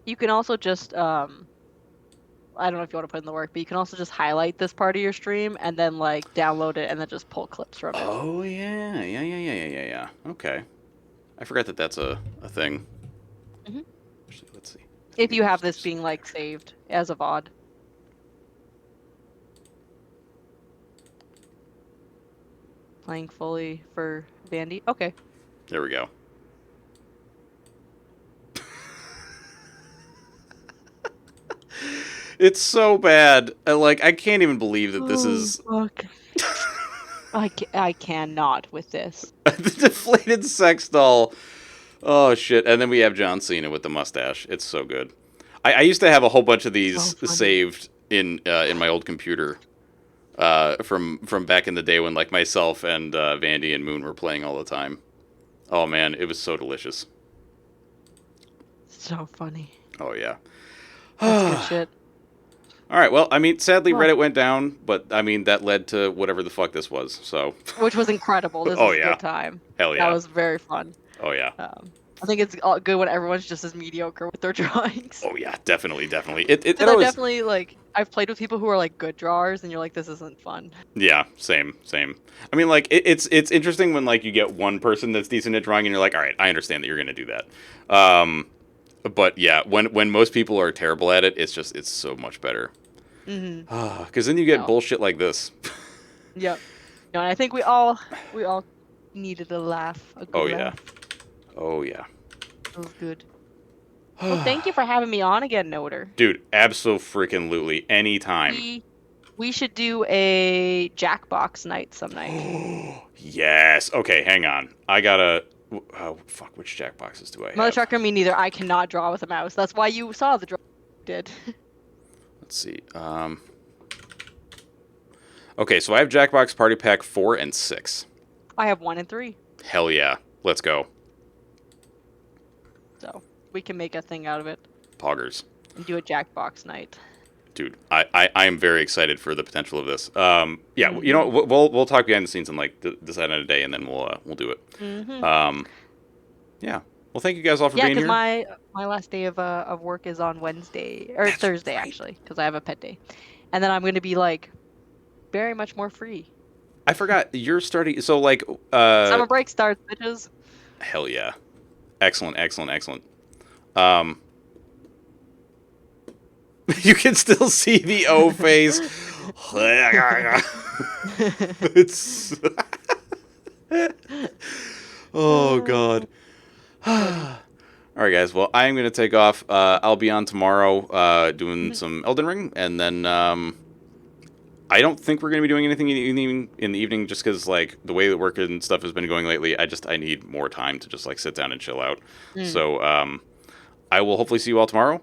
You can also just I don't know if you want to put in the work, but you can also just highlight this part of your stream and then like download it and then just pull clips from it. Oh yeah. Okay, I forgot that that's a thing. Mhm. Actually, let's see. If you have this being like saved as a VOD. Playing fully for Vandy. Okay. There we go. It's so bad. Like, I can't even believe that this is... Fuck. I cannot with this. the deflated sex doll. Oh, shit. And then we have John Cena with the mustache. It's so good. I used to have a whole bunch of these saved in my old computer from back in the day when, like, myself and Vandy and Moon were playing all the time. Oh, man. It was so delicious. So funny. Oh, yeah. That's good shit. All right, well, I mean, sadly, Reddit went down, but, I mean, that led to whatever the fuck this was, so... Which was incredible. This was a good time. Hell yeah. That was very fun. Oh, yeah. I think it's all good when everyone's just as mediocre with their drawings. Oh, yeah, definitely. It always... definitely, like, I've played with people who are, like, good drawers, and you're like, this isn't fun. Yeah, same. I mean, like, it's interesting when, like, you get one person that's decent at drawing, and you're like, all right, I understand that you're going to do that. But yeah, when most people are terrible at it, it's so much better. Because then you get bullshit like this. Yep. No, and I think we all needed a laugh. A good laugh. Oh yeah. It was good. Well, thank you for having me on again, Noter. Dude, absolutely, anytime. We should do a Jackbox night some night. Yes. Okay, hang on. I gotta. Oh, fuck, which Jackboxes do I have? Mother trucker, me neither. I cannot draw with a mouse. That's why you saw the draw did. Let's see. Okay, so I have Jackbox Party Pack 4 and 6. I have 1 and 3. Hell yeah. Let's go. So, we can make a thing out of it. Poggers. And do a Jackbox night. Dude, I am very excited for the potential of this. Yeah, you know, we'll talk behind the scenes and like decide on a day, and then we'll do it. Yeah. Well, thank you guys all for being here. Yeah, because my last day of work is on Wednesday or Thursday actually, because I have a pet day, and then I'm going to be like very much more free. I forgot you're starting. So like, summer break starts, bitches. Hell yeah! Excellent. You can still see the O face. It's. Oh God. All right, guys. Well, I'm gonna take off. I'll be on tomorrow doing some Elden Ring, and then I don't think we're gonna be doing anything in the evening, just because like the way that work and stuff has been going lately. I need more time to just like sit down and chill out. So I will hopefully see you all tomorrow.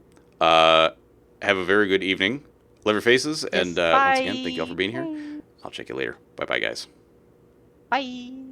Have a very good evening. Love your faces, and once again, thank you all for being here. I'll check you later. Bye, guys. Bye.